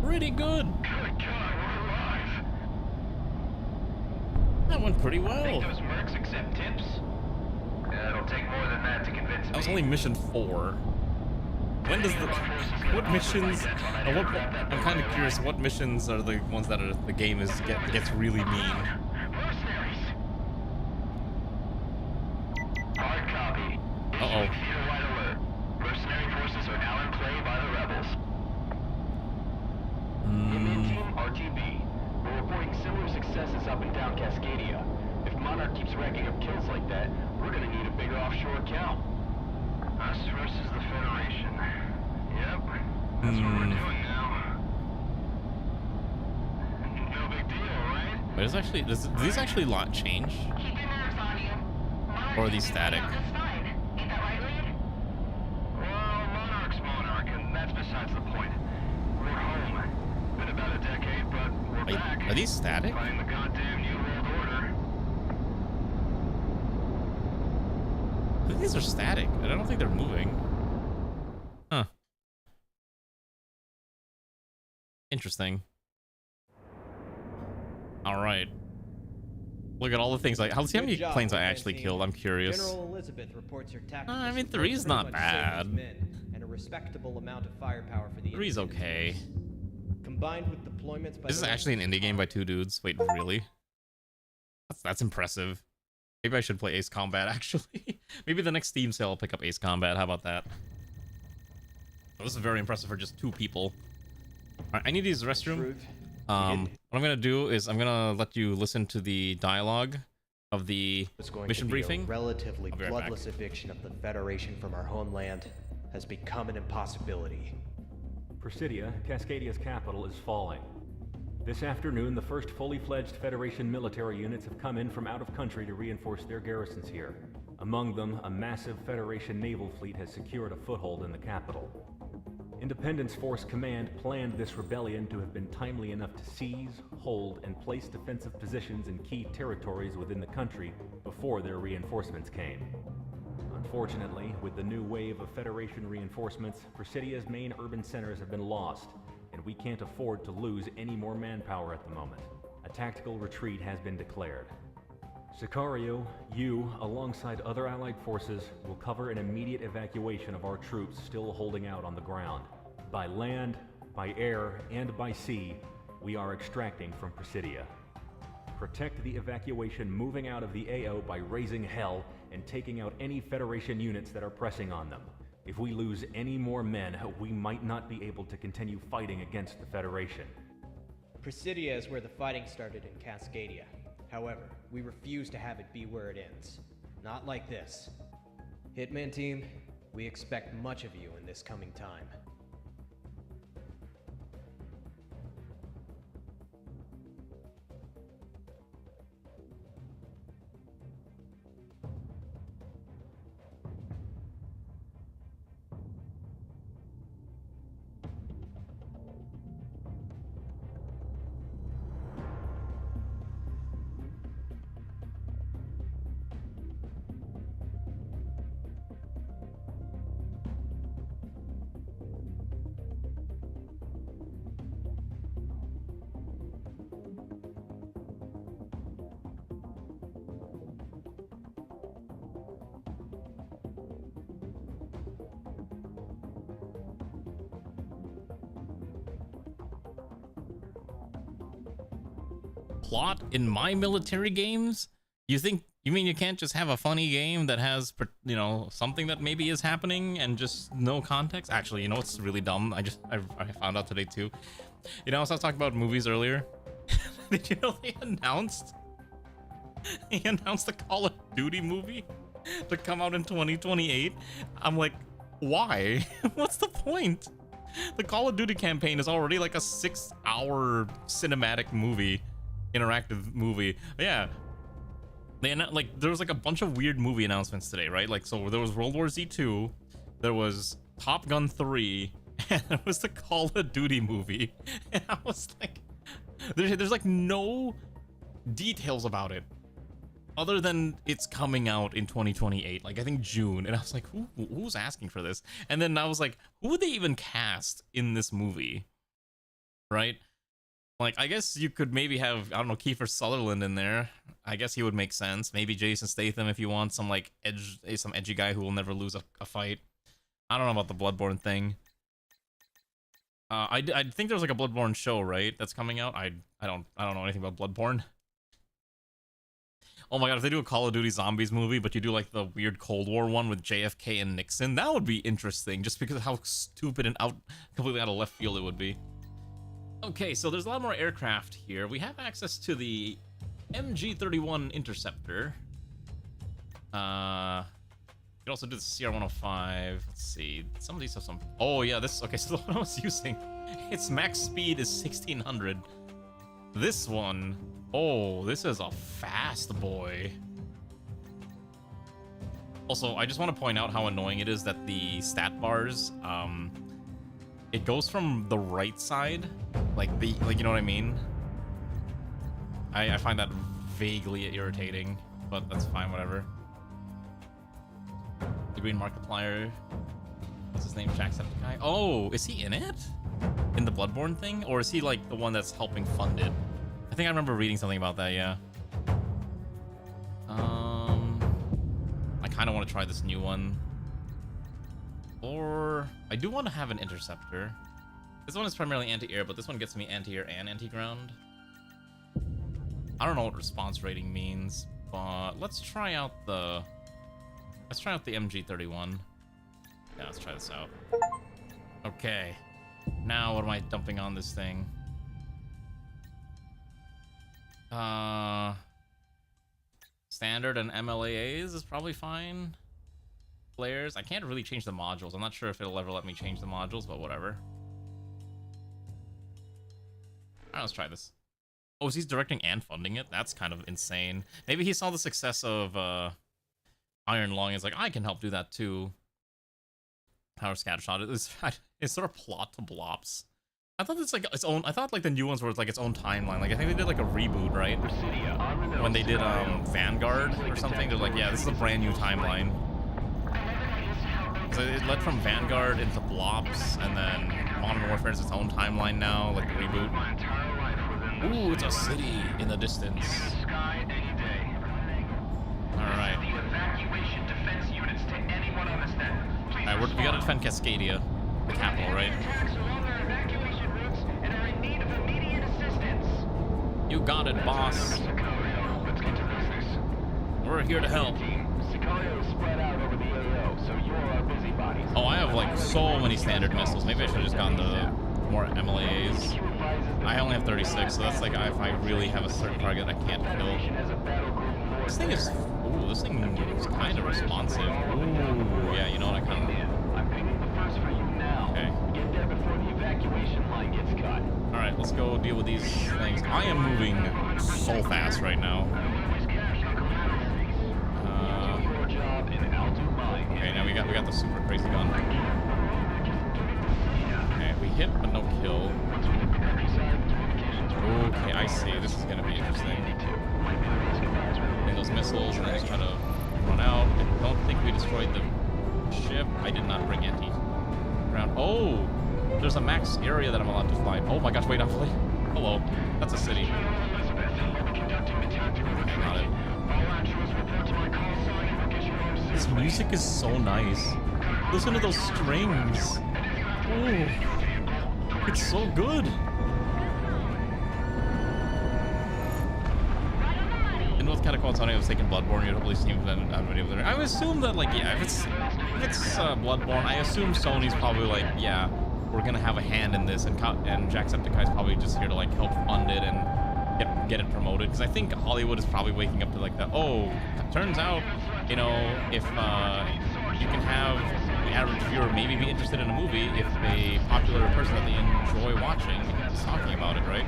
Pretty good. That went pretty well. Think those mercs accept tips? It'll take more than that to convince me. That was only mission 4. when does the what missions? I'm kind of curious. What missions are the ones that are the game gets really mean? Hard copy. Uh-oh. Theater-wide alert. Mercenary forces are now in play by the rebels. Hitman Team RTB. We're reporting similar successes up and down Cascadia. If Monarch keeps racking up kills like that, we're gonna need a bigger offshore account. Us versus the Federation. Yep. That's what we're doing now. No big deal, right? But it's actually do these actually lot change? Keep your nerves on you. Monarch's Or are these static? just fine. Ain't that right, Reed? Well, Monarch's Monarch, and that's besides the point. We're home. Been about a decade, but we're back. Are these static? Fighting the goddamn New World Order. I think these are static. I don't think they're moving. Huh. Interesting. All right. Look at all the things. Like, see how many planes I actually killed. I'm curious. General Elizabeth reports her tactical I mean, support 3's pretty not much saved bad. his men, and a respectable amount of firepower for the 3's independent okay. force. Combined with deployments by This is the actually an indie game by 2 dudes. Wait, really? That's impressive. Maybe I should play Ace Combat, actually. Maybe the next Steam sale I'll pick up Ace Combat. How about that? Oh, this is very impressive for just 2 people. Alright, I need to use the restroom. What I'm gonna do is I'm gonna let you listen to the dialogue of the mission briefing. A relatively I'll be right bloodless eviction of the Federation from our homeland has become an impossibility. Presidia, Cascadia's capital, is falling. This afternoon, the first fully fledged Federation military units have come in from out of country to reinforce their garrisons here. Among them, a massive Federation naval fleet has secured a foothold in the capital. Independence Force Command planned this rebellion to have been timely enough to seize, hold, and place defensive positions in key territories within the country before their reinforcements came. Unfortunately, with the new wave of Federation reinforcements, Presidia's main urban centers have been lost, and we can't afford to lose any more manpower at the moment. A tactical retreat has been declared. Sicario, you, alongside other allied forces, will cover an immediate evacuation of our troops still holding out on the ground. By land, by air, and by sea, we are extracting from Presidia. Protect the evacuation moving out of the AO by raising hell and taking out any Federation units that are pressing on them. If we lose any more men, we might not be able to continue fighting against the Federation. Presidia is where the fighting started in Cascadia. However, we refuse to have it be where it ends. Not like this. Hitman Team, we expect much of you in this coming time. Plot in my military games? You mean you can't just have a funny game that has, you know, something that maybe is happening and just no context? Actually, you know what's really dumb? I found out today too. You know, I was talking about movies earlier. Did you know they announced the Call of Duty movie to come out in 2028? I'm like, why? What's the point? The Call of Duty campaign is already like a 6-hour cinematic movie. Interactive movie. Yeah, there was like a bunch of weird movie announcements today, right? Like, so there was World War Z 2, there was Top Gun 3, and there was the Call of Duty movie. And I was like, there's like no details about it other than it's coming out in 2028, like I think June. And I was like, who's asking for this? And then I was like, who would they even cast in this movie, right? Like, I guess you could maybe have, I don't know, Kiefer Sutherland in there. I guess he would make sense. Maybe Jason Statham if you want some, like, edgy guy who will never lose a fight. I don't know about the Bloodborne thing. I think there's like a Bloodborne show, right? That's coming out. I don't know anything about Bloodborne. Oh my god, if they do a Call of Duty Zombies movie, but you do like the weird Cold War one with JFK and Nixon, that would be interesting, just because of how stupid and completely out of left field it would be. Okay, so there's a lot more aircraft here. We have access to the MG-31 Interceptor. You could also do the CR-105. Let's see. Some of these have some... Oh, yeah, this... Okay, so the one I was using, its max speed is 1600. This one... Oh, this is a fast boy. Also, I just want to point out how annoying it is that the stat bars, it goes from the right side, like, you know what I mean? I find that vaguely irritating, but that's fine, whatever. The Green Markiplier. What's his name? Jacksepticeye? Oh, is he in it? In the Bloodborne thing? Or is he, like, the one that's helping fund it? I think I remember reading something about that, yeah. I kind of want to try this new one. Or... I do want to have an interceptor. This one is primarily anti-air, but this one gets me anti-air and anti-ground. I don't know what response rating means, but let's try out the... Let's try out the MG-31. Yeah, let's try this out. Okay. Now, what am I dumping on this thing? Standard and MLAAs is probably fine. Flares. I can't really change the modules. I'm not sure if it'll ever let me change the modules, but whatever. Alright, let's try this. Oh, is he directing and funding it? That's kind of insane. Maybe he saw the success of Iron Lung and is like, I can help do that too. Power Scattershot. It's sort of plot to blops. I thought it's like its own. I thought like the new ones were like its own timeline. Like I think they did like a reboot, right? When they did Vanguard or something, they're like, yeah, this is a brand new timeline. So it led from Vanguard into Blops, and then Modern Warfare is its own timeline now, like the reboot. Ooh, it's a city in the distance. All right. All right, we gotta defend Cascadia, the capital, right? You got it, boss. We're here to help. Oh, I have like so many standard missiles. Maybe I should have just gotten the more MLAs. I only have 36, so that's like if I really have a certain target I can't kill. This thing is... Ooh, this thing is kind of responsive. Ooh, yeah, you know what, I kind of... Okay. Alright, let's go deal with these things. I am moving so fast right now. Okay, now we got the super crazy gun. Okay, we hit but no kill. Okay, I see. This is gonna be interesting. Bring those missiles and then just try to run out. I don't think we destroyed the ship. I did not bring anti-ground. Oh! There's a max area that I'm allowed to fly. Oh my gosh, wait, I'm flying. Hello. That's a city. Got it. This music is so nice. Listen to those strings. Ooh. It's so good. In North Catacombs, I was taking Bloodborne. You'd hopefully see that video there. I would assume that, like, yeah, if it's Bloodborne, I assume Sony's probably like, yeah, we're gonna have a hand in this, and Jacksepticeye's probably just here to like help fund it and get it promoted. Because I think Hollywood is probably waking up to like the, oh, turns out, you know, if you can have the average viewer maybe be interested in a movie if a popular person that they enjoy watching is talking about it, right?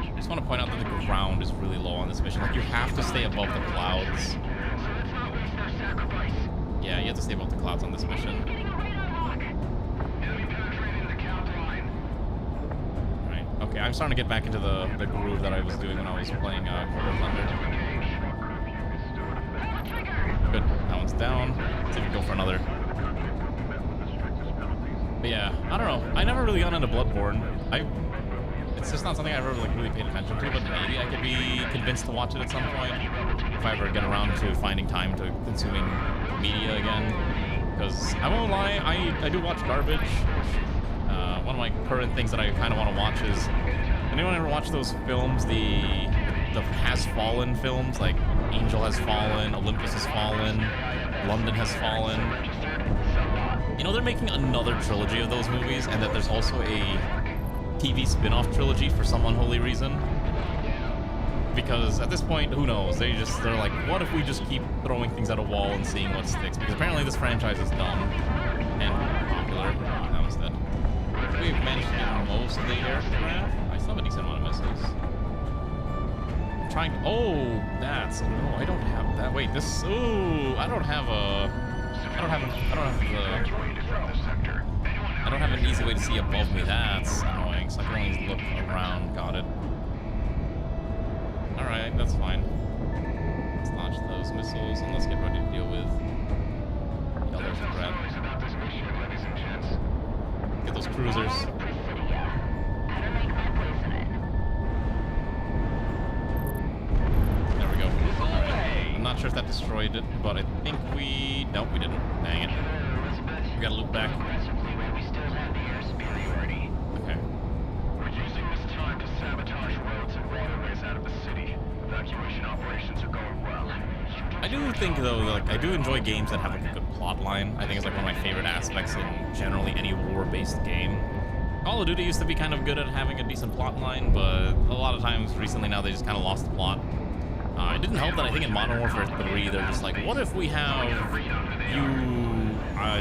I just want to point out that the ground is really low on this mission. Like, you have to stay above the clouds. Yeah, you have to stay above the clouds on this mission. Right. Okay, I'm starting to get back into the groove that I was doing when I was playing Quarter Thunder. Good. That one's down. Let's see if we can go for another. But yeah, I don't know. I never really got into Bloodborne. It's just not something I've ever like really paid attention to, but maybe I could be convinced to watch it at some point if I ever get around to finding time to consuming media again. Because I won't lie, I do watch garbage. One of my current things that I kind of want to watch is, anyone ever watch those films, the Has Fallen films, like Angel Has Fallen, Olympus Has Fallen, London Has Fallen? You know, they're making another trilogy of those movies, and that there's also a TV spin-off trilogy for some unholy reason. Because at this point, who knows? They're like, what if we just keep throwing things at a wall and seeing what sticks? Because apparently this franchise is dumb and popular. That was dead. We've managed to get most of the aircraft. I still have a decent amount of missiles. I'm trying to, oh, that's, no, I don't have that. Wait, this, ooh, I don't have an easy way to see above me. That's annoying. So I can only look around. Got it. Alright, that's fine. Let's launch those missiles and let's get ready to deal with the other threat. Get those cruisers. There we go. Alright. I'm not sure if that destroyed it, but I think we... Nope, we didn't. Dang it. We gotta loop back. Okay. We're using this time to sabotage roads and waterways out of the city. Evacuation operations are going well. I do think, though, like, I do enjoy games that have like a good plot line. I think it's like one of my favorite aspects in generally any war-based game. Call of Duty used to be kind of good at having a decent plot line, but a lot of times recently now they just kind of lost the plot. It didn't help that I think in Modern Warfare 3 they're just like, what if we have we're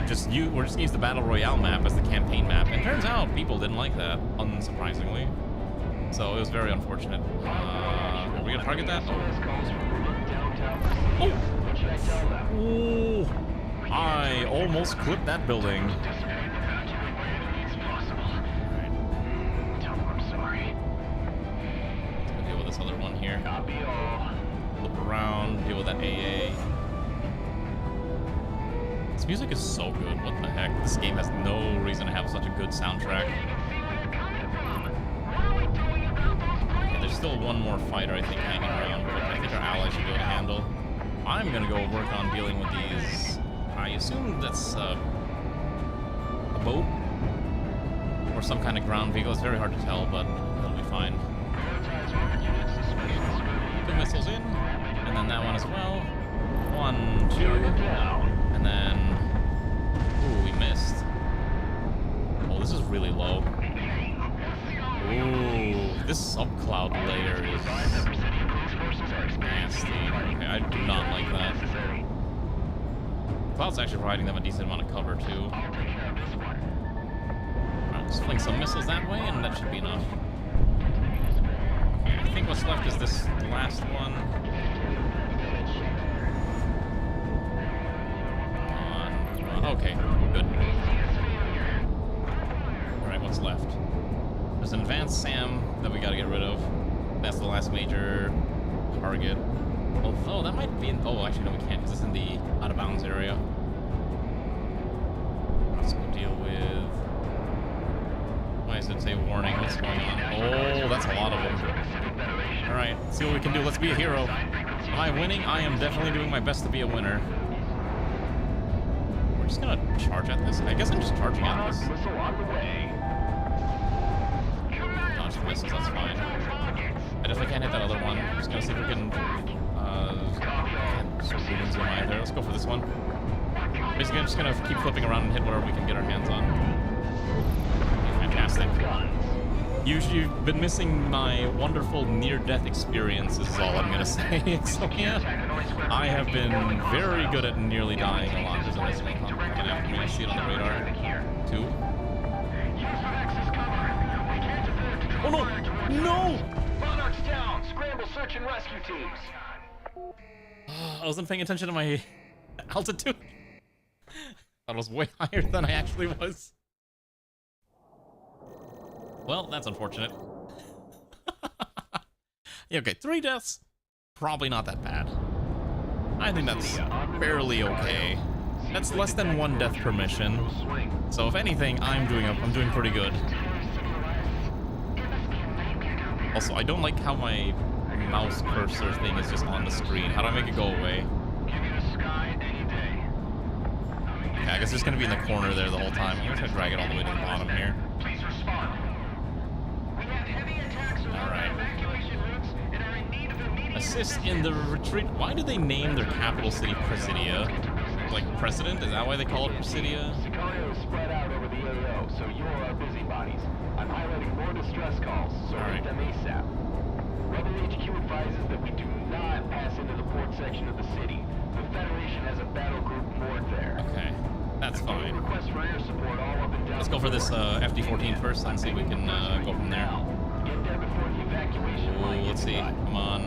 just gonna use the Battle Royale map as the campaign map, and turns out people didn't like that, unsurprisingly. So it was very unfortunate. Are we gonna target that? Oh! Oh! I almost clipped that building. Alright. I'm sorry. Let's go deal with this other one here. Look around, deal with that AA. This music is so good, what the heck? This game has no reason to have such a good soundtrack. Okay, there's still one more fighter, I think, hanging around, but I think our allies should be able to handle. I'm gonna go work on dealing with these. I assume that's a boat? Or some kind of ground vehicle. It's very hard to tell, but it'll be fine. 2 missiles in, and then that one as well. 1, 2, and then... Ooh, we missed. Oh, this is really low. Ooh, this subcloud layer is nasty. Okay, I do not like that. Cloud's actually providing them a decent amount of cover, too. Alright, let's fling some missiles that way, and that should be enough. Okay, I think what's left is this last one. Okay, good. Alright, what's left? There's an advanced SAM that we gotta get rid of. That's the last major target. Although, that might be in... Oh, actually, no, we can't, because it's in the out-of-bounds area. Let's go deal with... Why does it say warning? What's going on? Oh, that's a lot of them. Alright, let's see what we can do. Let's be a hero. Am I winning? I am definitely doing my best to be a winner. We're just gonna charge at this. I guess I'm just charging at this. Dodge the missiles, that's fine. I definitely can't hit that other one. I'm just gonna see if we can... can't zoom in either. Let's go for this one. Basically, I'm just gonna keep flipping around and hit whatever we can get our hands on. Okay, fantastic. You've been missing my wonderful near-death experiences is all I'm gonna say. So yeah, I have been very good at nearly dying a lot. There's a nice one coming after me. I see it on the radar. 2. Oh no! No! Monarch's down! Scramble search and rescue teams! I wasn't paying attention to my altitude. That was way higher than I actually was. Well, that's unfortunate. Yeah, okay, 3 deaths. Probably not that bad. I think that's fairly okay. That's less than 1 death per mission. So if anything, I'm doing pretty good. Also, I don't like how my mouse cursor thing is just on the screen. How do I make it go away? Okay, I guess it's gonna be in the corner there the whole time. I'm gonna try to drag it all the way to the bottom here. Please respond. We have heavy attacks along our evacuation routes and are in need of immediate Assist in the retreat. Why did they name their capital city Presidia? Like President? Is that why they call it Presidia? Sicario is spread out over the AO, so you're our busybodies. I'm highlighting more distress calls, so All right. make them ASAP. Rebel HQ advises that we do not pass into the port section of the city. The Federation has a battle group moored there. Okay, that's fine. Request for air support all up and down. Let's go for this FD-14 first and see if we can go from there. Get there before the evacuation line. Let's see. Come on.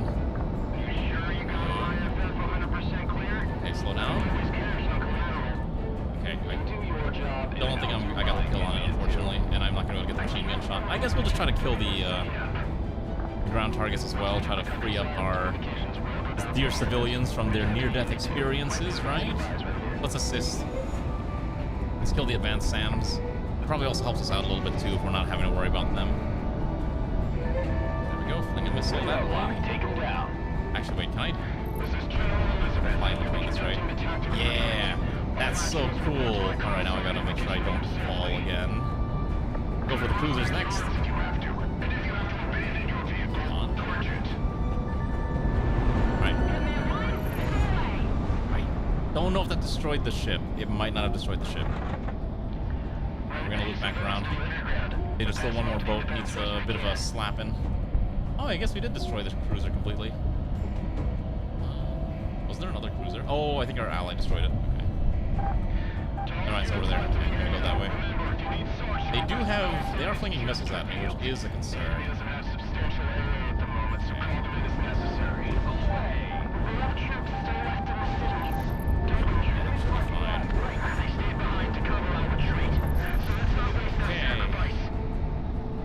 You sure you got IFF 100% clear? Okay, slow down. Okay, I Do your job. don't think I got the kill on it, unfortunately, and I'm not going to be able to get the machine gun shot. I guess we'll just try to kill the ground targets as well, try to free up our dear civilians from their near-death experiences, right? Let's assist. Let's kill the advanced SAMs. It probably also helps us out a little bit, too, if we're not having to worry about them. There we go, fling a missile that way. Take them down. Actually, wait, can I fly in between this, right? Yeah! That's so cool! Alright, now I gotta make sure I don't fall again. Go for the cruisers next. Come on. Right. I don't know if that destroyed the ship. It might not have destroyed the ship. Right, we're gonna loop back around. Hey, there's still one more boat. Needs a bit of a slapping. Oh, I guess we did destroy the cruiser completely. Was there another cruiser? Oh, I think our ally destroyed it. Okay. Alright, it's over there. Okay, I'm gonna go that way. They are flinging missiles at me, which is a concern.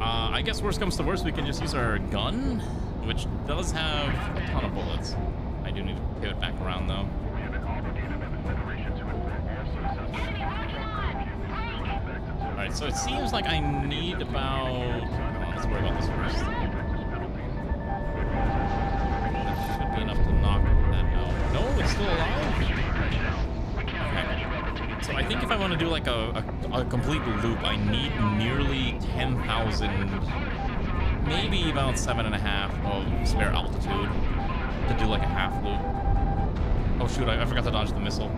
I guess worst comes to worst, we can just use our gun, which does have a ton of bullets. I do need to pivot back around, though. Alright, so it seems like I need about... Hold on, let's worry about this first. That should be enough to knock that out. No, it's still alive? Okay. So I think if I want to do like a complete loop, I need nearly 10,000, maybe about 7.5 of spare altitude to do like a half loop. Oh shoot, I forgot to dodge the missile.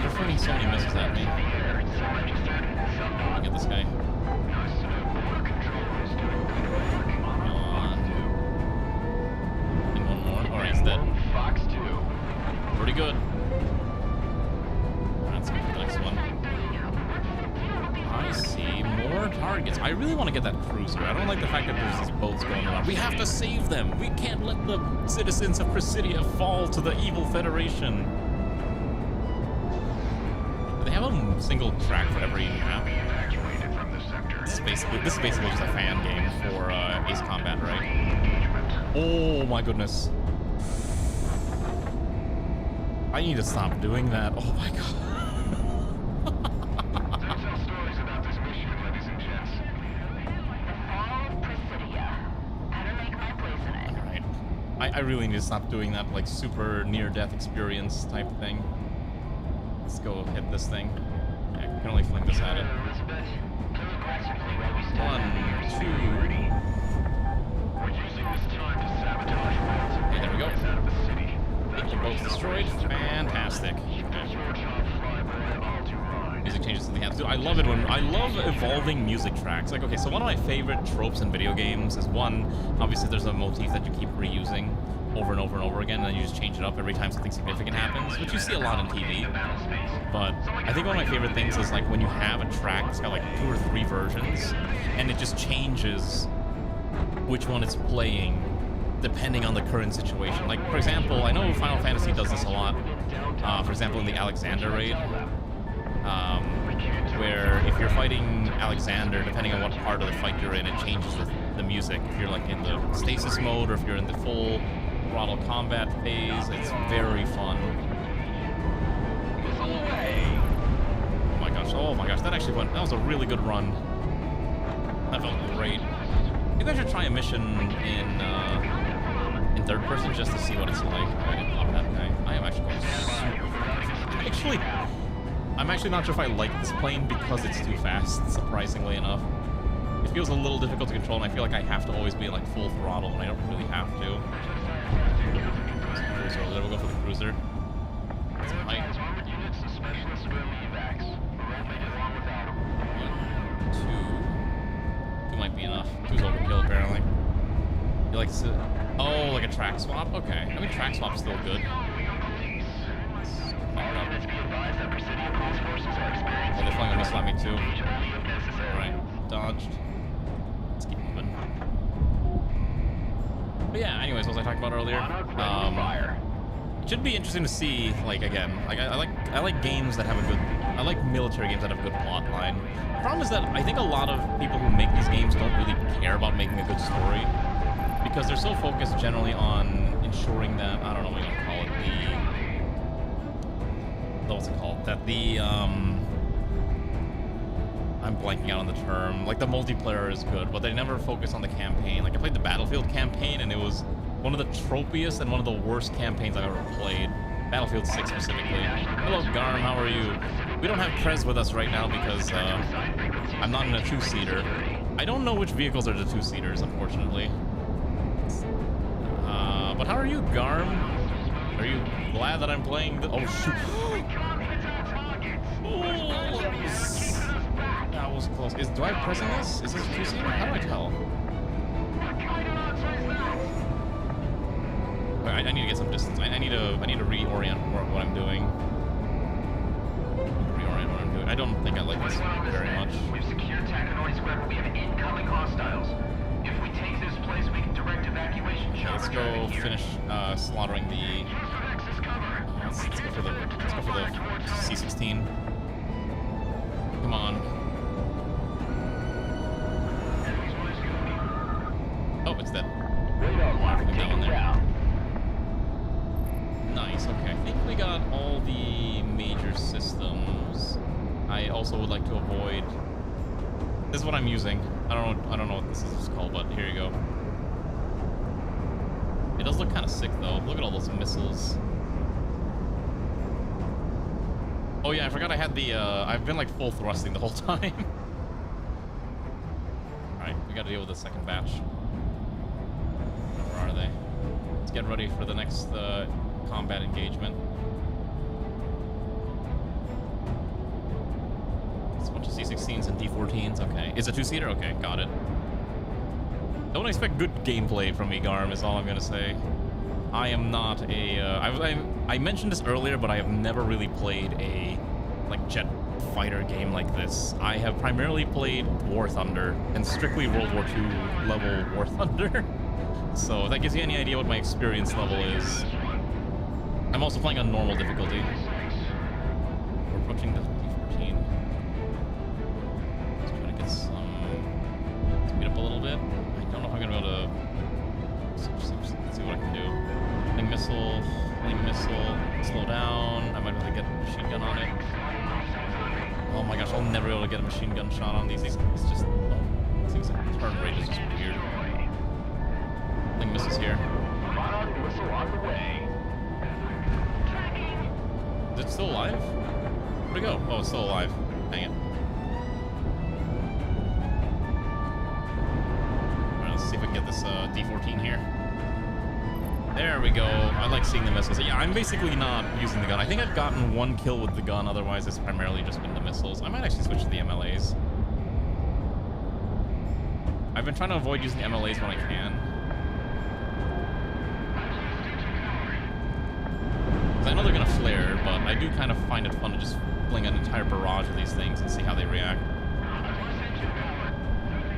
They're firing so many missiles at me. Look at this guy. Come on. And one more. Alright, he's dead. Pretty good. Let's go for the next one. I see more targets. I really want to get that cruiser. I don't like the fact that there's these boats going around. We have to save them. We can't let the citizens of Presidia fall to the evil Federation. Do they have a single track for every map? This is basically just a fan game for Ace Combat, right? Oh my goodness. I need to stop doing that. Oh my god. Alright. I really need to stop doing that, like, super near-death experience type thing. Let's go hit this thing. Yeah, I can only fling this at it. 1, 2. Okay, there we go. The boat's destroyed. Fantastic. Okay. Music changes to the hands. Dude, I love it when I love evolving music tracks. Like, okay, so one of my favorite tropes in video games is one, obviously there's a motif that you keep reusing over and over and over again, and then you just change it up every time something significant happens, which you see a lot on TV. But I think one of my favorite things is like when you have a track that's got like 2 or 3 versions, and it just changes which one it's playing depending on the current situation. Like, for example, I know Final Fantasy does this a lot. For example, in the Alexander raid, where if you're fighting Alexander, depending on what part of the fight you're in, it changes the music. If you're like in the stasis mode, or if you're in the full throttle combat phase, it's very fun. Oh my gosh, that actually went. That was a really good run. That felt great. You guys should try a mission in in third person just to see what it's like. I didn't love that guy. I am actually going super fast. I'm actually not sure if I like this plane because it's too fast, surprisingly enough. It feels a little difficult to control, and I feel like I have to always be like full throttle when I don't really have to. Cruiser, we'll go for the cruiser. That's some height. 2 might be enough. 2's overkill apparently. You like to... Oh, like a track swap? Okay. I mean, track swap's still good. Oh, they're flying on me, slap me too. Alright, dodged. Let's keep moving. But yeah, anyways, what was I talking about earlier? It should be interesting to see, like, again, like I like games that have a good... I like military games that have a good plot line. The problem is that I think a lot of people who make these games don't really care about making a good story, because they're so focused generally on ensuring that, I don't know what you want to call it, what's it called? That the, I'm blanking out on the term. Like, the multiplayer is good, but they never focus on the campaign. Like, I played the Battlefield campaign, and it was one of the tropiest and one of the worst campaigns I've ever played. Battlefield 6 specifically. Hello, Garm, how are you? We don't have Prez with us right now because, I'm not in a two-seater. I don't know which vehicles are the two-seaters, unfortunately. But how are you, Garm? Are you glad that I'm playing the... Oh, shoot. That was close. Do I pressing this? Is this a two-seater? How do I tell? I need to get some distance. I need to reorient what I'm doing. I don't think I like this very much. We've secured Takanori Square, but we have incoming hostiles. If we take this place, we can direct evacuation. Let's go finish slaughtering the. Let's go for the C-16. Come on. Oh, it's dead. Down there. Nice. Okay, I think we got all the major systems. I also would like to avoid. This is what I'm using. I don't know what this is called, but here you go. It does look kind of sick though. Look at all those missiles. Oh yeah, I forgot I had the. I've been like full thrusting the whole time. All right, we got to deal with the second batch. Where are they? Let's get ready for the next combat engagement. It's a bunch of C-16s and D-14s. Okay, it's a two-seater. Okay, got it. Don't expect good gameplay from me, Garm, is all I'm gonna say. I am not a... I mentioned this earlier, but I have never really played a like jet fighter game like this. I have primarily played War Thunder, and strictly World War II level War Thunder. So if that gives you any idea what my experience level is. I'm also playing on normal difficulty. We're approaching the D-14. Let's try to get some... speed up a little bit. I don't know if I'm gonna be able to... Let's see what I can do. Fling missile, slow down. I might be able to get a machine gun on it. Oh my gosh, I'll never be able to get a machine gun shot on these. It's just... Oh, these turn rate is just weird. Fling missiles here. Missile on the way. Is it still alive? Where'd it go? Oh, it's still alive. Dang it. Alright, let's see if we can get this D-14 here. There we go. I like seeing the missiles. Yeah, I'm basically not using the gun. I think I've gotten one kill with the gun. Otherwise, it's primarily just been the missiles. I might actually switch to the MLAs. I've been trying to avoid using the MLAs when I can. I know they're gonna flare, but I do kind of find it fun to just fling an entire barrage of these things and see how they react.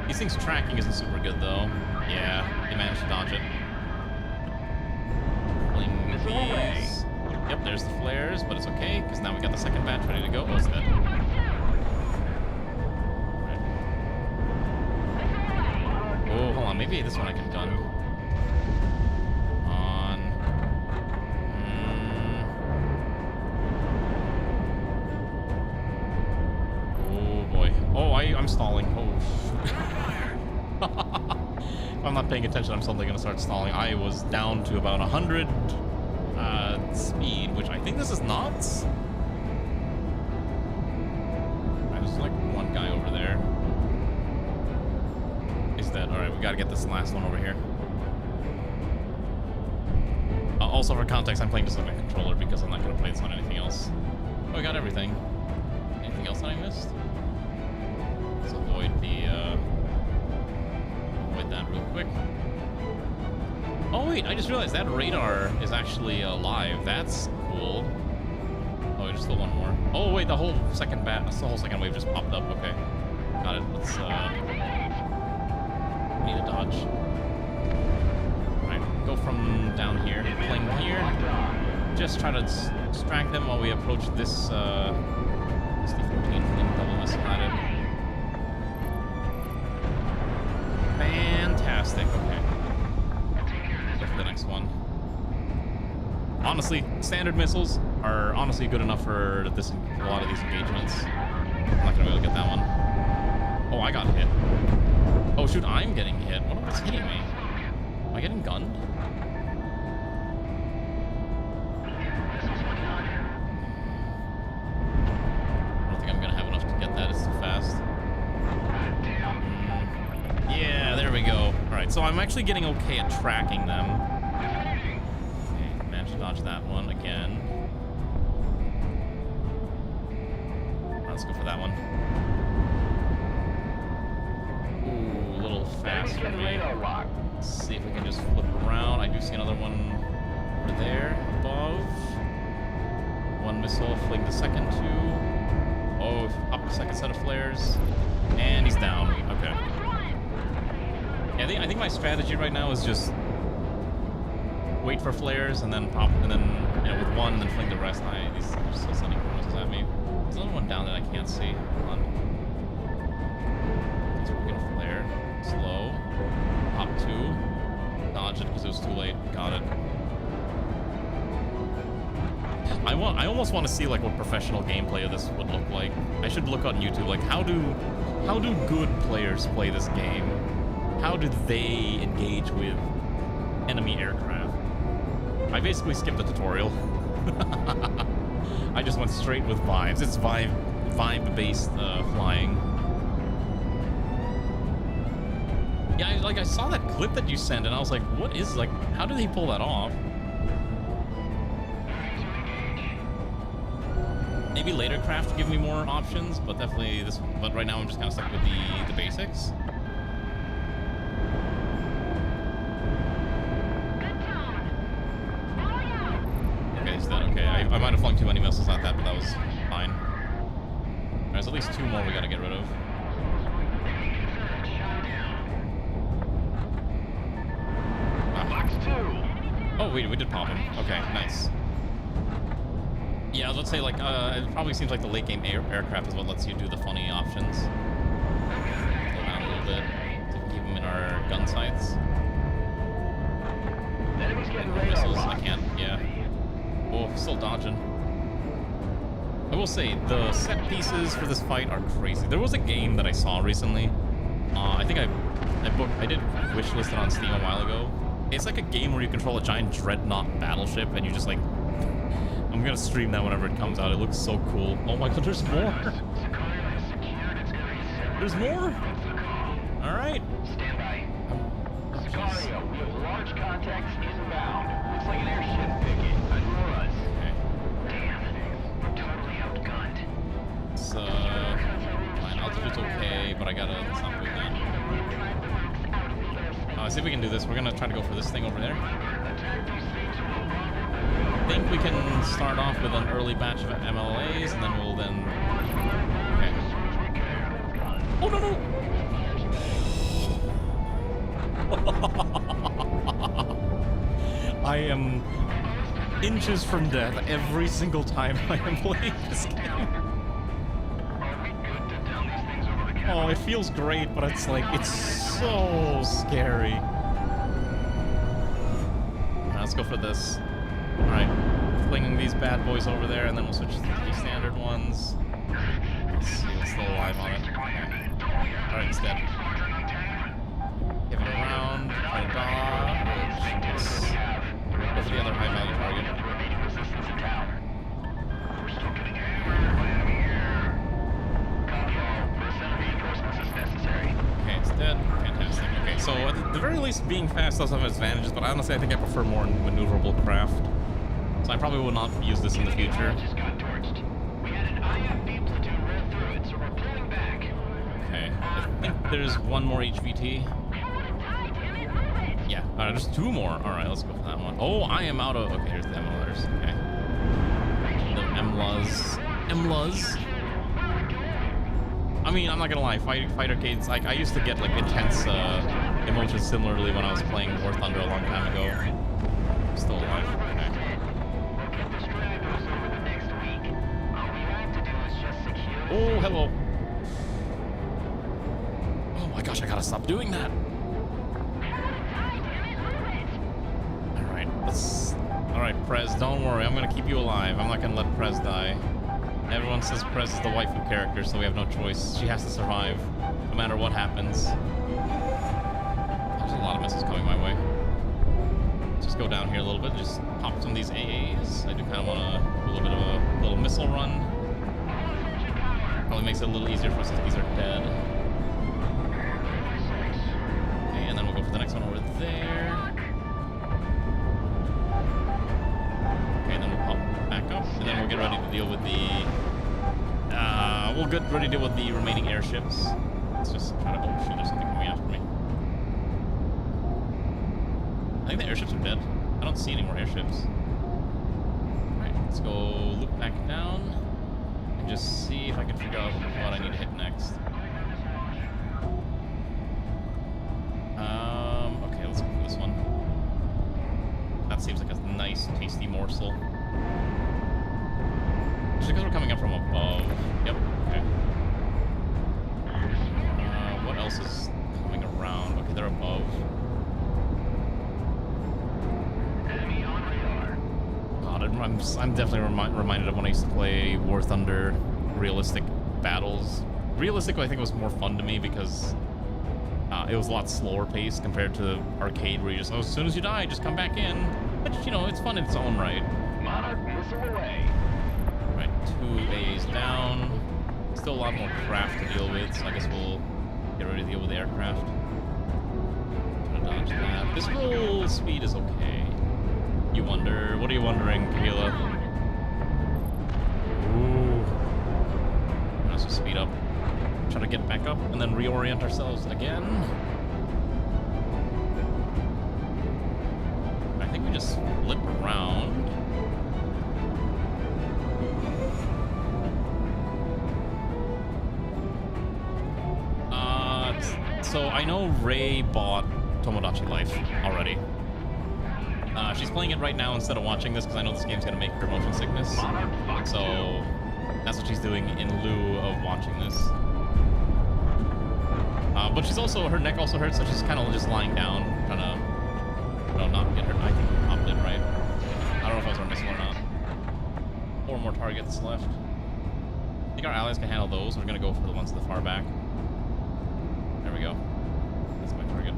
These things' tracking isn't super good though. Yeah, they managed to dodge it. Fling these. Yep, there's the flares, but it's okay, because now we got the second batch ready to go. Oh, it's dead. Right. Oh, hold on, maybe this one I can gun. I'm stalling. Oh, shoot. If I'm not paying attention, I'm suddenly going to start stalling. I was down to about 100 speed, which I think this is knots. There's like one guy over there. He's dead. All right, we got to get this last one over here. Also, for context, I'm playing this on a controller because I'm not going to play this on anything else. Oh, we got everything. Anything else that I missed? Let's avoid the, avoid that real quick. Oh, wait, I just realized that radar is actually live. That's cool. Oh, there's still one more. Oh, wait, the whole second wave just popped up. Okay. Got it. Let's, need a dodge. Go from down here, playing here. Just try to distract them while we approach this D14 thing, double missile at it. Fantastic. Okay. Go for the next one. Honestly, standard missiles are honestly good enough for this a lot of these engagements. I'm not gonna be able to get that one. Oh, I got hit. Oh shoot, I'm getting hit. What was hitting me? Am I getting gunned? I don't think I'm gonna have enough to get that. It's too fast. Yeah, there we go. Alright, so I'm actually getting okay at tracking them. Okay, managed to dodge that one again. Let's go for that one. Ooh, a little fast for me. Let's see if we can just flip around. I do see another one over there above. One missile, fling the second two. Oh, up the second set of flares. And he's down. Okay. Yeah, I think my strategy right now is just wait for flares and then pop, and then, you know, with one and then fling the rest. These are still sending missiles at me. There's another one down that I can't see. Hold on. So we're gonna flare. Slow. Pop two. Dodge it because it was too late. Got it. I almost want to see like what professional gameplay of this would look like. I should look on YouTube. Like how do good players play this game? How do they engage with enemy aircraft? I basically skipped the tutorial. I just went straight with vibes. It's vibe-based flying. Yeah, I saw that clip that you sent, and I was like, what is, like, how do they pull that off? Maybe later craft give me more options, but definitely this. But right now I'm just kind of stuck with the basics. Okay, is that okay? I might have flung too many missiles at that, but that was fine. There's at least two more we gotta get rid of. Oh, we did pop him. Okay, nice. Yeah, let's say like it probably seems like the late game aircraft is what lets you do the funny options. Slow down a little bit to keep them in our gun sights. Missiles, I can't. Yeah. Oh, still dodging. I will say the set pieces for this fight are crazy. There was a game that I saw recently. I think I did wishlist it on Steam a while ago. It's like a game where you control a giant dreadnought battleship and you just like. I'm gonna stream that whenever it comes out. It looks so cool. Oh my god, there's more. There's more. All right. Stand by. Sicario, we have large contacts inbound. Looks like an airship picket. Ignore us. Okay. Damn. We're totally outgunned. It's fine. Altitude's okay, but I gotta. Let's not do that. See if we can do this. We're gonna try to go for this thing over there. I think we can start off with an early batch of MLAs, and then we'll then. Okay. Oh no no! I am inches from death every single time I am playing this game. Oh, it feels great, but it's like it's so scary. Right, let's go for this. Alright, flinging these bad boys over there, and then we'll switch to the standard ones. Let's see what's still alive on it. Okay. Alright, it's dead. Give it around. So at the very least, being fast does have advantages, but honestly, I think I prefer more maneuverable craft. So I probably will not use this in the future. Just got torched. We had an IFB platoon roll through it, so we're pulling back. Okay, I think there's one more HVT. Yeah, there's two more. All right, let's go for that one. Oh, I am out of. Okay, here's the MLRs. Okay, the MLAs. I mean, I'm not gonna lie, fight arcades. Like I used to get like intense emotions similarly when I was playing War Thunder a long time ago. I'm still alive. Okay. Oh, hello. Oh my gosh, I gotta stop doing that. Alright, Prez, don't worry. I'm gonna keep you alive. I'm not gonna let Prez die. Everyone says Prez is the waifu character, so we have no choice. She has to survive, no matter what happens. There's a lot of missiles coming my way. Let's just go down here a little bit and just pop some of these AAs. I do kind of want to do a little bit of a little missile run. Probably makes it a little easier for us if these are dead. Okay, and then we'll go for the next one over there. Okay, and then we'll pop back up, and then we'll get ready to deal with the... we'll get ready to deal with the remaining airships. Let's just try to... Oh, shoot, there's something coming after me. I think the airships are dead. I don't see any more airships. Alright, let's go loop back down and just see if I can figure out what I need to hit next. Okay, let's go for this one. That seems like a nice, tasty morsel. Just because we're coming up from above. Yep, okay. What else is coming around? Okay, they're above. God, I'm definitely reminded of when I used to play War Thunder realistic battles. Realistic, I think, was more fun to me because it was a lot slower paced compared to arcade where you just, oh, as soon as you die, just come back in. But, you know, it's fun in its own right. Monarch missile away. Right, 2 AAs down. Still a lot more craft to deal with, so I guess we'll get ready to deal with the aircraft. Try to dodge that. This roll speed is okay. You wonder, what are you wondering, Kayla? Ooh. Let's just speed up. Try to get back up and then reorient ourselves again. I think we just flip around. So I know Ray bought Tomodachi Life already. She's playing it right now instead of watching this because I know this game's gonna make her motion sickness. So that's what she's doing in lieu of watching this. But she's also, her neck also hurts, so she's kind of just lying down, trying to, you know, not get hurt. I think we popped it, right? I don't know if I was our missile or not. 4 more targets left. I think our allies can handle those. We're gonna go for the ones to the far back. There we go. That's my target.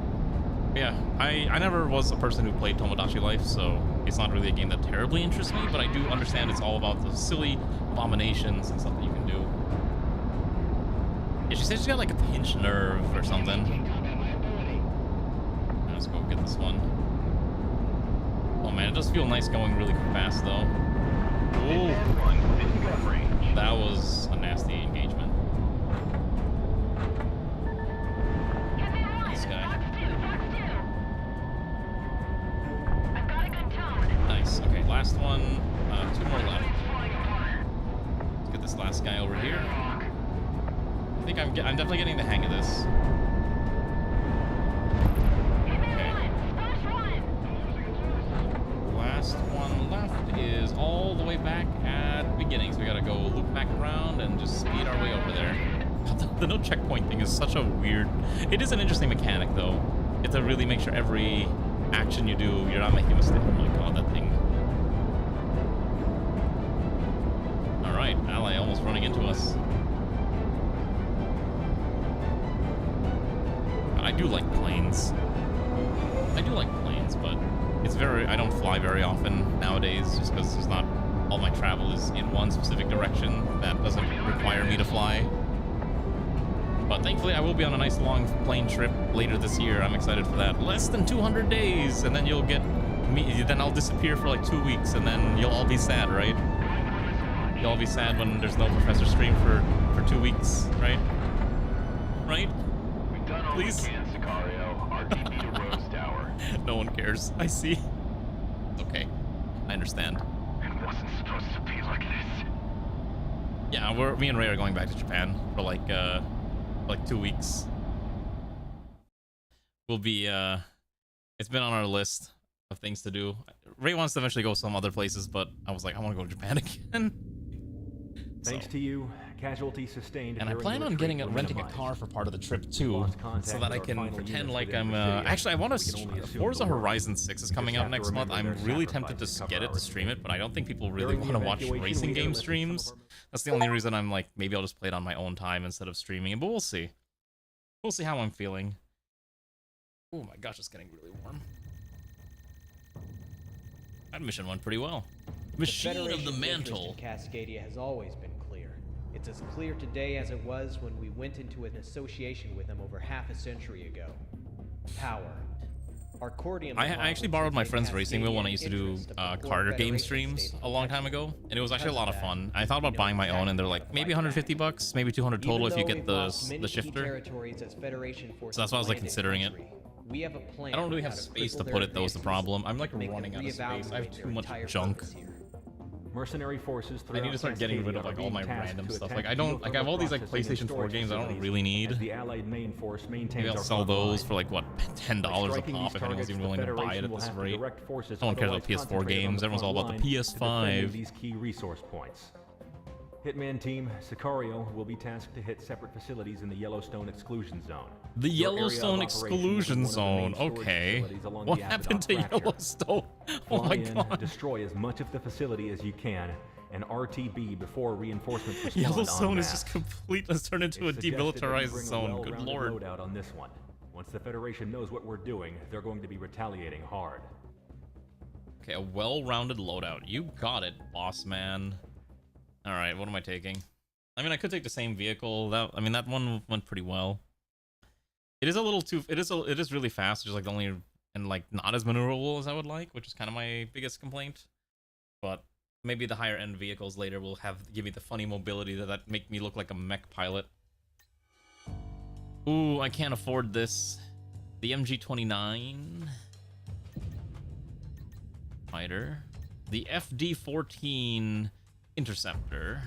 But yeah, I never was a person who played Tomodachi Life, so it's not really a game that terribly interests me, but I do understand it's all about the silly abominations and stuff that you can do. Yeah, she said she's got like a pinched nerve or something. Let's go get this one. Oh man, it does feel nice going really fast though. Ooh. That was a nasty engagement. This guy. Nice. Okay, last one. 2 more left. Let's get this last guy over here. I think I'm definitely getting the hang of this. Okay. Last one left is all the way back at beginning, so we gotta go loop back around and just speed our way over there. The no checkpoint thing is such a weird... It is an interesting mechanic, though. You have to really make sure every action you do, you're not making a mistake. Oh my god, that thing. Alright, ally almost running into us. I do like planes. But it's very... I don't fly very often nowadays, just because it's not... All my travel is in one specific direction that doesn't require me to fly. But But thankfully, I will be on a nice long plane trip later this year. I'm excited for that. Less than 200 days, and then you'll get me. Then I'll disappear for like 2 weeks, and then you'll all be sad, right? You'll all be sad when there's no Professor Stream for 2 weeks, right? Right? We've done all Please. we can, Sicario. RTB to Rose Tower. No one cares. I see. Okay, I understand. It wasn't supposed to be like this. Yeah, me and Ray are going back to Japan for like 2 weeks. We'll be it's been on our list of things to do. Ray wants to eventually go some other places, but I was like, I want to go to Japan again. Thanks to you, casualties sustained. And I plan on renting a car for part of the trip too, so that I can pretend like I'm. Actually, I want to. Forza Horizon 6 is coming out next month. I'm really tempted to get it to stream it, but I don't think people really want to watch racing game streams. That's the only reason I'm like, maybe I'll just play it on my own time instead of streaming it. But we'll see. We'll see how I'm feeling. Oh my gosh, it's getting really warm. That mission went pretty well. Machine of the Mantle. Cascadia has always been clear. It's as clear today as it was when we went into an association with them over half a century ago. Power. Our Cordium. I actually borrowed my friend's racing wheel when I used to do car game streams a long time ago, and it was actually a lot of fun. I thought about buying my own, and they're like maybe 150 bucks, maybe 200 total if you get the shifter. So that's why I was like considering it. We have a plan. I don't really have space to put it, though, is the problem. I'm like running out of space. I have too much junk. Mercenary forces I need to start getting rid of like all my random stuff. Like I have all these like PlayStation 4 games I don't really need. Maybe I'll sell those for like what, $10 a pop if anyone's even willing to buy it at this rate. No one cares about PS4 games. Everyone's all about the PS5. These key resource points. Hitman team, Sicario will be tasked to hit separate facilities in the Yellowstone Exclusion Zone. The Yellowstone Exclusion Zone, okay. What happened to Yellowstone? Oh my god. Destroy as much of the facility as you can, and RTB before reinforcements respond. Yellowstone is just complete. Let's turn into a demilitarized zone. Good lord. Loadout on this one. Once the Federation knows what we're doing, they're going to be retaliating hard. Okay, a well-rounded loadout. You got it, boss man. All right, what am I taking? I mean, I could take the same vehicle. That one went pretty well. It is a little too. It is really fast. Just like the only and like not as maneuverable as I would like, which is kind of my biggest complaint. But maybe the higher end vehicles later will give me the funny mobility that make me look like a mech pilot. Ooh, I can't afford this. The MG-29 fighter, the FD-14 Interceptor.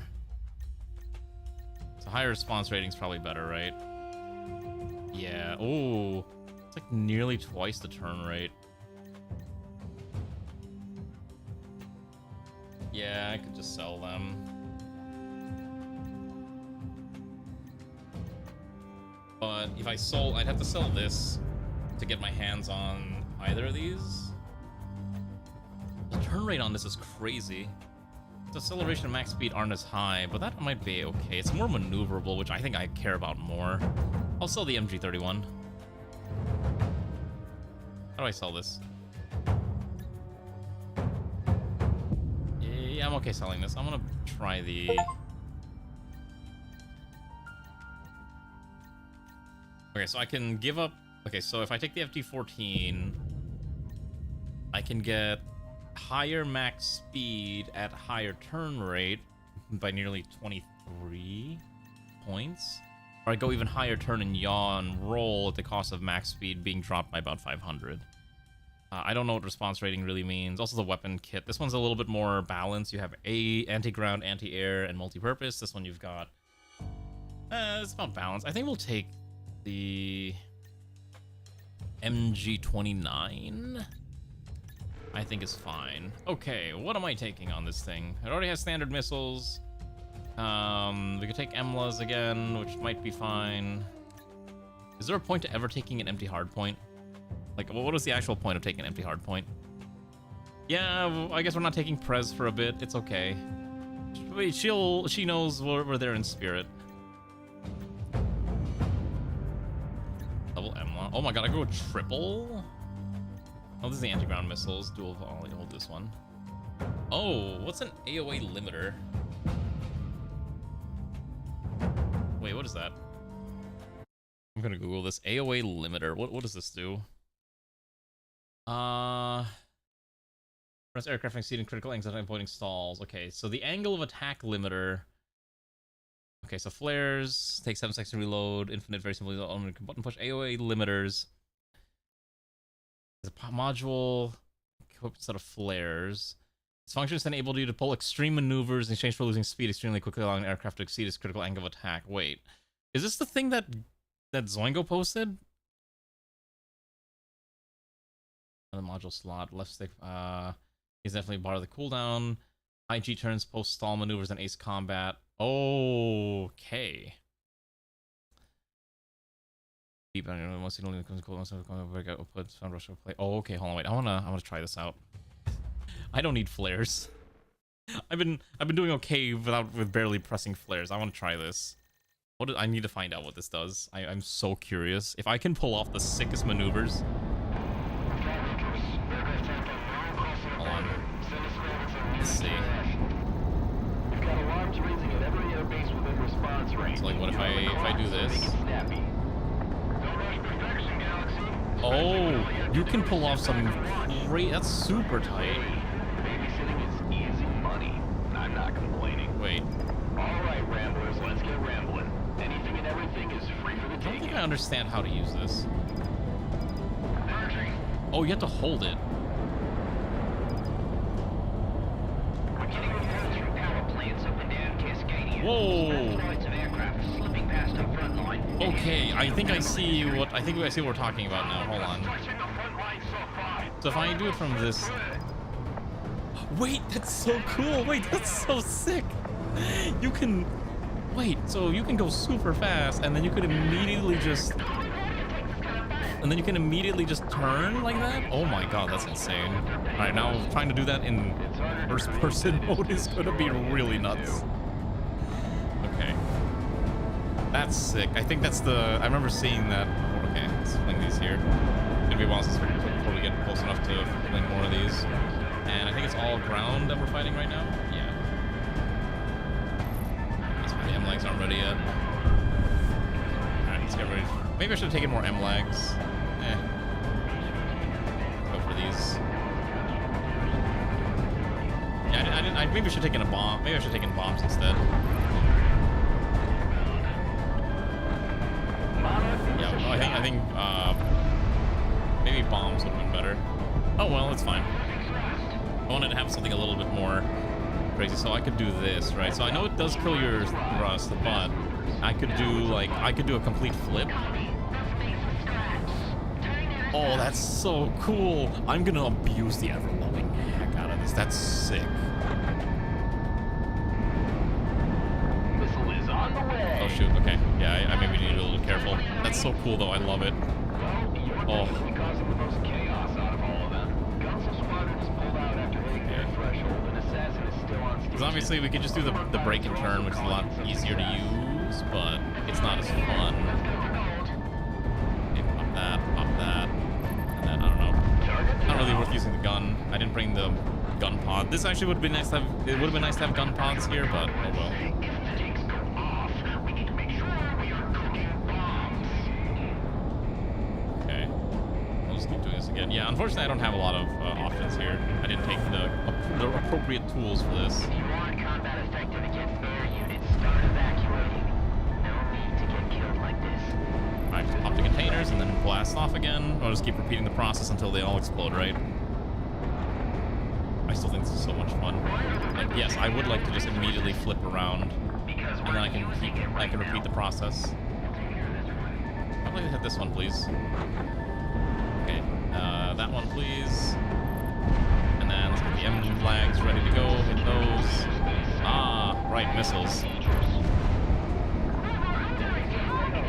So higher response rating's probably better, right? Yeah. Oh, it's like nearly twice the turn rate. Yeah, I could just sell them. But if I sold, I'd have to sell this to get my hands on either of these. The turn rate on this is crazy. The acceleration and max speed aren't as high, but that might be okay. It's more maneuverable, which I think I care about more. I'll sell the MG-31. How do I sell this? Yeah, I'm okay selling this. I'm gonna try the... Okay, so I can give up... Okay, so if I take the FD-14, I can get higher max speed at higher turn rate by nearly 23 points. Or I go even higher turn and yaw and roll at the cost of max speed being dropped by about 500. I don't know what response rating really means. Also the weapon kit. This one's a little bit more balanced. You have anti-ground, anti-air, and multi-purpose. This one you've got... it's about balanced. I think we'll take the MG-29. I think is fine. Okay, what am I taking on this thing? It already has standard missiles. We could take EMLAs again, which might be fine. Is there a point to ever taking an empty hardpoint? Like, what is the actual point of taking an empty hardpoint? Yeah, well, I guess we're not taking Prez for a bit. It's okay. Wait, she knows we're there in spirit. Double EMLA. Oh my god, I go triple? Oh, this is the anti-ground missiles. Dual volley. Hold this one. Oh, what's an AOA limiter? Wait, what is that? I'm gonna Google this. AOA limiter. What does this do? Press aircraft exceeding critical angles and avoiding stalls. Okay, so the angle of attack limiter. Okay, so flares take 7 seconds to reload. Infinite, very simply button push. AOA limiters. There's a module equipped set of flares. Its function is to enable you to pull extreme maneuvers in exchange for losing speed extremely quickly, allowing an aircraft to exceed its critical angle of attack. Wait, is this the thing that Zoingo posted? The module slot, left stick, is definitely bar of the cooldown. IG turns, post stall maneuvers, and ace combat. Okay. Oh, okay, hold on, wait. I wanna try this out. I don't need flares. I've been doing okay with barely pressing flares. I want to try this. I need to find out what this does. I'm so curious. If I can pull off the sickest maneuvers. Hold on. Let's see. You've got alarms raising at every airbase within response range. So like, what if I do this? Oh, you can pull off some great. That's super tight. Babysitting is easy money. I'm not complaining. Wait. All right, ramblers, let's get rambling. Anything and everything is free for the I don't taking. think I understand how to use this. Oh, you have to hold it. We're getting reports from power plants up and down Cascadia. Whoa. Flights of aircraft slipping past our front line. Okay, I think I see what we're talking about now. Hold on. So if I do it from this. Wait, that's so cool. Wait, that's so sick. You can so you can go super fast, and then you can immediately just turn like that. Oh my god, that's insane. All right, now trying to do that in first-person mode is gonna be really nuts. Okay. That's sick. I think that's I remember seeing that. Okay, let's fling these here. It's gonna be a while before we get close enough to fling more of these. And I think it's all ground that we're fighting right now. Yeah. That's why the M-lags aren't ready yet. Alright, let's get ready. Maybe I should have taken more M-lags. Go for these. Yeah, I maybe I should have taken a bomb. Maybe I should have taken bombs instead. Yeah, I think maybe bombs would have been better. Oh well, it's fine. I wanted to have something a little bit more crazy, so I could do this, right? So I know it does kill your thrust, but I could do a complete flip. Oh, that's so cool! I'm gonna abuse the ever-loving heck out of this. That's sick. Missile is on the way. Oh shoot, okay. Yeah, I maybe need to be a little careful. That's so cool though, I love it. Oh. Causing the most chaos out of all of them. Council squadron is pulled out after hitting their threshold, and assassin is still on station. Because obviously we could just do the break and turn, which is a lot easier to use, but it's not as fun. Okay, pop that, and then I don't know. Not really worth using the gun. I didn't bring the gun pod. This actually would have been nice to have. It would have been nice to have gun pods here, but oh well. Okay, we'll just keep doing this again. Yeah, unfortunately I don't have a lot of options here. I didn't take the appropriate tools for this. If you want combat effective against air units, start evacuating. No need to get killed like this. Alright, just pop the containers and then blast off again. I'll just keep repeating the process until they all explode, right? I still think this is so much fun. Like, yes, I would like to just immediately flip around, and then I can repeat the process. I'd like to hit this one, please. Okay, that one, please. And then let's get the M flags ready to go. Hit those. Ah, right, missiles.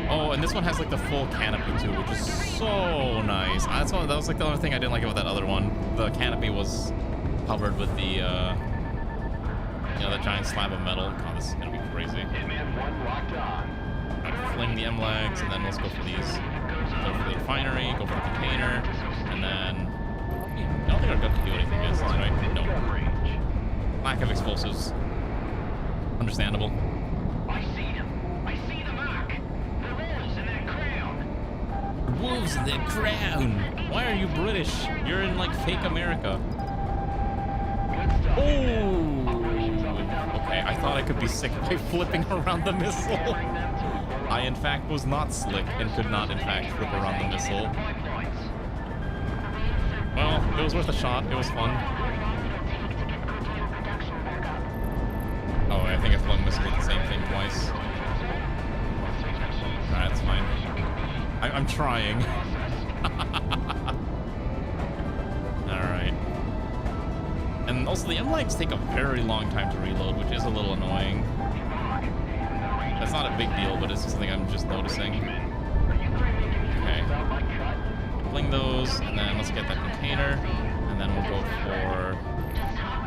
Oh, and this one has like the full canopy too, which is so nice. That was like the only thing I didn't like about that other one. The canopy was covered with the, that giant slab of metal. God, this is gonna be crazy. Right, fling the M-lags, and then let's go for these. Go for the refinery, go for the container, and then... I don't think our gun can do anything against this, right? No. Lack of explosives. Understandable. I see them. I see the mark. The walls in that crowd. Wolves in the crown. Why are you British? You're in like fake America. Oh. Okay, I thought I could be sick by flipping around the missile. I in fact was not slick and could not in fact flip around the missile. Well, it was worth a shot. It was fun. Oh, I think I flung missile at the same thing twice. Alright, that's fine. I'm trying. Alright. And also the M-legs take a very long time to reload, which is a little annoying. That's not a big deal, but it's just something I'm just noticing. Okay. Fling those, and then let's get that container. And then we'll go for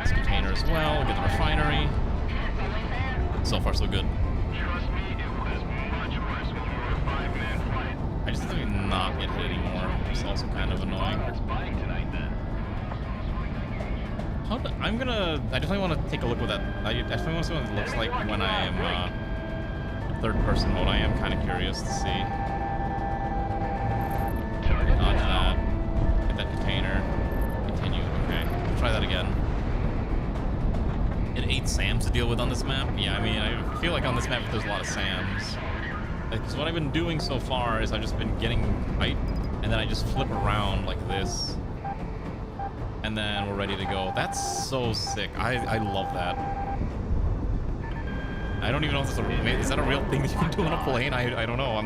this container as well. Get the refinery. So far, so good. I just have to not get hit anymore. It's also kind of annoying. I definitely want to take a look at that. I definitely want to see what it looks like when I am third person mode. I am kind of curious to see. Dodge that. Get that container. Continue. Okay. We'll try that again. It 8 SAMs to deal with on this map. Yeah, I mean, I feel like on this map there's a lot of SAMs. Because what I've been doing so far is I've just been getting height, and then I just flip around like this. And then we're ready to go. That's so sick. I love that. I don't even know if that's is that a real thing that you can do on a plane? I don't know. I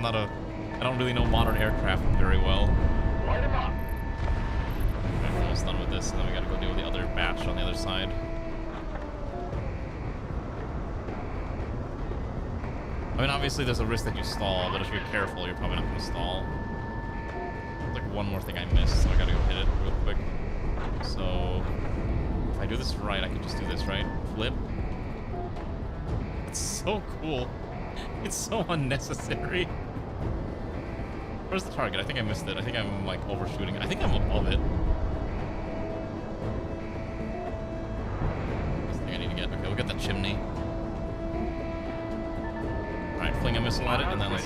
don't really know modern aircraft very well. Light him up. I'm almost done with this, and then we gotta go deal with the other batch on the other side. I mean, obviously there's a risk that you stall, but if you're careful, you're probably not gonna stall. There's like one more thing I missed, so I gotta go hit it real quick. So, if I do this right, I could just do this, right? Flip. It's so cool. It's so unnecessary. Where's the target? I think I missed it. I think I'm like overshooting it. I think I'm above it. That's the thing I need to get. Okay, we'll get that chimney. Alright, fling a missile at it, and then let's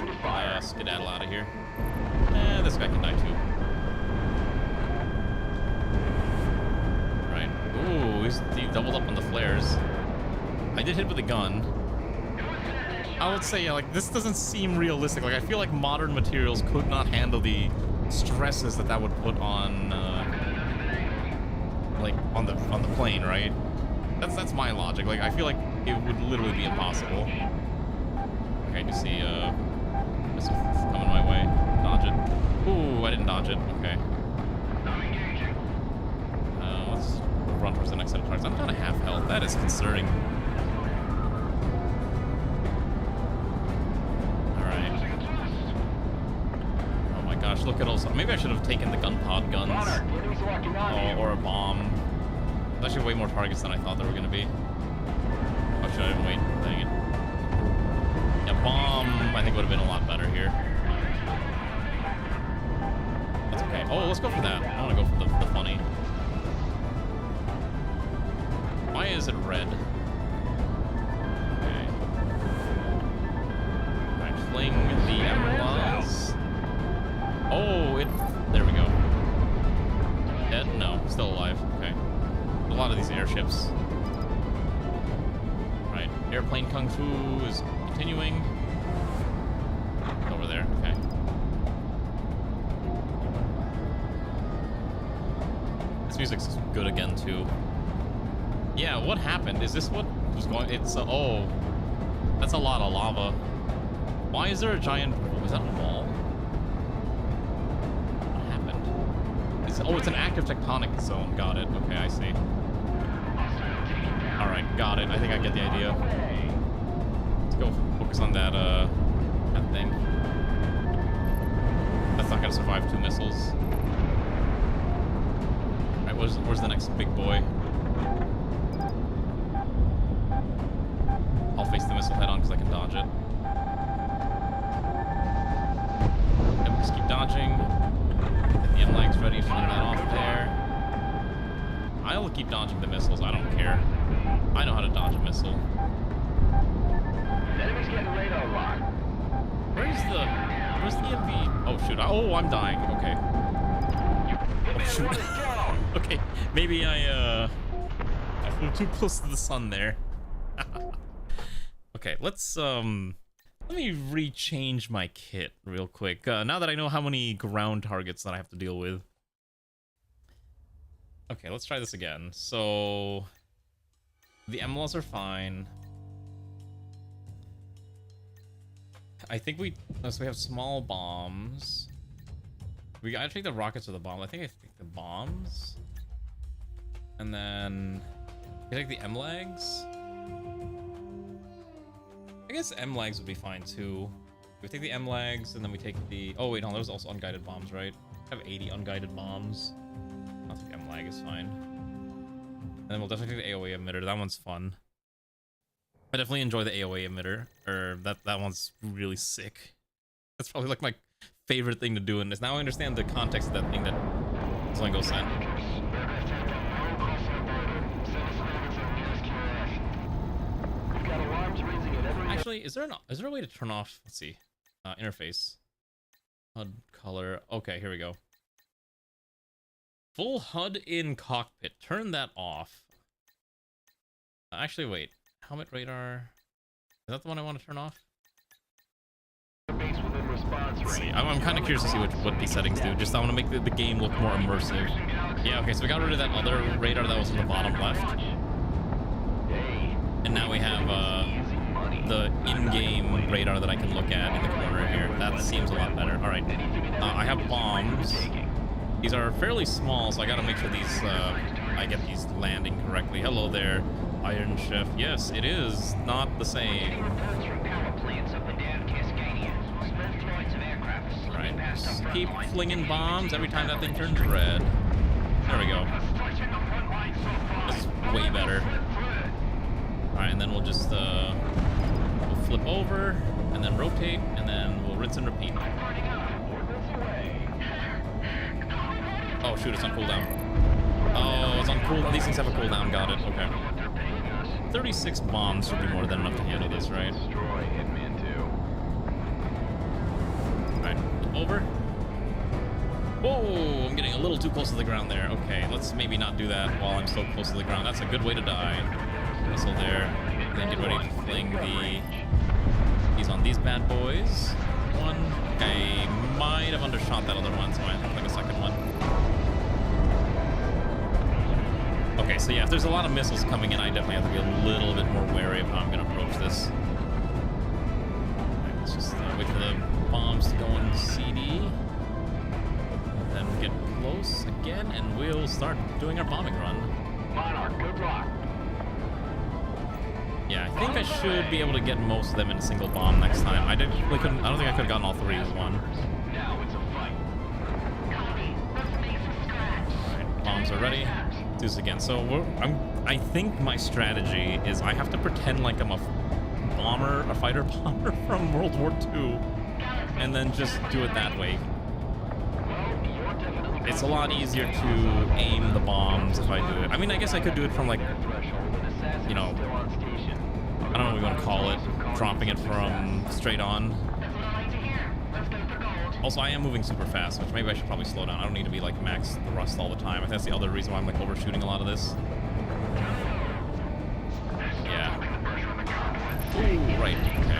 skedaddle out of here. This guy can die too. Right. Ooh, he doubled up on the flares. I did hit with a gun. I would say, yeah, like, this doesn't seem realistic. Like, I feel like modern materials could not handle the stresses that would put on, like, on the plane, right? That's my logic. Like, I feel like it would literally be impossible. Okay, I can see, this is coming my way. Dodge it. Ooh, I didn't dodge it. Okay. Let's run towards the next set of targets. I'm down to half health. That is concerning. Gosh, look at all. Maybe I should have taken the gun pod guns. Oh, or a bomb. There's actually way more targets than I thought there were going to be. Oh, should I wait? Dang it. Yeah, bomb, I think would have been a lot better here. That's okay. Oh, let's go for that. I want to go for the funny. Why is it red? Okay. Alright, fling the emeralds. Oh, there we go. Dead? No, still alive. Okay. A lot of these airships. Right. Airplane Kung Fu is continuing. Over there. Okay. This music's good again, too. Yeah, what happened? Is this what was going... It's... oh. That's a lot of lava. Why is there a giant... Was that a wall? Oh, it's an active tectonic zone. Got it. Okay, I see. Alright, got it. I think I get the idea. Let's go focus on that, that thing. That's not gonna survive 2 missiles. Alright, where's the next big boy? I'll face the missile head on because I can dodge it. Yep, just keep dodging. The M-leg's ready, fling that off there. I'll keep dodging the missiles, I don't care. I know how to dodge a missile. Enemy's getting radar lock. Where's the... where's the envy? Oh shoot! Oh, I'm dying. Okay. Oh shoot. Okay, maybe I flew too close to the sun there. Okay, let's let me rechange my kit real quick. Now that I know how many ground targets that I have to deal with. Okay, let's try this again. So the MLs are fine. I think we have small bombs. We gotta take the rockets or the bomb. I think I take the bombs. And then I take the M-Lags. I guess M-Lags would be fine too. We take the M-Lags and then we take the... Oh wait, no, there's also unguided bombs, right? I have 80 unguided bombs. I'll take M-Lag is fine. And then we'll definitely take the AOA emitter. That one's fun. I definitely enjoy the AOA emitter. Or that one's really sick. That's probably like my favorite thing to do in this. Now I understand the context of that thing that Zoingo sent. Actually, is there a way to turn off? Let's see. Interface. HUD color. Okay, here we go. Full HUD in cockpit. Turn that off. Actually, wait. Helmet radar. Is that the one I want to turn off? Let's see. I'm kind of curious to see what these settings do. Just I want to make the game look more immersive. Yeah, okay, so we got rid of that other radar that was in the bottom left. And now we have the in-game radar that I can look at in the corner here. That seems a lot better. Alright. I have bombs. These are fairly small, so I gotta make sure these I get these landing correctly. Hello there, Iron Chef. Yes, it is not the same. Right, just keep flinging bombs every time that thing turns red. There we go. This is way better. Alright, and then we'll just we'll flip over, and then rotate, and then we'll rinse and repeat. Oh shoot, it's on cooldown. Oh, it's on cooldown. These things have a cooldown, got it, okay. 36 bombs should be more than enough to handle this, right? Alright, over. Whoa, I'm getting a little too close to the ground there. Okay, let's maybe not do that while I'm so close to the ground. That's a good way to die. Missile there. And then get ready to fling these on these bad boys. One. I might have undershot that other one, so I have like a second one. Okay, so yeah, if there's a lot of missiles coming in, I definitely have to be a little bit more wary of how I'm going to approach this. Right, let's just wait for the bombs to go in CD. And then get close again, and we'll start doing our bombing run. Monarch, good luck. Yeah, I think I should be able to get most of them in a single bomb next time. I don't think I could have gotten all three as one. Now it's a fight. Alright, bombs are ready. Let's do this again. So I think my strategy is I have to pretend like I'm a bomber, a fighter bomber from World War II, and then just do it that way. It's a lot easier to aim the bombs if I do it. I mean, I guess I could do it from like, you know, I don't know what we want to call it, dropping it from straight on. Also, I am moving super fast, which maybe I should probably slow down. I don't need to be like max thrust all the time. I think that's the other reason why I'm like overshooting a lot of this. Yeah. Ooh, right, okay.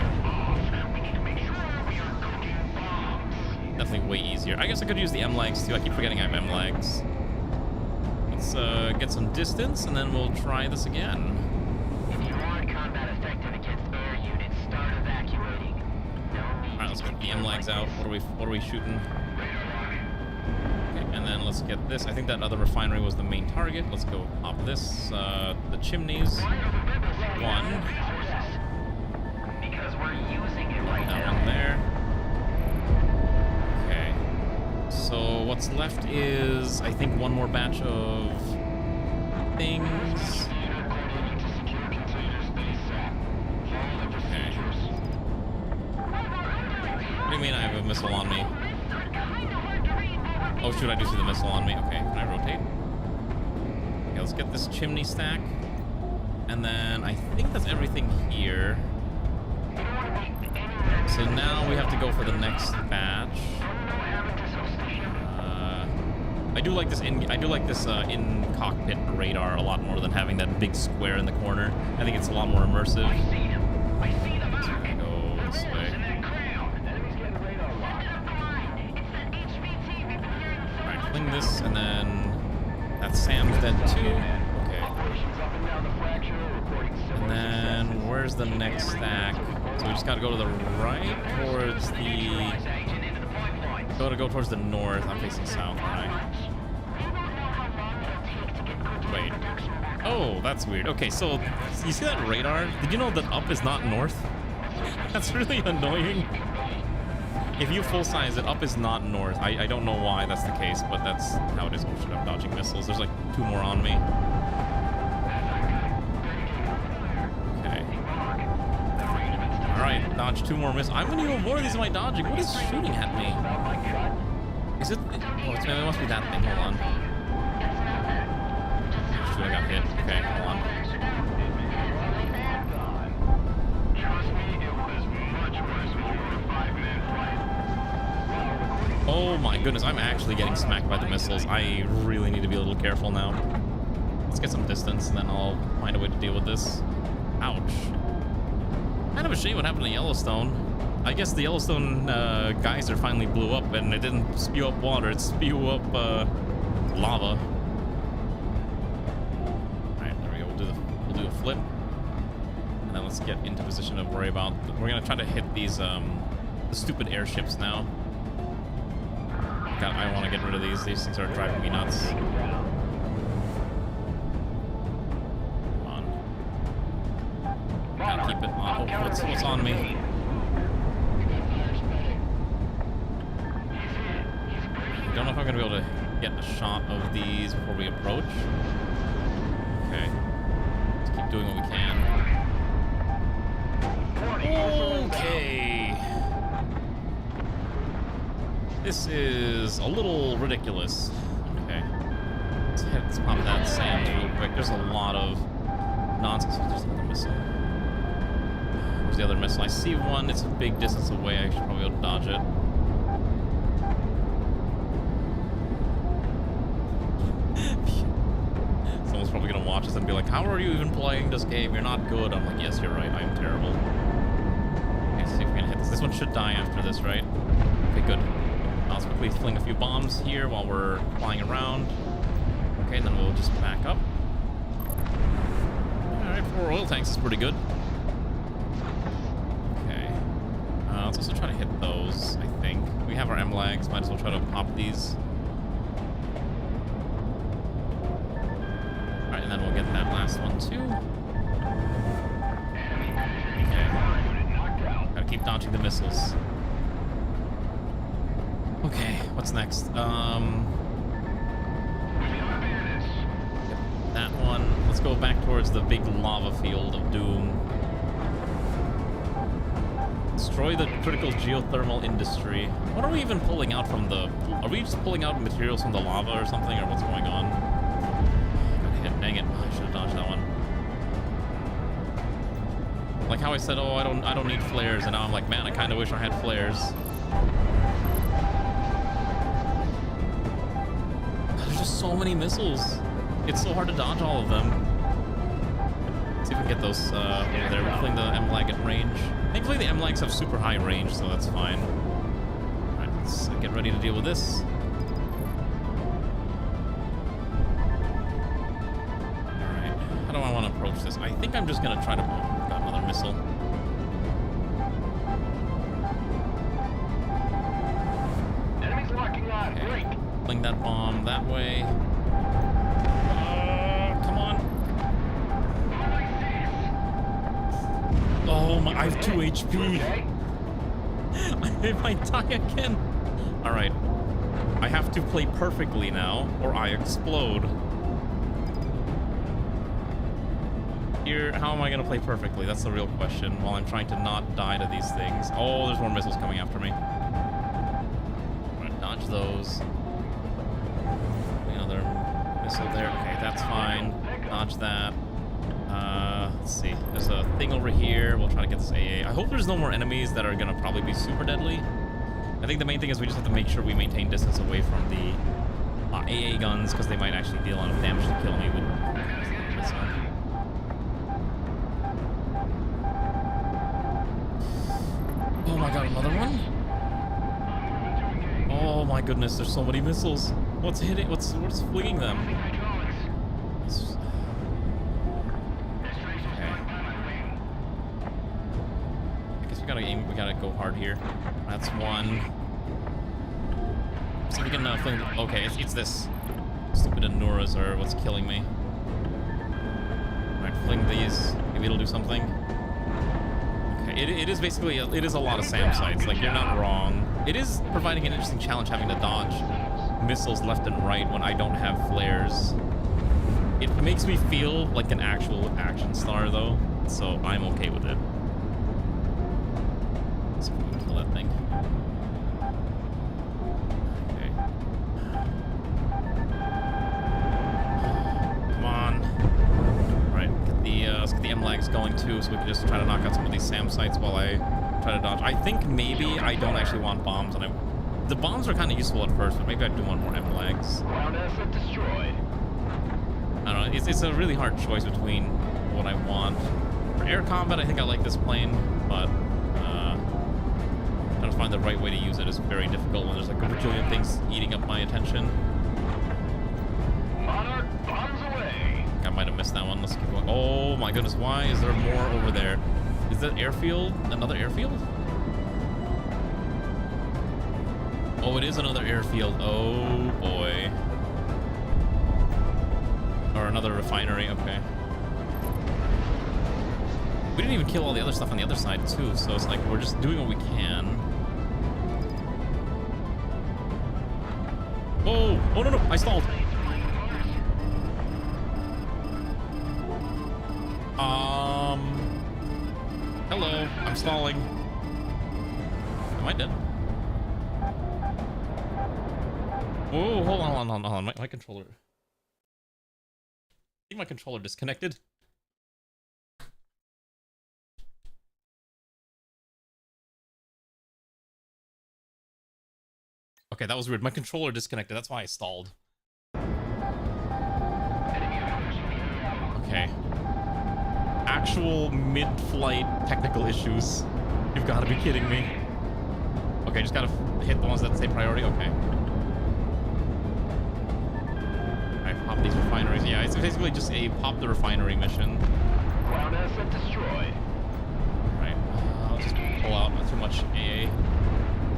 Definitely way easier. I guess I could use the M-Lags too. I keep forgetting I have M-Lags. Let's get some distance, and then we'll try this again. Alright, let's get the M-Lags out. What are we shooting? Okay, and then let's get this. I think that other refinery was the main target. Let's go pop this. The chimneys. One. That one there. Okay. So what's left is, I think, one more batch of things. What do you mean I have a missile on me? Oh shoot, I do see the missile on me. Okay, can I rotate? Okay, let's get this chimney stack. And then I think that's everything here. So now we have to go for the next batch. do like this in cockpit radar a lot more than having that big square in the corner. I think it's a lot more immersive. I see them. I see them. So we're gonna go this way. In that crowd. Enemies getting radar locked. Alright, fling this, and then that's Sam's dead too. Okay. Operations up and down the fracture, reporting And similar then successes. where's the next stack? So we just gotta go to the right towards the. Go towards the north. I'm facing south, right? Wait. Oh, that's weird. Okay, so you see that radar? Did you know that up is not north? That's really annoying. If you full size it, up is not north. I don't know why that's the case, but that's how it is. Oh shit, I'm dodging missiles. There's like 2 more on me. Okay. Alright, dodge 2 more missiles. I'm gonna need more of these. Am I dodging? What is shooting at me? Is it? Oh, it must be that thing. Hold on. Shoot, I got hit. Okay, hold on. Trust me, it was much worse when we were 5-man fight. Oh my goodness, I'm actually getting smacked by the missiles. I really need to be a little careful now. Let's get some distance, and then I'll find a way to deal with this. Ouch. Kind of a shame what happened to Yellowstone. I guess the Yellowstone geyser finally blew up, and it didn't spew up water, it spew up lava. Alright, there we go. We'll do a flip. And then let's get into position to worry about. We're gonna try to hit these the stupid airships now. God, I want to get rid of these. These things are driving me nuts. Come on. Gotta keep it on. Oh, what's on me? I don't know if I'm gonna be able to get a shot of these before we approach. Okay. Let's keep doing what we can. Okay. This is a little ridiculous. Okay. Let's pop that sand real quick. There's a lot of nonsense. There's another missile. Where's the other missile? I see one. It's a big distance away. I should probably be able to dodge it. Someone's probably gonna watch us and be like, how are you even playing this game? You're not good. I'm like, yes, you're right. I'm terrible. Okay, let's see if we can hit this. This one should die after this, right? Okay, good. Let's quickly fling a few bombs here while we're flying around. Okay, and then we'll just back up. Alright, 4 oil tanks is pretty good. Okay. Let's also try to hit those, I think. We have our M-lags. Might as well try to pop these. Alright, and then we'll get that last one too. Okay. Gotta keep dodging the missiles. Okay, what's next? That one. Let's go back towards the big lava field of doom. Destroy the critical geothermal industry. What are we even pulling out from the... Are we just pulling out materials from the lava or something, or what's going on? Got hit. Dang it. Oh, I should have dodged that one. Like how I said, oh, I don't need flares, and now I'm like, man, I kind of wish I had flares. There's just so many missiles. It's so hard to dodge all of them. Let's see if we can get those over there. We're pulling the M-lag at range. Thankfully, the M-lags have super high range, so that's fine. Alright, let's get ready to deal with this. Alright, how do I want to approach this? I think I'm just going to try to... Oh, got another missile. Enemies locking on. Break. Fling that bomb that way. Come on. Oh my, I have 2 HP. If I die again. Alright. I have to play perfectly now, or I explode. Here, how am I going to play perfectly? That's the real question, while I'm trying to not die to these things. Oh, there's more missiles coming after me. I'm going to dodge those. Another missile there. Okay, that's fine. Dodge that. Let's see. There's a thing over here. We'll try to get this AA. I hope there's no more enemies that are going to probably be super deadly. I think the main thing is we just have to make sure we maintain distance away from the AA guns, because they might actually deal enough damage to kill me with this one. Oh my god, another one? Oh my goodness, there's so many missiles. What's hitting? What's flinging them? We gotta go hard here. That's one. See if we can fling. Okay, it's this. Stupid Anuras are what's killing me. Alright, fling these. Maybe it'll do something. Okay, it is basically it is a lot of SAM sites. Like, you're not wrong. It is providing an interesting challenge having to dodge missiles left and right when I don't have flares. It makes me feel like an actual action star though, so I'm okay with it. See if we can kill that thing. Okay. Come on. Alright, let's get the M-lags going too, so we can just try to knock out some of these SAM sites while I try to dodge. I think maybe I don't actually want bombs, and the bombs are kind of useful at first, but maybe I do want more M-lags. Ground asset destroyed. I don't know, it's a really hard choice between what I want. For air combat, I think I like this plane, but trying to find the right way to use it is very difficult when there's like a bajillion things eating up my attention. Monarch, bombs away. I might have missed that one. Let's keep going. Oh my goodness, why is there more over there? Is that airfield? Another airfield? Oh, it is another airfield. Oh boy. Or another refinery, okay. We didn't even kill all the other stuff on the other side too, so it's like we're just doing what we can. Oh! Oh no, I stalled! Hello, I'm stalling. Am I dead? Whoa, hold on. My controller. I think my controller disconnected. Okay, that was weird. My controller disconnected. That's why I stalled. Okay. Actual mid-flight technical issues. You've got to be kidding me. Okay, just gotta hit the ones that say priority. Okay. Alright, pop these refineries. Yeah, it's basically just a pop the refinery mission. Ground asset destroyed. Right. I'll just pull out. Not too much AA.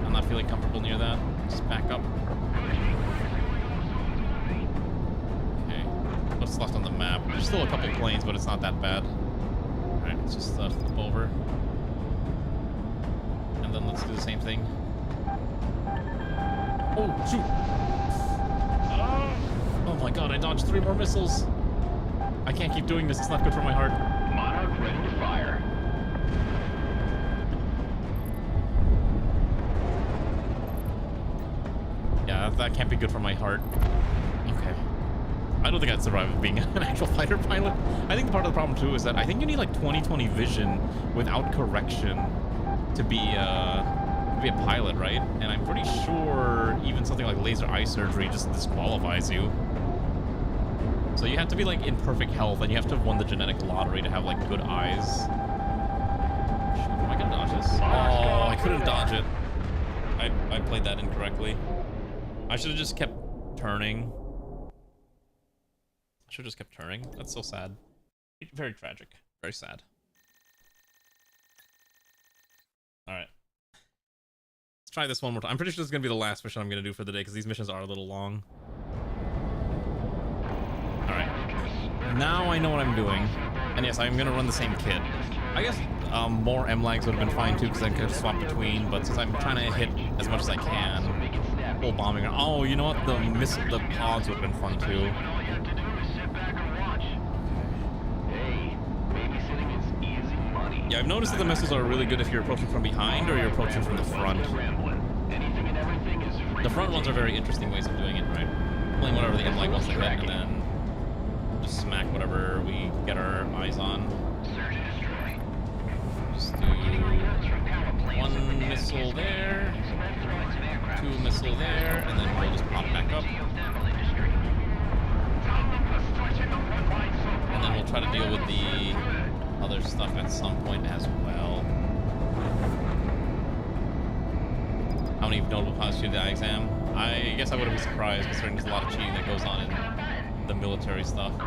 I'm not feeling comfortable near that. Just back up. Okay. What's left on the map? There's still a couple planes, but it's not that bad. Alright, let's just flip over. And then let's do the same thing. Oh, shoot! Oh my god, I dodged 3 more missiles! I can't keep doing this, it's not good for my heart. Monarch ready to fire. Yeah, that can't be good for my heart. Okay. I don't think I'd survive being an actual fighter pilot. I think part of the problem too is that I think you need like 20/20 vision without correction to be a pilot, right? And I'm pretty sure even something like laser eye surgery just disqualifies you. So you have to be like in perfect health, and you have to have won the genetic lottery to have like good eyes. Shoot, am I gonna dodge this? Oh, I couldn't dodge it. I played that incorrectly. I should have just kept turning. I should have just kept turning. That's so sad. Very tragic. Very sad. Alright. Let's try this one more time. I'm pretty sure this is going to be the last mission I'm going to do for the day, because these missions are a little long. Alright. Now I know what I'm doing. And yes, I'm going to run the same kit. I guess more M-lags would have been fine too, because I could have swapped between, but since I'm trying to hit as much as I can, full bombing. Oh, you know what? The pods would have been fun too. Yeah, I've noticed that the missiles are really good if you're approaching from behind or you're approaching from the front. The front ones are very interesting ways of doing it, right? Pulling whatever the M-lag wants to hit, and then just smack whatever we get our eyes on. Just do 1 missile there, 2 2 missile there, and then we'll just pop back up. And then we'll try to deal with the other stuff at some point as well. How many notable pilots did the exam? I guess I wouldn't be surprised, considering there's a lot of cheating that goes on in the military stuff. I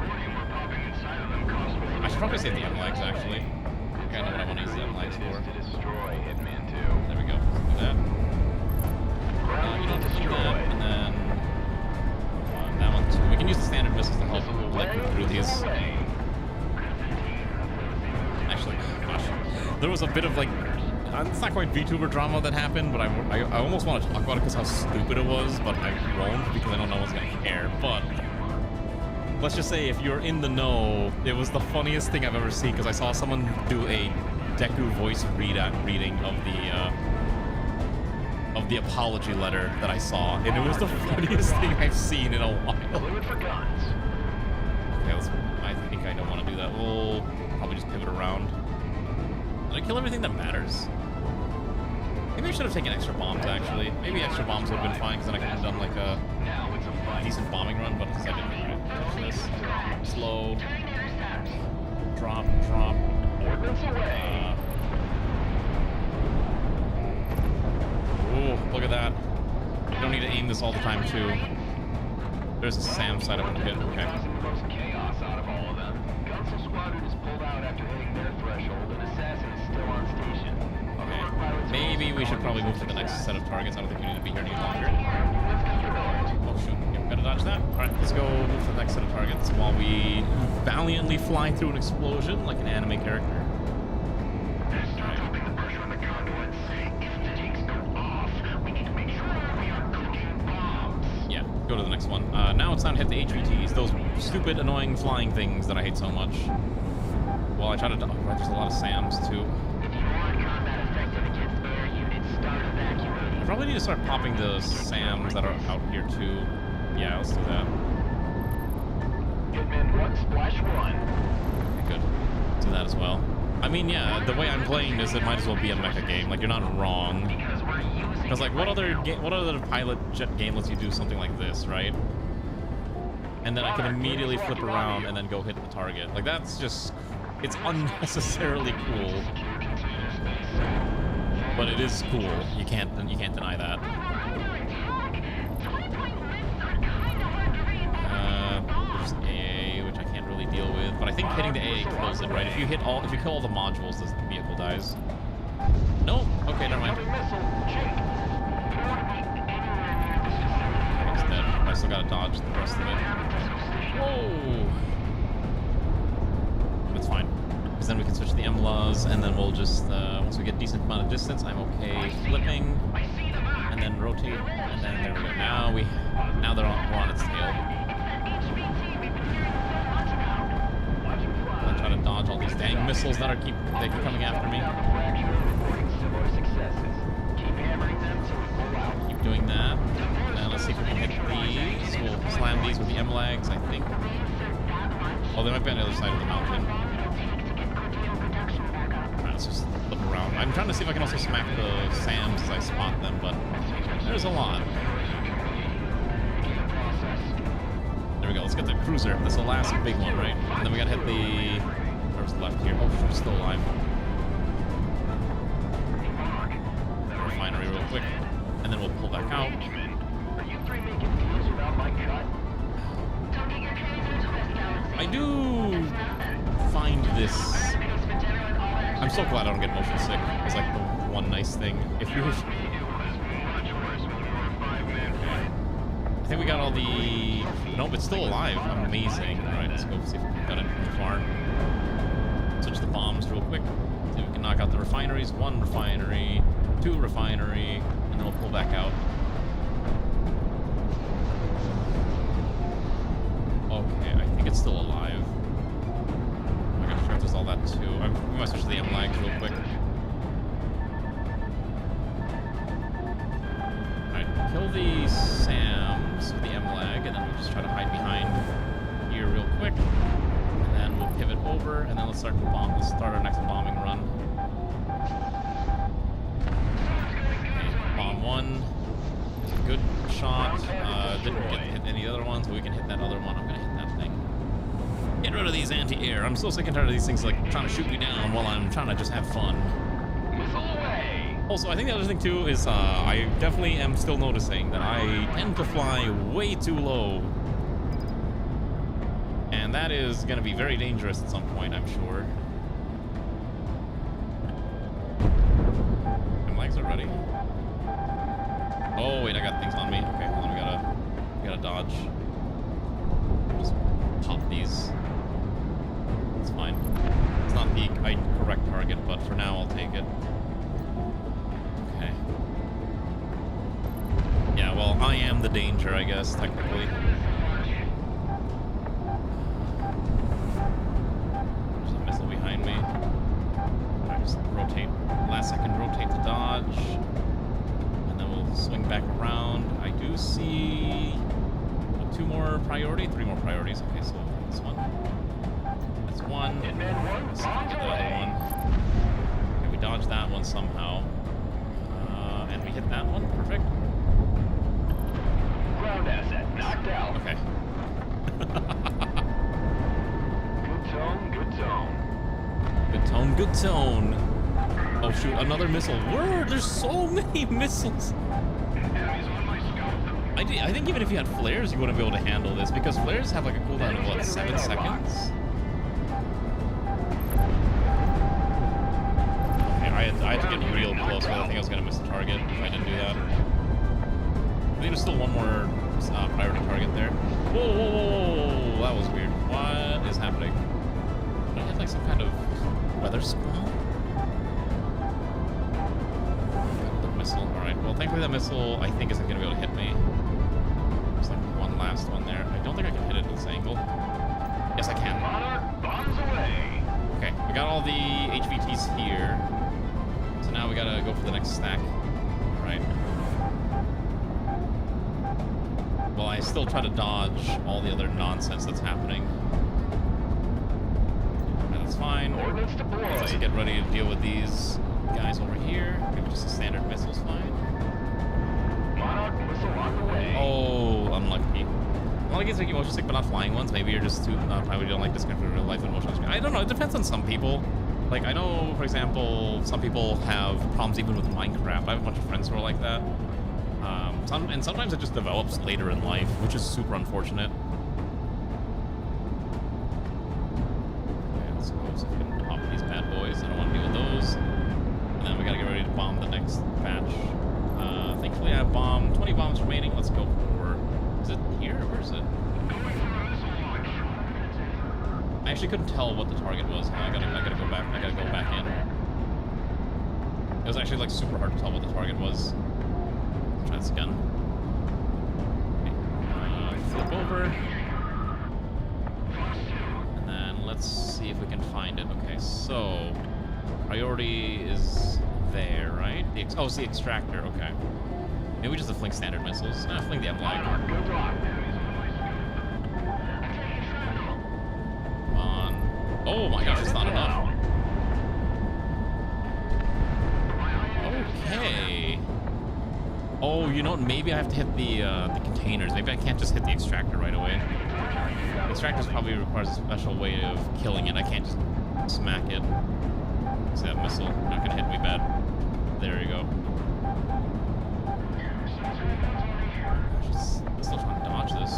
should probably say the MLAGs, actually. I think I know what I want to use the MLAGs for. There we go. Let's do that. You don't have to do that, and then that one too. We can use the standard missiles to help like through these. Actually, gosh, there was a bit of like, it's not quite VTuber drama that happened, but I almost want to talk about it because how stupid it was, but I won't because I know no one's gonna care. But let's just say if you're in the know, it was the funniest thing I've ever seen because I saw someone do a Deku voice reading of the apology letter that I saw, and it was the funniest thing I've seen in a while. Okay, I think I don't want to do that. We'll probably just pivot around. Did I kill everything that matters? Maybe I should have taken extra bombs, actually. Maybe extra bombs would have been fine, because then I could have done like a decent bombing run, but since I didn't do this. Slow. Drop. Ooh, look at that. You don't need to aim this all the time, too. There's a SAM side I want to hit. Okay. Okay. Maybe we should probably move to the next set of targets. I don't think we need to be here any longer. Oh, shoot. Yeah, gotta dodge that. Alright, let's go move to the next set of targets while we valiantly fly through an explosion like an anime character. Go to the next one. Now it's time to hit the HVTs, those stupid, annoying flying things that I hate so much. Well, I try to... Oh, right, there's a lot of SAMs, too. I probably need to start popping the SAMs that are out here, too. Yeah, let's do that. Hitman 1, Splash 1. Okay, good. Do that as well. I mean, yeah, the way I'm playing this, it might as well be a mecha game. Like, you're not wrong. Because, like, what other pilot jet game lets you do something like this, right? And then I can immediately flip around and then go hit the target. Like, that's just... It's unnecessarily cool. But it is cool. You can't deny that. There's AA, which I can't really deal with. But I think hitting the AA kills it, right? If you kill all the modules, the vehicle dies. No? Okay, never mind. It's dead. I still gotta dodge the rest of it. Whoa! That's fine. Because then we can switch to the MLAs, and then we'll just, once we get a decent amount of distance, I'm okay flipping, and then rotate, and then there we go. Now we're on its tail. I'm trying to dodge all these dang missiles that keep coming after me. Keep doing that. And let's see if we can hit these. We'll slam these with the MLAGs, I think. Oh, they might be on the other side of the mountain. Alright, let's just look around. I'm trying to see if I can also smack the SAMs as I spot them, but there's a lot. There we go, let's get the cruiser. That's the last big one, right? And then we gotta hit the... Where's the left here? Oh, she's still alive. Refinery real quick. And then we'll pull back out. I do find this... I'm so glad I don't get motion sick. It's like the one nice thing. If you... I think we got all the... Nope, it's still alive. Amazing. Alright, let's go see if we got it from far. Switch the bombs real quick. See if we can knock out the refineries. 1 refinery, 2 refinery, and then we'll pull back out. Okay, I think it's still alive. Oh my gosh, sure there's all that too. We might switch to the MLAGs real quick. Alright, kill the SAMs with the MLAG, and then we'll just try to hide behind here real quick. And then we'll pivot over, and then let's start our next bombing run. Okay, bomb 1. shot. Didn't get to hit any other ones, but we can hit that other one. I'm gonna hit that thing. Get rid of these anti-air. I'm so sick and tired of these things like trying to shoot me down while I'm trying to just have fun. Missile away! Also, I think the other thing too is I definitely am still noticing that I tend to fly way too low. And that is going to be very dangerous at some point, I'm sure. My legs are ready. Oh, wait, I got things on me. Okay, hold on, we gotta dodge. Just pop these. It's fine. It's not the correct target, but for now I'll take it. Okay. Yeah, well, I am the danger, I guess, technically. There's a missile behind me. I just rotate, last second rotate to dodge. And then we'll swing back around. I do see 2 more priority, 3 more priorities. Okay, so this one. That's one. Let's get the other one. Okay, we dodged that one somehow. And we hit that one. Perfect. Ground asset knocked out. Okay. Good tone, good tone. Good tone, good tone. Oh shoot, another missile. Word, there's so many missiles. I think even if you had flares, you wouldn't be able to handle this because flares have like a cooldown of what, 7 seconds? Okay, I had to get real close because I think I was gonna miss the target if I didn't do that. I think there's still one more priority target there. Whoa, whoa, whoa, whoa, that was weird. What is happening? Did I have like some kind of weather spawn? Another missile. Alright, well thankfully that missile I think isn't gonna be able to hit me. There's like one last one there. I don't think I can hit it at this angle. Yes, I can. Monarch bombs away. Okay, we got all the HVTs here. So now we gotta go for the next stack. Alright. Well, I still try to dodge all the other nonsense that's happening. And that's fine. Ordnance deployed. Let's just get ready to deal with these guys over here. Maybe just a standard missile's fine. Monarch missile on the way. Oh, unlucky. Well, I guess like motion sick, but not flying ones. Maybe you're just too probably don't like this kind of real life and motion sick. I don't know. It depends on some people. Like I know, for example, some people have problems even with Minecraft. I have a bunch of friends who are like that. And sometimes it just develops later in life, which is super unfortunate. Okay, let's go so we can pop these bad boys. I don't want to deal with those. And then we gotta get ready to bomb the next batch. Thankfully, I have 20 bombs remaining. Let's go for. Is it here? Where is it? I actually couldn't tell what the target was. I gotta go back. I gotta go back in. It was actually like super hard to tell what the target was. Try this again. Okay. Flip over. And then let's see if we can find it. Okay, so priority is there, right? Oh, it's the extractor. Okay. Maybe we just fling standard missiles. Fling the MLAG. Come on. Oh my gosh, it's not enough. Okay. Oh, you know what? Maybe I have to hit the containers. Maybe I can't just hit the extractor right away. The extractor probably requires a special way of killing it. I can't just smack it. See that missile? Not gonna hit me bad. There you go. Gosh, it's still trying to dodge this.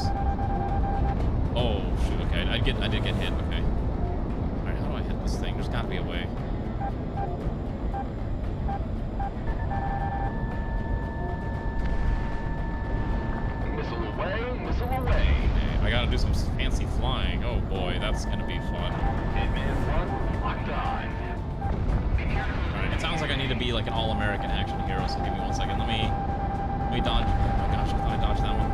Oh shoot! Okay, I did get hit. Okay. All right, how do I hit this thing? There's got to be a way. Missile away. Okay, I gotta do some fancy flying. Oh boy, that's gonna be fun. Hitman 1 locked on. Alright, it sounds like I need to be like an all-American action hero, so give me 1 second. Let me dodge. Oh my gosh, I thought I dodged that one.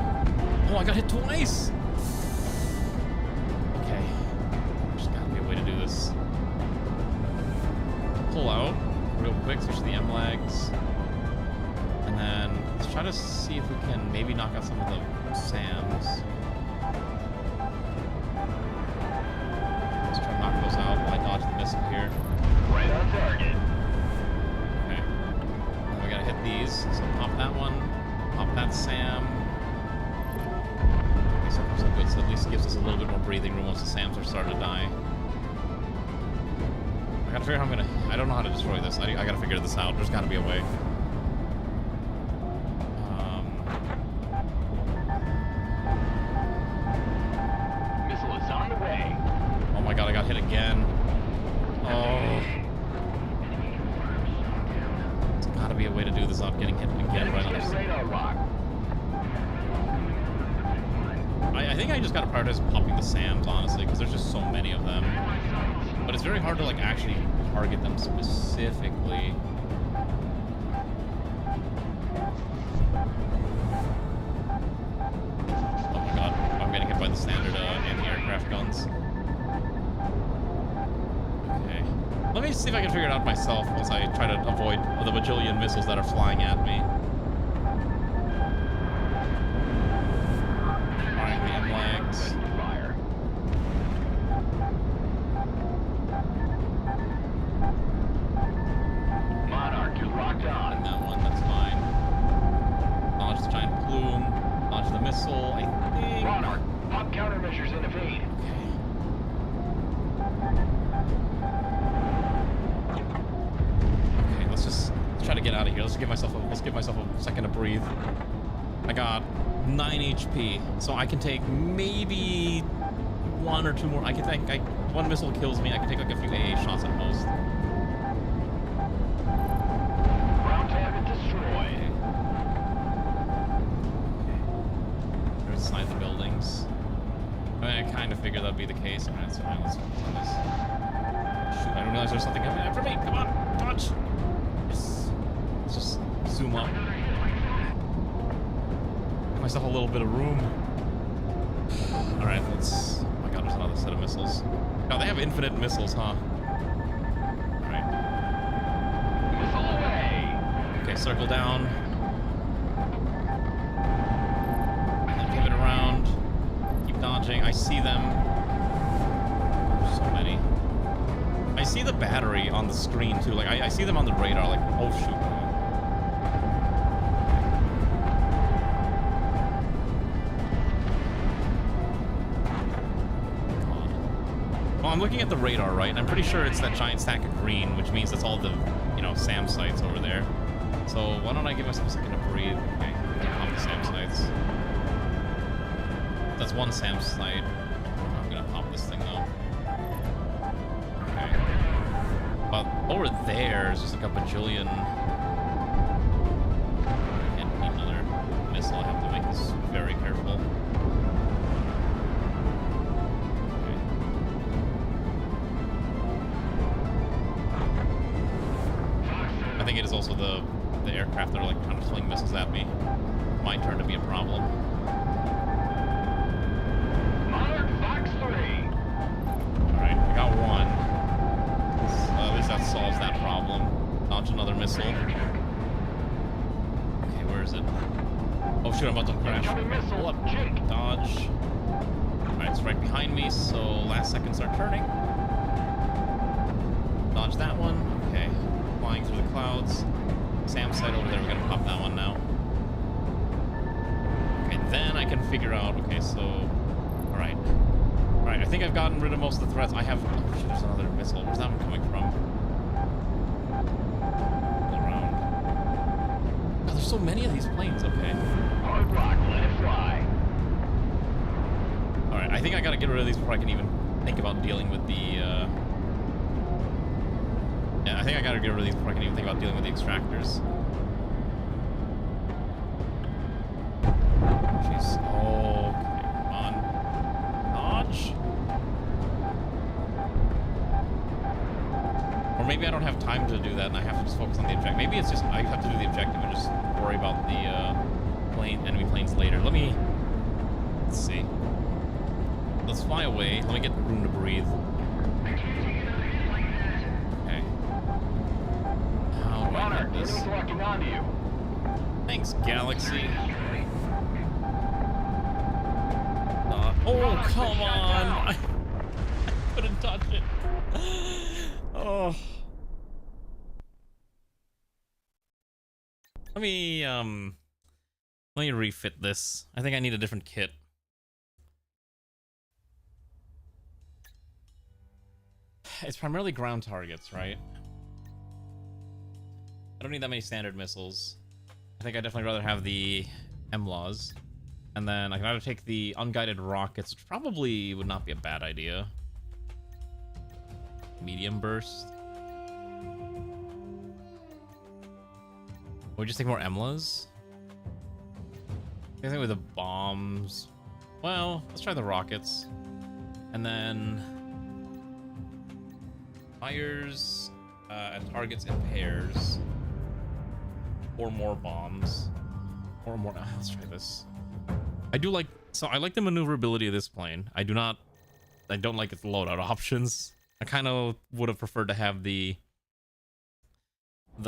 Oh, I got hit twice! Okay. There's gotta be a way to do this. Pull out real quick, switch to the MLAGs. And then let's try to see if we can maybe knock out some of the SAMs. Let's try to knock those out while I dodge the missile here. Right on target. Okay. Now we gotta hit these. So pop that one, pop that SAM, Okay, so far so good. So at least it gives us a little bit more breathing room once the SAMs are starting to die. I gotta figure out how I'm gonna... I don't know how to destroy this. I gotta figure this out. There's gotta be a way. Missile is on the way. Oh my god, I got hit again. Oh. There's gotta be a way to do this without getting hit again by another... Radar lock. I think I just gotta prioritize popping the SAMs, honestly, because there's just so many of them. But it's very hard to, like, actually target them specifically. Oh my god, I'm getting hit by the standard anti-aircraft guns. Okay. Let me see if I can figure it out myself once I try to avoid the bajillion missiles that are flying at me. Firing the M-lags. Monarch, you're locked on. And that one, that's fine. Launch the giant plume. Launch the missile, I think. Monarch, pop countermeasures and evade. Okay, let's try to get out of here. Let's give myself a second to breathe. I got 9 HP, so I can take maybe 1 or 2 more. I can take, one missile kills me. I can take like a few AA shots at most. Ground target destroyed. There's inside the buildings. I mean, I kind of figured that'd be the case. Alright, that's fine. Let's focus on this. Shoot, I didn't realize there's something coming after me. Come on, dodge. Yes. Let's just zoom up. Give myself a little bit of room. Alright, let's... Oh my god, there's another set of missiles. God, they have infinite missiles, huh? Alright. Missile away. Okay, circle down. And then pivot around. Keep dodging. I see them. There's so many. I see the battery on the screen, too. Like, I see them on the radar. Like, oh, shoot. Well, I'm looking at the radar, right? And I'm pretty sure it's that giant stack of green, which means that's all the, you know, SAM sites over there. So why don't I give myself a second to breathe? Okay, pop the SAM sites. That's one SAM site. I'm gonna pop this thing though. Okay. But over there's just like a bajillion. Can't need another missile. I have to make this very careful. I think it is also the aircraft that are like kind of fling missiles at me. My turn to be a problem. Monarch Fox 3. Alright, I got one. At least that solves that problem. Launch another missile. Okay, where is it? Oh shoot, I'm about to crash. Pull up. Dodge. Alright, it's right behind me, so last second start turning. Dodge that one. Okay. Flying through the clouds. SAM site over there, we're gonna pop that one now. Okay, then I can figure out, okay, so... Alright. Alright, I think I've gotten rid of most of the threats. I have... Oh shit, there's another missile. Where's that one coming from? All around. God, there's so many of these planes, okay. Hard rock, let it fly. Alright, I think I gotta get rid of these before I can even think about dealing with the, Yeah, I think I gotta get rid of these before I can even think about dealing with the extractors. Jeez. Oh, okay, come on. Dodge. Or maybe I don't have time to do that and I have to just focus on the objective. Maybe it's just I have to do the objective and just worry about the enemy planes later. Let's see. Let's fly away. Let me get room to breathe. Okay. How do I Monarch, get this? enemy's locking onto you. Thanks, Galaxy. Oh, come on! I couldn't touch it. Oh. Let me refit this. I think I need a different kit. it's primarily ground targets, right? I don't need that many standard missiles. I think I'd definitely rather have the MLAWs. And then I can either take the unguided rockets, which probably would not be a bad idea. Medium burst. Or just take more MLAWs? I think with the bombs. Well, let's try the rockets. And then fires at targets in pairs. Or more bombs. Or more. Let's try this. I do like. So I like the maneuverability of this plane. I don't like its loadout options. I kind of would have preferred to have the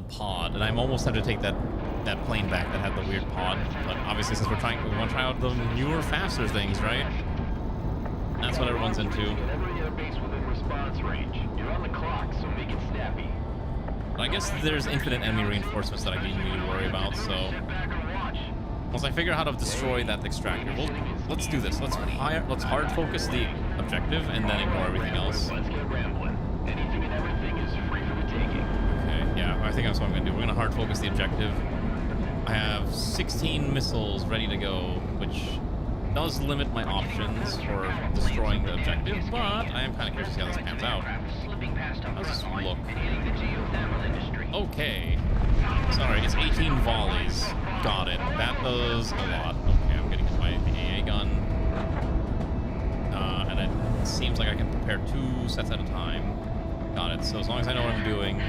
pod, and I'm almost tempted to take that plane back that had the weird pod. But obviously, since we want to try out the newer, faster things, right? That's what everyone's into. Every airbase within response range. You're on the clock, so make it snappy. But I guess there's infinite enemy reinforcements that I didn't need to worry about. So once I figure out how to destroy that extractor, let's do this. Let's hard focus the objective and then ignore everything else. Let's get rambling. Anything and everything is free for the taking. Okay, yeah, I think that's what I'm gonna do. We're gonna hard focus the objective. I have 16 missiles ready to go, which does limit my options for destroying the objective, but I am kind of curious to see how this pans out. How does this look? Okay. Sorry, it's 18 volleys. Got it. That does a lot. Okay, I'm getting hit by the AA gun. And it seems like I can prepare 2 sets at a time. Got it. So as long as I know what I'm doing.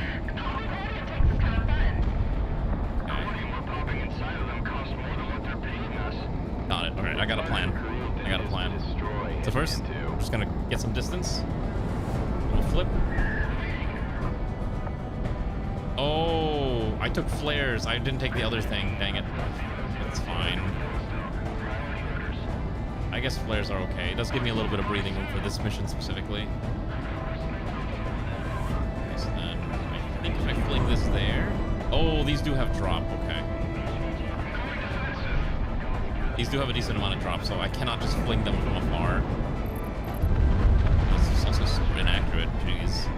Got it. Alright, I got a plan. So first, I'm just gonna get some distance. We'll flip. Oh, I took flares. I didn't take the other thing. Dang it. That's fine. I guess flares are okay. It does give me a little bit of breathing room for this mission specifically. Okay, so then I think if I fling this there. Oh, these do have drop. Okay. These do have a decent amount of drop, so I cannot just fling them from afar. This is also super inaccurate. Jeez.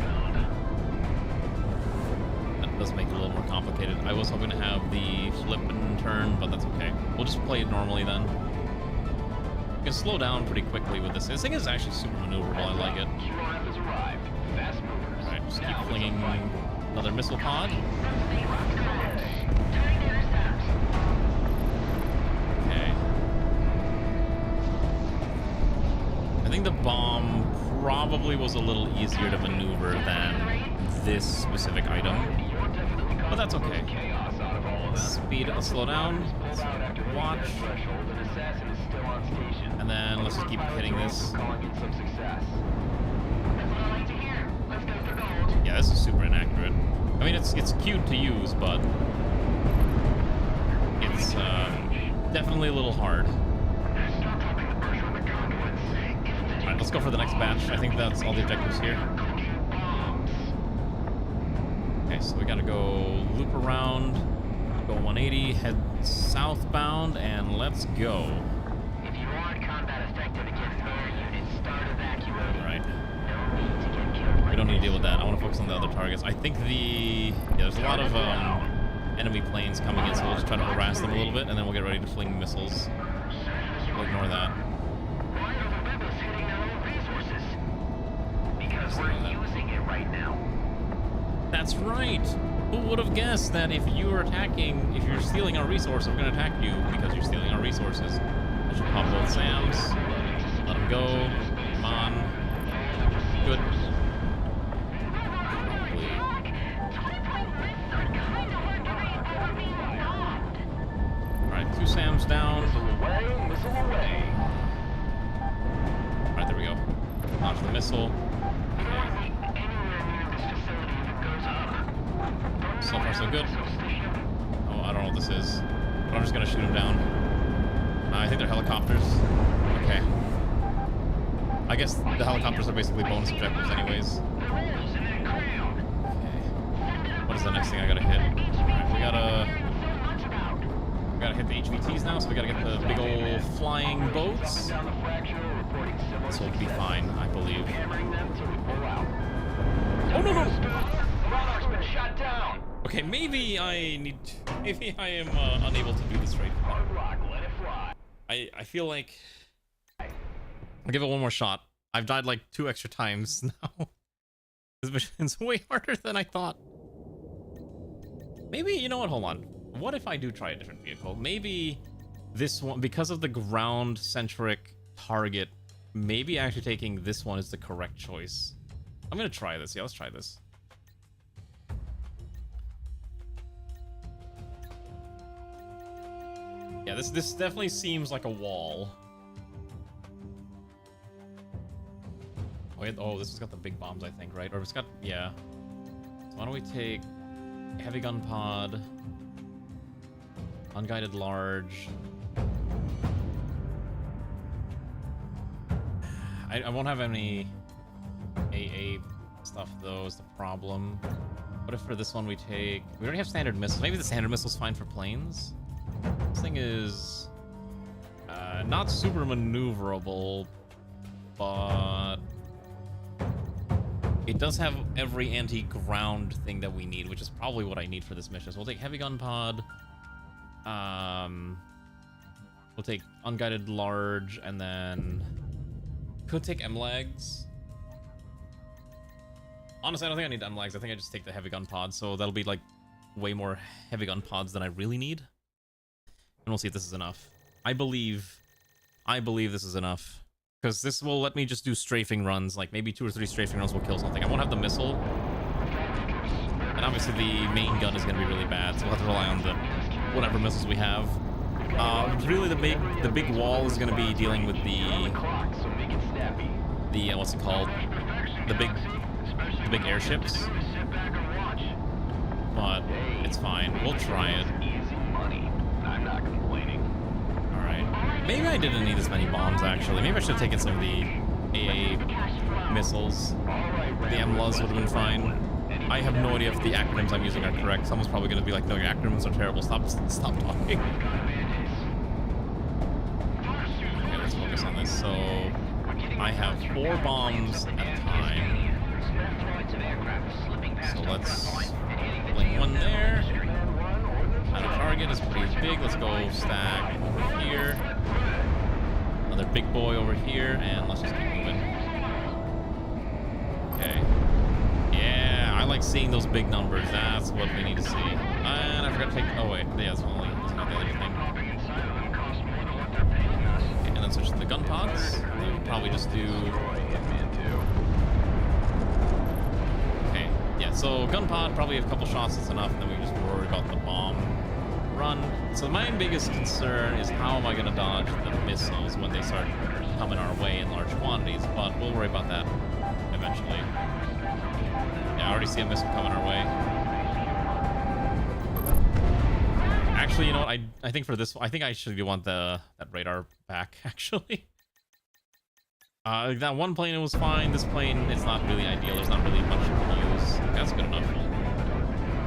That does make it a little more complicated. I was hoping to have the flip and turn, but that's okay. We'll just play it normally then. You can slow down pretty quickly with this. This thing is actually super maneuverable. I like it. Alright, just keep flinging another missile pod. I think the bomb probably was a little easier to maneuver than this specific item, but that's okay. Speed, let's slow down, let's watch, and then let's just keep hitting this. Yeah, this is super inaccurate. I mean, it's cute to use, but it's definitely a little hard. Alright, let's go for the next batch. I think that's all the objectives here. Okay, so we gotta go loop around, go 180, head southbound, and let's go. If you want combat effective against air units, start evacuating. Alright. No need to get killed. We don't need to deal with that. I want to focus on the other targets. I think there's a lot of enemy planes coming in, so we'll just try to harass them a little bit, and then we'll get ready to fling missiles. We'll ignore that. Why are the rebels hitting their own resources? Because we're using it right now. That's right. Who would have guessed that if you're stealing our resource, we're going to attack you because you're stealing our resources. I should pop both SAMs. Let them go. Come on. Good. Alright, 2 SAMs down. Alright, there we go. Launch the missile. So far, so good. Oh, I don't know what this is. But I'm just gonna shoot them down. I think they're helicopters. Okay. I guess the helicopters are basically bonus objectives anyways. Okay. What is the next thing I gotta hit? Alright, we gotta hit the HVTs now, so we gotta get the big old flying boats. This will be fine, I believe. Oh no no! Monarch's been shot down. Okay, maybe I am unable to do this right now. Hard rock, let it fly. I feel like I'll give it one more shot. I've died like 2 extra times now. This mission's way harder than I thought. Maybe, you know what, hold on. What if I do try a different vehicle? Maybe this one, because of the ground-centric target, maybe actually taking this one is the correct choice. I'm gonna try this. Yeah, let's try this. Yeah, this definitely seems like a wall. Oh, this has got the big bombs, I think, right? Or it's got, yeah. So why don't we take heavy gun pod, unguided large. I won't have any AA stuff though, is the problem. What if for this one we already have standard missiles. Maybe the standard missile's fine for planes. This thing is not super maneuverable, but it does have every anti-ground thing that we need, which is probably what I need for this mission. So we'll take heavy gun pod. We'll take unguided large, and then could take MLAGs. Honestly, I don't think I need MLAGs. I think I just take the heavy gun pod, so that'll be like way more heavy gun pods than I really need. And we'll see if this is enough. I believe this is enough. Because this will let me just do strafing runs, like maybe 2 or 3 strafing runs will kill something. I won't have the missile. And obviously the main gun is going to be really bad, so we'll have to rely on the whatever missiles we have. Really the big wall is going to be dealing with the what's it called? The big airships. But it's fine. We'll try it. I'm not complaining. Alright. Maybe I didn't need as many bombs, actually. Maybe I should have taken some of the AA missiles. The MLUs would have been fine. I have no idea if the acronyms I'm using are correct. Someone's probably going to be like, no, your acronyms are terrible. Stop talking. Okay, let's focus on this. So, I have 4 bombs at a time. So let's fling one there. Our target is pretty big. Let's go stack over here. Another big boy over here, and let's just keep moving. Okay. Yeah, I like seeing those big numbers. That's what we need to see. And I forgot to take. Oh wait, yeah, that's not the other thing. Okay, and then switch to the gun pods. We'll probably just do. Okay. Yeah. So gun pod, probably a couple shots. That's enough. Then we just worry about the bomb run. So my biggest concern is how am I going to dodge the missiles when they start coming our way in large quantities, but we'll worry about that eventually. Yeah, I already see a missile coming our way. Actually, you know what? I think for this, I think I actually want that radar back, actually. That one plane was fine. This plane, it's not really ideal. There's not really much to use. That's good enough.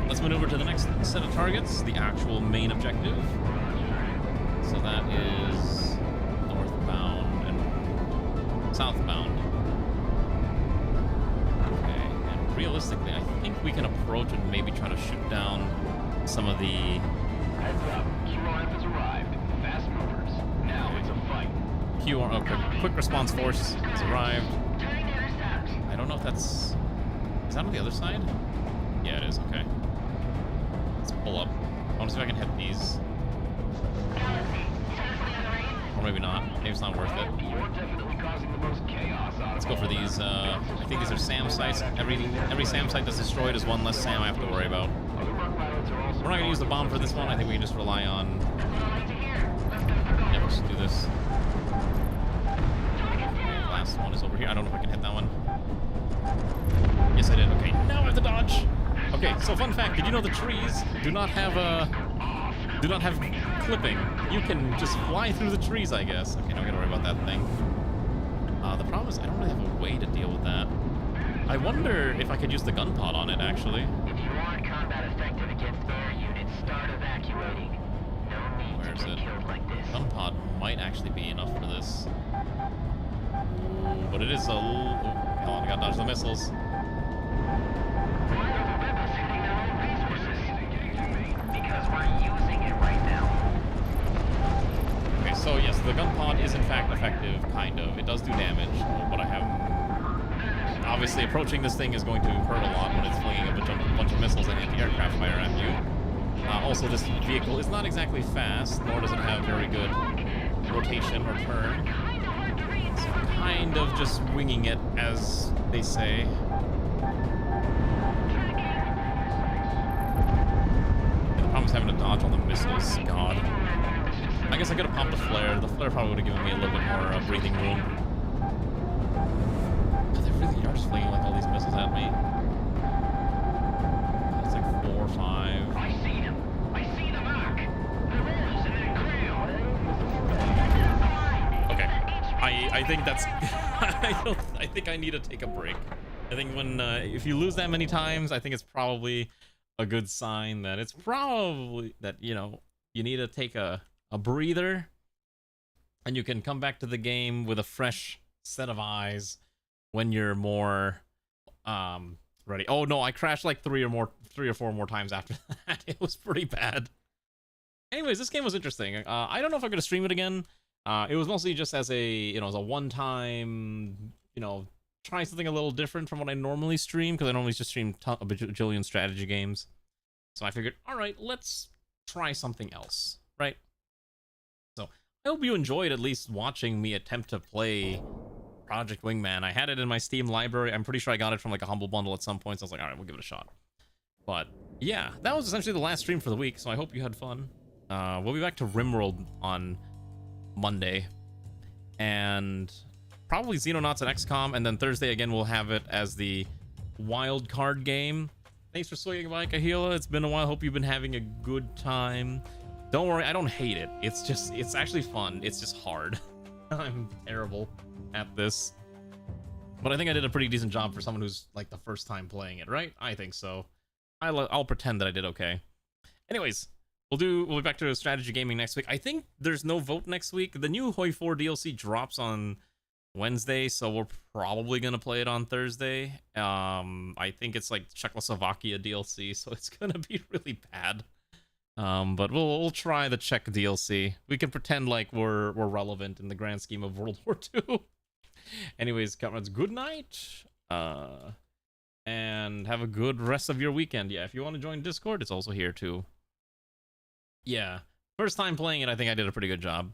Let's maneuver to the next set of targets, the actual main objective. So that is northbound and southbound. Okay, and realistically, I think we can approach and maybe try to shoot down some of the... Heads up, QRF has arrived. Fast movers. Now it's a fight. Okay, quick response force has arrived. I don't know if that's... Is that on the other side? Yeah, it is, okay. Let's pull up. I want to see if I can hit these. Or maybe not. Maybe it's not worth it. You're definitely causing the most chaos out. Let's go for these. I think these are SAM sites. Every SAM site that's destroyed is one less SAM I have to worry about. We're not going to use the bomb for this one. I think we can just rely on... Yeah, let's do this. Okay, last one is over here. I don't know if I can hit that one. Yes, I did. Okay, now I have to dodge. Okay, so fun fact, did you know the trees do not have clipping? You can just fly through the trees, I guess. Okay, now I gotta worry about that thing. The problem is I don't really have a way to deal with that. I wonder if I could use the gun pod on it, actually. If you want combat effective against air units, start evacuating. No need Where to is get it? killed like this. Gun pod might actually be enough for this. But it is a... Hold on, I gotta dodge the missiles. the gun pod is in fact effective, kind of. It does do damage, but I have... Obviously, approaching this thing is going to hurt a lot when it's flinging a bunch of missiles and anti-aircraft fire at you. Also, this vehicle is not exactly fast, nor does it have very good rotation or turn. So I'm kind of just winging it, as they say. The problem is having to dodge all the missiles. God. I guess I could have popped the flare. The flare probably would have given me a little bit more breathing room. God, they really are just flinging like all these missiles at me. It's like 4 or 5. I see him. I see the mark. There is in that crowd. Okay. I think that's... I think I need to take a break. I think when... if you lose that many times, I think it's probably a good sign that it's probably... That, you know, you need to take a breather. And you can come back to the game with a fresh set of eyes when you're more... ready. Oh no, I crashed like 3 or 4 more times after that. It was pretty bad. Anyways, this game was interesting. I don't know if I'm gonna stream it again. It was mostly just as a, you know, as a one-time, you know, try something a little different from what I normally stream, because I normally just stream a bajillion strategy games. So I figured, all right, let's try something else, right? So I hope you enjoyed at least watching me attempt to play Project Wingman. I had it in my Steam library. I'm pretty sure I got it from like a Humble Bundle at some point, so I was like, all right, we'll give it a shot. But yeah, that was essentially the last stream for the week, so I hope you had fun. We'll be back to RimWorld on Monday, and probably Xenonauts and XCOM, and then Thursday again we'll have it as the wild card game. Thanks for swinging by, Kahila. It's been a while. Hope you've been having a good time. Don't worry, I don't hate it. It's actually fun. It's just hard. I'm terrible at this, but I think I did a pretty decent job for someone who's like the first time playing it, right? I think so. I'll pretend that I did okay. Anyways, we'll be back to strategy gaming next week. I think there's no vote next week. The new Hoi 4 DLC drops on Wednesday, so we're probably gonna play it on Thursday. I think it's like Czechoslovakia DLC, so it's gonna be really bad. But we'll try the Czech DLC. We can pretend like we're relevant in the grand scheme of World War II. Anyways, comrades, good night. And have a good rest of your weekend. Yeah, if you want to join Discord, it's also here too. Yeah, first time playing it, I think I did a pretty good job.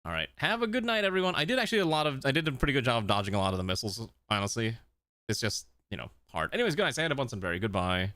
All right, have a good night, everyone. I did a pretty good job of dodging a lot of the missiles, honestly. It's just, you know, hard. Anyways, good night. Say hi to Bunsenberry. Goodbye.